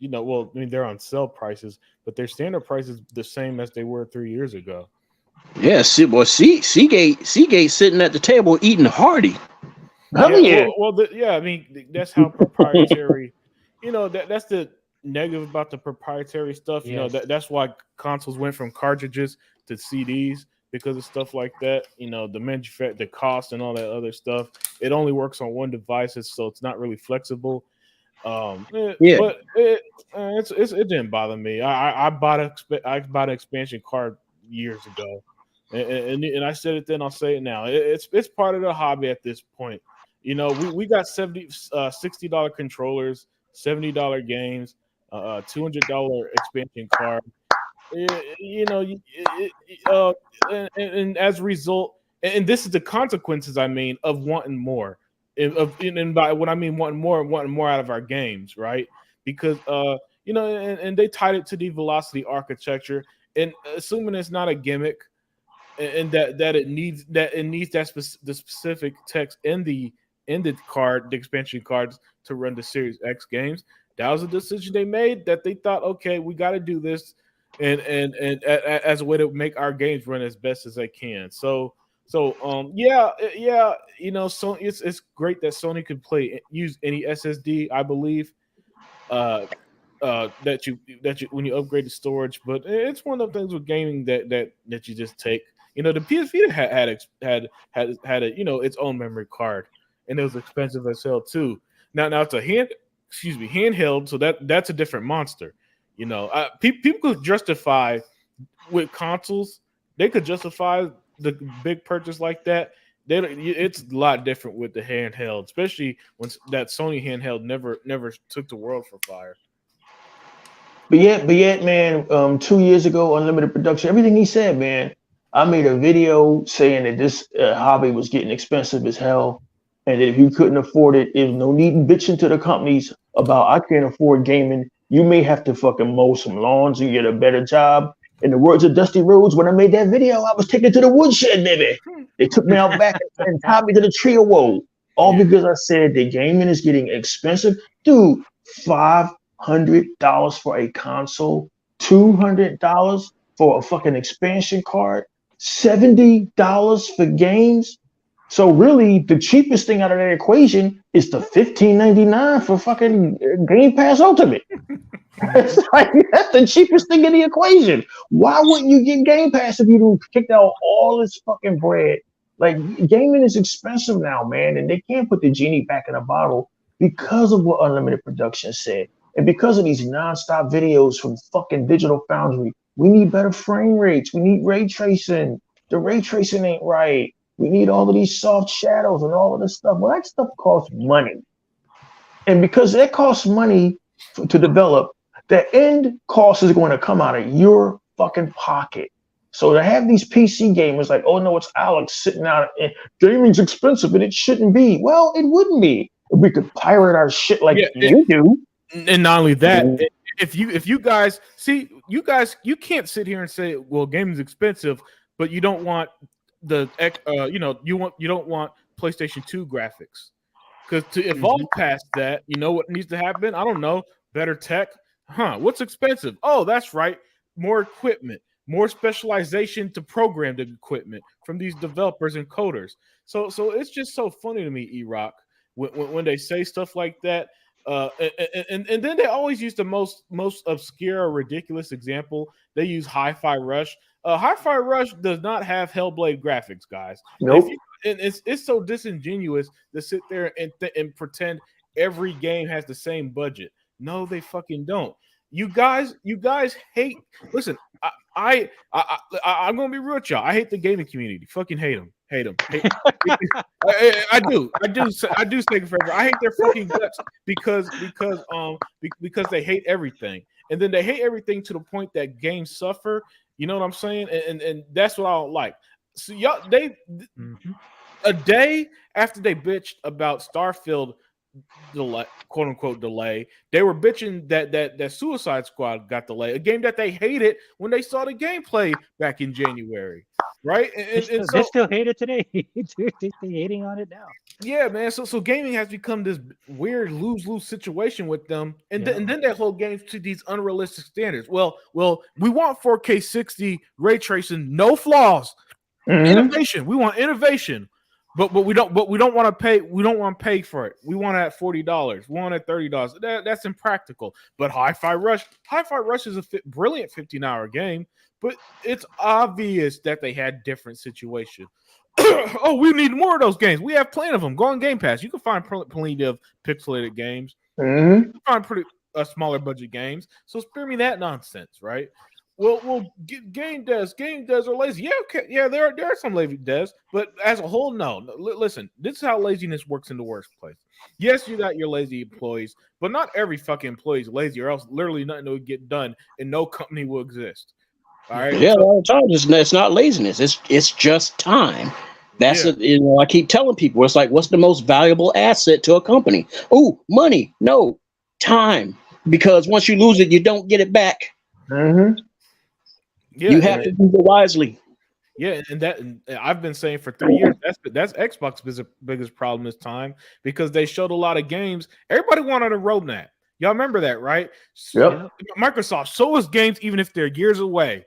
S2: on sale prices, but their standard price is the same as they were 3 years ago.
S4: Yeah, Seagate sitting at the table eating hearty.
S2: I mean, that's how proprietary. That's the negative about the proprietary stuff. Yes. That's why consoles went from cartridges to CDs because of stuff like that. The cost and all that other stuff. It only works on one device, so it's not really flexible. But it didn't bother me. I bought an expansion card years ago, and I said it then. I'll say it now. It's part of the hobby at this point. We got $60 controllers, $70 games, $200 expansion card. And as a result, and this is the consequences. I mean, of wanting more. And by what I mean, wanting more out of our games, right? Because and they tied it to the velocity architecture, and assuming it's not a gimmick, and that it needs the specific text in the expansion cards to run the Series X games. That was a decision they made that they thought, okay, we got to do this, and as a way to make our games run as best as they can. So so it's great that Sony could use any SSD, I believe, that you when you upgrade the storage. But it's one of the things with gaming that you just take. The PS Vita had its own memory card, and it was expensive as hell too. Now it's a handheld, so that's a different monster. People could justify with consoles. They could justify the big purchase like that. It's a lot different with the handheld, especially when that Sony handheld never took the world for fire.
S6: But yet, man, 2 years ago, Unlimited Production, everything he said, man, I made a video saying that this hobby was getting expensive as hell, and that if you couldn't afford it, there's no need in bitching to the companies about I can't afford gaming. You may have to fucking mow some lawns and get a better job. In the words of Dusty Rhodes, when I made that video, I was taken to the woodshed, baby. They took me out back and tied me to the tree of woe. All because I said the gaming is getting expensive. Dude, $500 for a console, $200 for a fucking expansion card, $70 for games. So really, the cheapest thing out of that equation is the $15.99 for fucking Game Pass Ultimate. It's like that's the cheapest thing in the equation. Why wouldn't you get Game Pass if you kicked out all this fucking bread? Like gaming is expensive now, man, and they can't put the genie back in the bottle because of what Unlimited Production said, and because of these nonstop videos from fucking Digital Foundry. We need better frame rates. We need ray tracing. The ray tracing ain't right. We need all of these soft shadows and all of this stuff. Well, that stuff costs money, and because it costs money to develop, the end cost is going to come out of your fucking pocket. So to have these PC gamers like, oh no, it's Alex sitting out, and gaming's expensive and it shouldn't be. Well, it wouldn't be if we could pirate our shit like you do.
S2: And not only that, if you guys see, you can't sit here and say, well, gaming's expensive, but you don't want the you don't want PlayStation 2 graphics. Because to evolve past that, you know what needs to happen? I don't know. Better tech. What's expensive? Oh, that's right. More equipment, more specialization to program the equipment from these developers and coders. So it's just so funny to me, E-Rock, when they say stuff like that. And then they always use the most obscure or ridiculous example. They use Hi-Fi Rush. Hi-Fi Rush does not have Hellblade graphics, guys.
S6: Nope.
S2: And it's so disingenuous to sit there and pretend every game has the same budget. No, they fucking don't. You guys hate. Listen, I'm gonna be real with y'all. I hate the gaming community. Fucking hate them. I do say it forever. I hate their fucking guts because they hate everything, and then they hate everything to the point that games suffer. You know what I'm saying? And that's what I don't like. So y'all, a day after they bitched about Starfield delay, quote unquote delay, they were bitching that Suicide Squad got delayed, a game that they hated when they saw the gameplay back in January, right? And
S1: they still hate it today. They're hating on it now.
S2: Yeah, man. So gaming has become this weird lose-lose situation with them, and then they hold games to these unrealistic standards. Well, we want 4K 60 ray tracing, no flaws, innovation. We want innovation. But we don't want to pay. We don't want to pay for it. We want it at $40. We want it at $30. That's impractical. But Hi-Fi Rush is a brilliant 15-hour game. But it's obvious that they had different situations. Oh, we need more of those games. We have plenty of them. Go on Game Pass. You can find plenty of pixelated games. You can find pretty smaller budget games. So spare me that nonsense, right? Well, game devs are lazy. Yeah, okay, yeah, there are some lazy devs, but as a whole, no. Listen, this is how laziness works in the workplace. Yes, you got your lazy employees, but not every fucking employee is lazy, or else literally nothing will get done, and no company will exist. All right.
S4: Yeah, all the time. It's not laziness. It's just time. That's it. You know, I keep telling people, it's like, what's the most valuable asset to a company? Oh, money. No, time. Because once you lose it, you don't get it back. Yeah, you have to use it wisely.
S2: Yeah, and I've been saying for 3 years that's Xbox's biggest problem is time, because they showed a lot of games. Everybody wanted a roadmap. Y'all remember that, right?
S6: Yep.
S2: Microsoft show us games even if they're years away.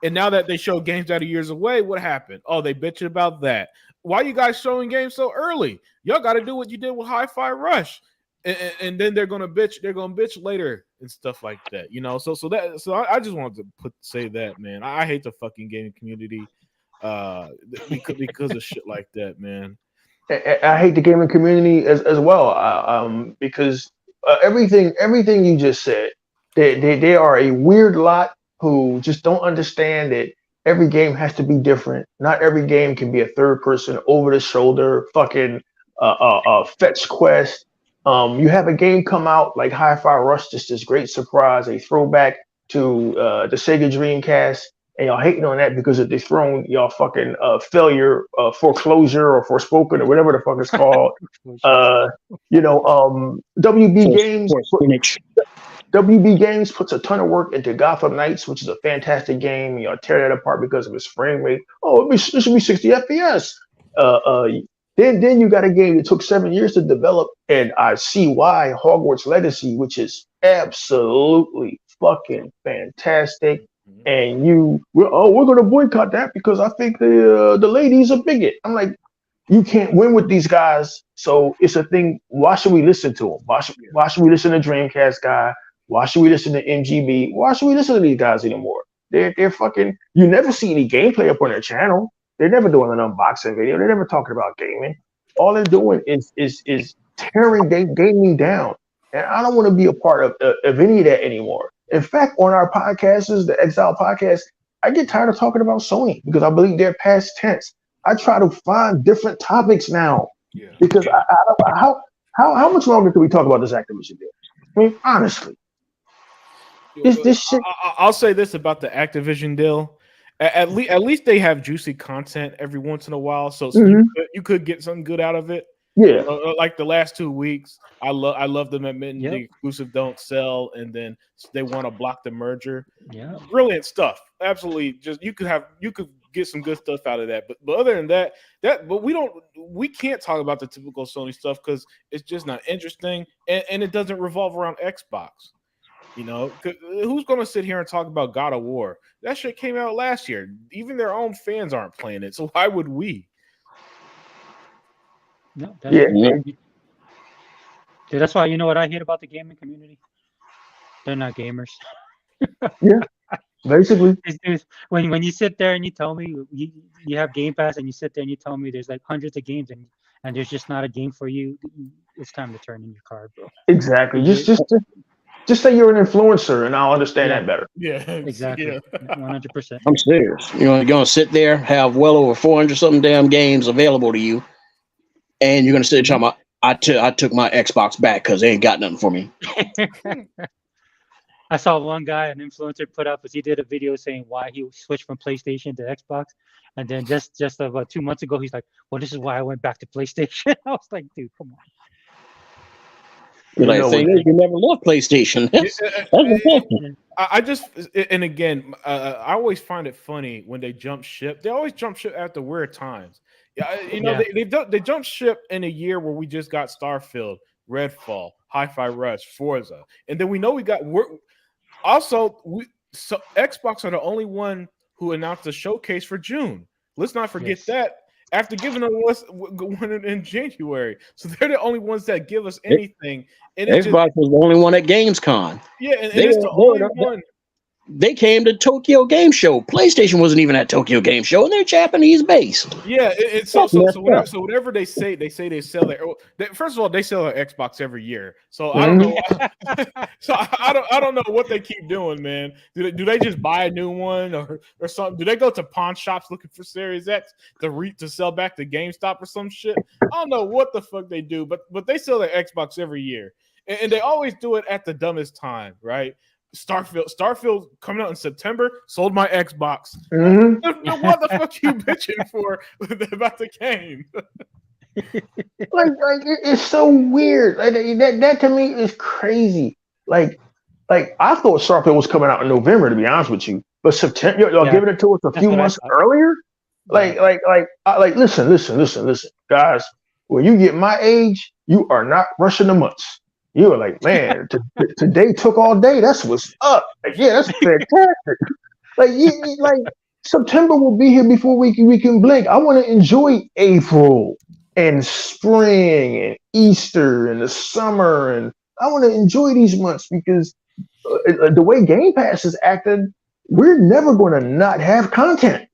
S2: And now that they show games that are years away, what happened? Oh, they bitching about that. Why are you guys showing games so early? Y'all got to do what you did with Hi-Fi Rush. And then they're gonna bitch. They're gonna bitch later and stuff like that, you know. So I just wanted to say that, man. I hate the fucking gaming community because of shit like that, man.
S6: I hate the gaming community as well, because everything you just said, they are a weird lot who just don't understand that every game has to be different. Not every game can be a third person over the shoulder fucking fetch quest. You have a game come out like Hi-Fi Rush, just this great surprise, a throwback to the Sega Dreamcast, and y'all hating on that because of the thrown y'all fucking failure, foreclosure or Forspoken or whatever the fuck it's called. WB Games puts a ton of work into Gotham Knights, which is a fantastic game. Y'all tear that apart because of its frame rate. Oh, it should be 60 FPS. Then you got a game that took 7 years to develop, and I see why. Hogwarts Legacy, which is absolutely fucking fantastic. And we're going to boycott that because I think the ladies are bigot. I'm like, you can't win with these guys, so it's a thing. Why should we listen to them? Why should we listen to Dreamcast guy? Why should we listen to MGB? Why should we listen to these guys anymore? They're fucking. You never see any gameplay up on their channel. They're never doing an unboxing video. They're never talking about gaming. All they're doing is tearing gaming down. And I don't want to be a part of any of that anymore. In fact, on our podcasts, the Exile podcast, I get tired of talking about Sony because I believe they're past tense. I try to find different topics now because how much longer can we talk about this Activision deal? I mean, honestly, this shit.
S2: I'll say this about the Activision deal. At least they have juicy content every once in a while, so you could get something good out of it.
S6: Yeah,
S2: like the last 2 weeks, I love them admitting the exclusive don't sell, and then they want to block the merger.
S1: Yeah,
S2: brilliant stuff. Absolutely, just you could get some good stuff out of that. But other than that, but we can't talk about the typical Sony stuff because it's just not interesting, and it doesn't revolve around Xbox. You know, who's going to sit here and talk about God of War? That shit came out last year. Even their own fans aren't playing it, so why would we?
S1: No, dude, that's why, you know what I hate about the gaming community? They're not gamers.
S6: Yeah, basically.
S1: When you sit there and you tell me you have Game Pass and you sit there and you tell me there's like hundreds of games and there's just not a game for you, it's time to turn in your card, bro.
S6: Exactly. Just say you're an influencer and I'll understand that better.
S2: Yeah,
S1: exactly. 100%.
S4: I'm serious. You're going to sit there, have well over 400 something damn games available to you, and you're going to sit there talking about, I took my Xbox back because they ain't got nothing for me.
S1: I saw one guy, an influencer, put up he did a video saying why he switched from PlayStation to Xbox, and then just about 2 months ago, he's like, "Well, this is why I went back to PlayStation." I was like, "Dude, come on."
S4: You're like, you never loved PlayStation.
S2: I just, and again, I always find it funny when they jump ship. They always jump ship at the weird times. They jump ship in a year where we just got Starfield, Redfall, Hi-Fi Rush, Forza, and then we know we got Xbox are the only one who announced a showcase for June. Let's not forget that. After giving us one in January, so they're the only ones that give us anything. And
S4: Xbox was the only one at Gamescom.
S2: Yeah, and it's the only one.
S4: They came to Tokyo Game Show. PlayStation wasn't even at Tokyo Game Show, and they're Japanese based.
S2: Yeah, so whatever they say they sell their. First of all, they sell their Xbox every year, so I don't know. So I don't know what they keep doing, man. Do they just buy a new one or something? Do they go to pawn shops looking for Series X to sell back to GameStop or some shit? I don't know what the fuck they do, but they sell their Xbox every year, and they always do it at the dumbest time, right? Starfield coming out in September, sold my Xbox. What the fuck you bitching for about the game?
S6: like it's so weird. That to me is crazy. Like I thought Starfield was coming out in November, to be honest with you. But September, y'all giving it to us a few months earlier. Listen, guys. When you get my age, you are not rushing the months. You were like, man, today took all day. That's what's up. Like, yeah, that's fantastic. like September will be here before we can blink. I want to enjoy April and spring and Easter and the summer, and I want to enjoy these months because the way Game Pass is acting, we're never going to not have content.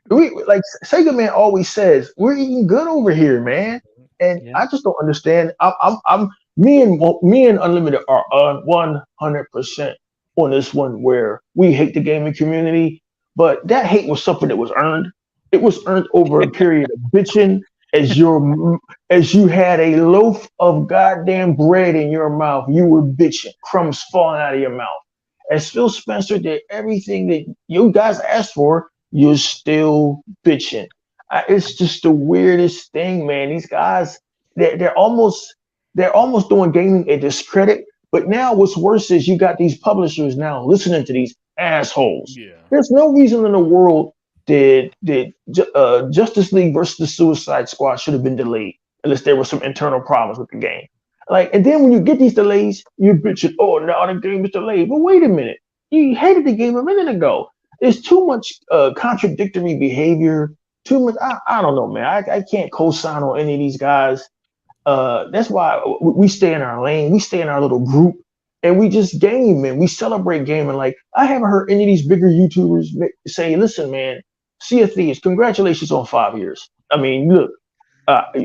S6: Sega Man always says, we're eating good over here, man. And I just don't understand. Me and Unlimited are 100% on this one where we hate the gaming community, but that hate was something that was earned. It was earned over a period of bitching as you had a loaf of goddamn bread in your mouth. You were bitching, crumbs falling out of your mouth. As Phil Spencer did everything that you guys asked for, you're still bitching. It's just the weirdest thing, man. These guys, they're almost doing gaming a discredit. But now what's worse is you got these publishers now listening to these assholes. Yeah. There's no reason in the world that Justice League versus the Suicide Squad should have been delayed unless there were some internal problems with the game. And then when you get these delays, you're bitching, oh, now the game is delayed. But wait a minute. You hated the game a minute ago. There's too much contradictory behavior. Too much. I don't know, man. I can't co-sign on any of these guys. That's why we stay in our lane. We stay in our little group. and we just game and we celebrate gaming. Like, I haven't heard any of these bigger YouTubers say, listen, man, Sea of Thieves, congratulations on 5 years. I mean, look,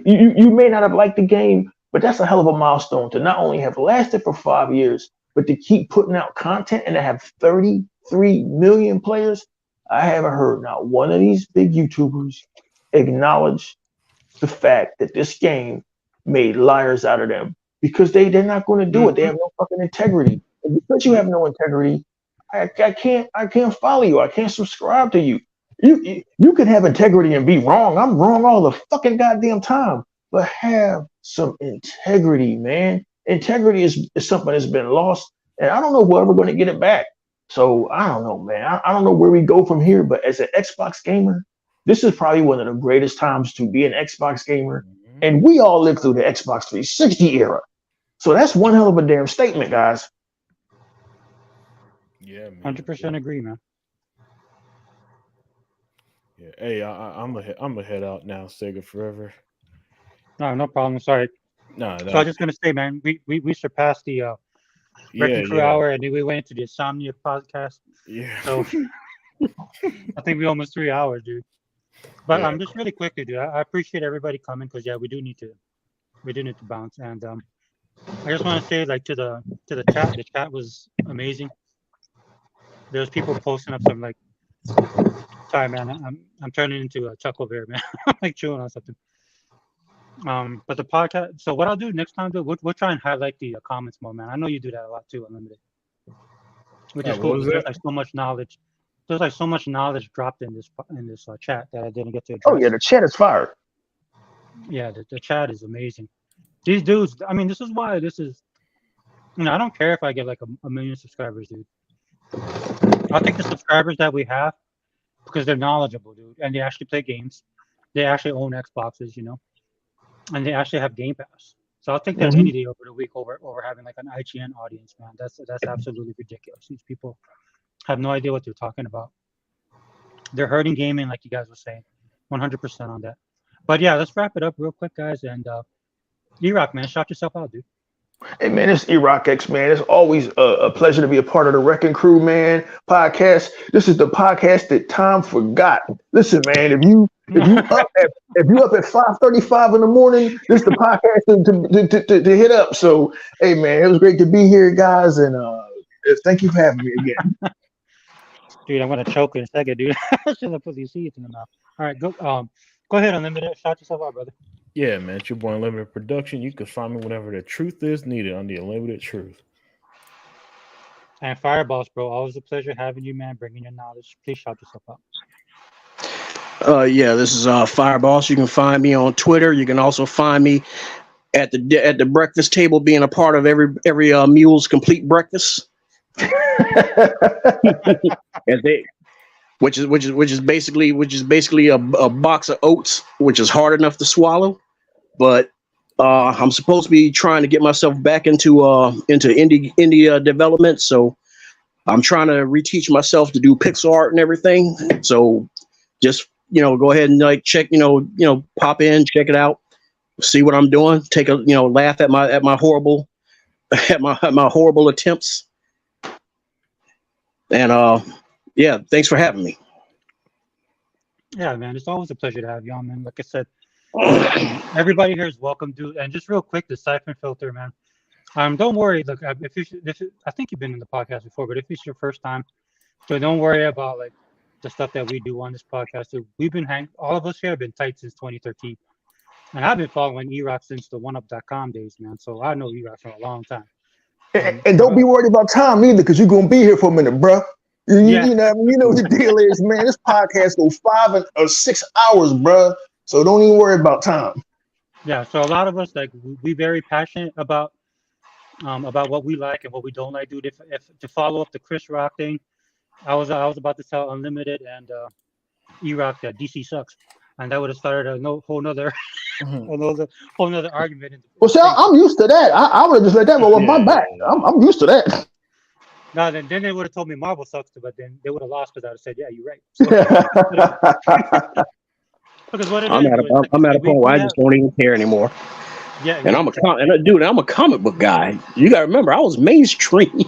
S6: you may not have liked the game, but that's a hell of a milestone to not only have lasted for 5 years, but to keep putting out content and to have 33 million players. I haven't heard not one of these big YouTubers acknowledge the fact that this game made liars out of them, because they're not going to do it. They have no fucking integrity. And because you have no integrity, I can't follow you. I can't subscribe to you. You can have integrity and be wrong. I'm wrong all the fucking goddamn time. But have some integrity, man. Integrity is something that's been lost, and I don't know if we're ever going to get it back. So I don't know, man. I don't know where we go from here. But as an Xbox gamer, this is probably one of the greatest times to be an Xbox gamer. And we all lived through the Xbox 360 era. So that's one hell of a damn statement, guys.
S2: Yeah, man.
S1: 100% agree, man.
S2: Yeah. Hey, I'm gonna head out now. Sega forever.
S1: No problem. Sorry.
S2: No.
S1: So I was just gonna say, man, we surpassed the Wrecking Crew hour, and then we went into the Insomnia podcast.
S2: Yeah.
S1: So I think we almost 3 hours, dude. But just really quickly, dude, I appreciate everybody coming, because we do need to bounce. And I just want to say, like, to the chat, the chat was amazing. There's people posting up some, like, sorry, man, I'm turning into a chuckle bear, man. I'm like chewing on something. But the podcast. So what I'll do next time, dude, we'll try and highlight the comments more, man. I know you do that a lot too, Unlimited. Which is cool. There's like so much knowledge. There's like so much knowledge dropped in this chat that I didn't get to address.
S6: Oh yeah, the chat is fire.
S1: Yeah, the chat is amazing. These dudes. I mean, this is why this is. I don't care if I get like a million subscribers, dude. I'll take the subscribers that we have, because they're knowledgeable, dude, and they actually play games. They actually own Xboxes, and they actually have Game Pass. So I'll take that any day over the week over having like an IGN audience, man. That's absolutely ridiculous. These people have no idea what they're talking about. They're hurting gaming, like you guys were saying. 100% on that. But yeah, let's wrap it up real quick, guys. And E-Rock, man, shout yourself out, dude.
S6: Hey man, it's E-Rock X, man. It's always a pleasure to be a part of the Wrecking Crew, man, podcast. This is the podcast that time forgot. Listen, man, if you up at 5:35 in the morning, this is the podcast to hit up. So hey man, it was great to be here, guys, and thank you for having me again.
S1: Dude, I'm gonna choke in a second, dude. I should have put these seeds in the mouth. All right, go ahead, Unlimited. Shout yourself out, brother.
S2: Yeah, man, it's your boy Unlimited Production. You can find me whenever the truth is needed on the Unlimited Truth.
S1: And Fireballs, bro, always a pleasure having you, man, bringing your knowledge. Please shout yourself out.
S4: Yeah, this is Fireballs. You can find me on Twitter. You can also find me at the breakfast table, being a part of every Mule's Complete Breakfast. Which is basically a box of oats, which is hard enough to swallow. But I'm supposed to be trying to get myself back into indie development, so I'm trying to reteach myself to do pixel art and everything. So just go ahead and like check, pop in, check it out, see what I'm doing, take a laugh at my horrible attempts, and yeah, thanks for having me.
S1: Yeah, man, it's always a pleasure to have you on, man. Like I said, everybody here is welcome, dude. And just real quick, the Siphon Filter, man. Don't worry. Look, I think you've been in the podcast before, but if it's your first time, so don't worry about like the stuff that we do on this podcast. Dude. We've been all of us here have been tight since 2013, and I've been following E-Rock since the OneUp.com days, man. So I know E-Rock for a long time.
S6: And don't be worried about time either, because you're gonna be here for a minute, bro. You know what the deal is, man. This podcast goes 5 or 6 hours, bro. So don't even worry about time.
S1: Yeah. So a lot of us we very passionate about what we like and what we don't like, dude. If to follow up the Chris Rock thing, I was about to tell Unlimited and E-Rock that DC sucks, and that would have started a whole nother argument.
S6: Well, see, I'm used to that. I would have just let that roll off my back. I'm used to that.
S1: No, then they would have told me Marvel sucks, but then they would have lost because I would have said, "Yeah, you're right." So,
S4: I'm at a point where I just don't even care anymore.
S1: Yeah,
S4: and I'm a comic book guy. You got to remember, I was mainstream.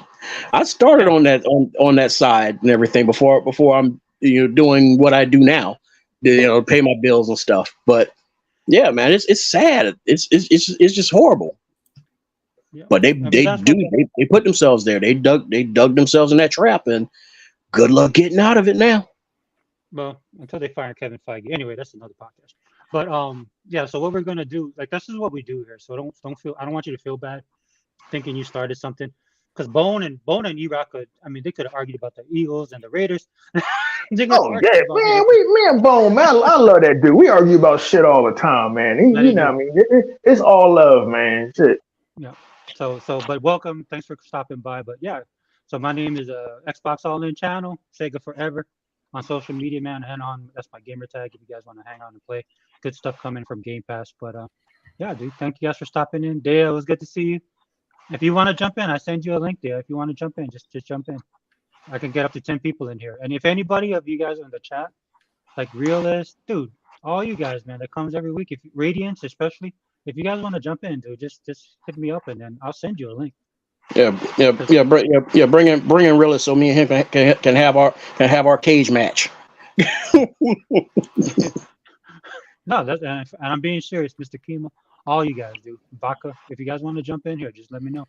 S4: I started on that side and everything before I'm doing what I do now, pay my bills and stuff. But yeah, man, it's sad. It's just horrible. Yeah. But they put themselves there. They dug themselves in that trap, and good luck getting out of it now.
S1: Well, until they fire Kevin Feige. Anyway, that's another podcast. But yeah. So what we're gonna do, like, this is what we do here. So don't feel. I don't want you to feel bad thinking you started something, because Bone and E-Rock they could have argued about the Eagles and the Raiders.
S6: Oh yeah, man, me and Bone, man, I love that dude. We argue about shit all the time, man. You know what I mean? It's all love, man. Shit.
S1: Yeah. So, but welcome. Thanks for stopping by. But yeah, so my name is Xbox All In channel, Sega Forever, on social media, man, and that's my gamer tag if you guys want to hang out and play. Good stuff coming from Game Pass. But yeah, dude, thank you guys for stopping in. Dale, it was good to see you. If you want to jump in, I send you a link there. If you want to jump in, just jump in. I can get up to 10 people in here. And if anybody of you guys are in the chat, like Realist, dude, all you guys, man, that comes every week, if Radiance especially, if you guys want to jump in, dude, just hit me up and then I'll send you a link.
S4: Bring in Realist so me and him can have our cage match.
S1: No, and I'm being serious, Mr. Kima. All you guys do. Baka, if you guys want to jump in here, just let me know.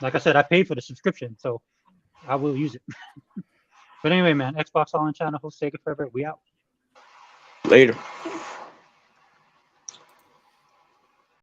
S1: Like I said, I paid for the subscription, so I will use it. But anyway, man, Xbox All In channel, host Sega Forever. We out.
S4: Later.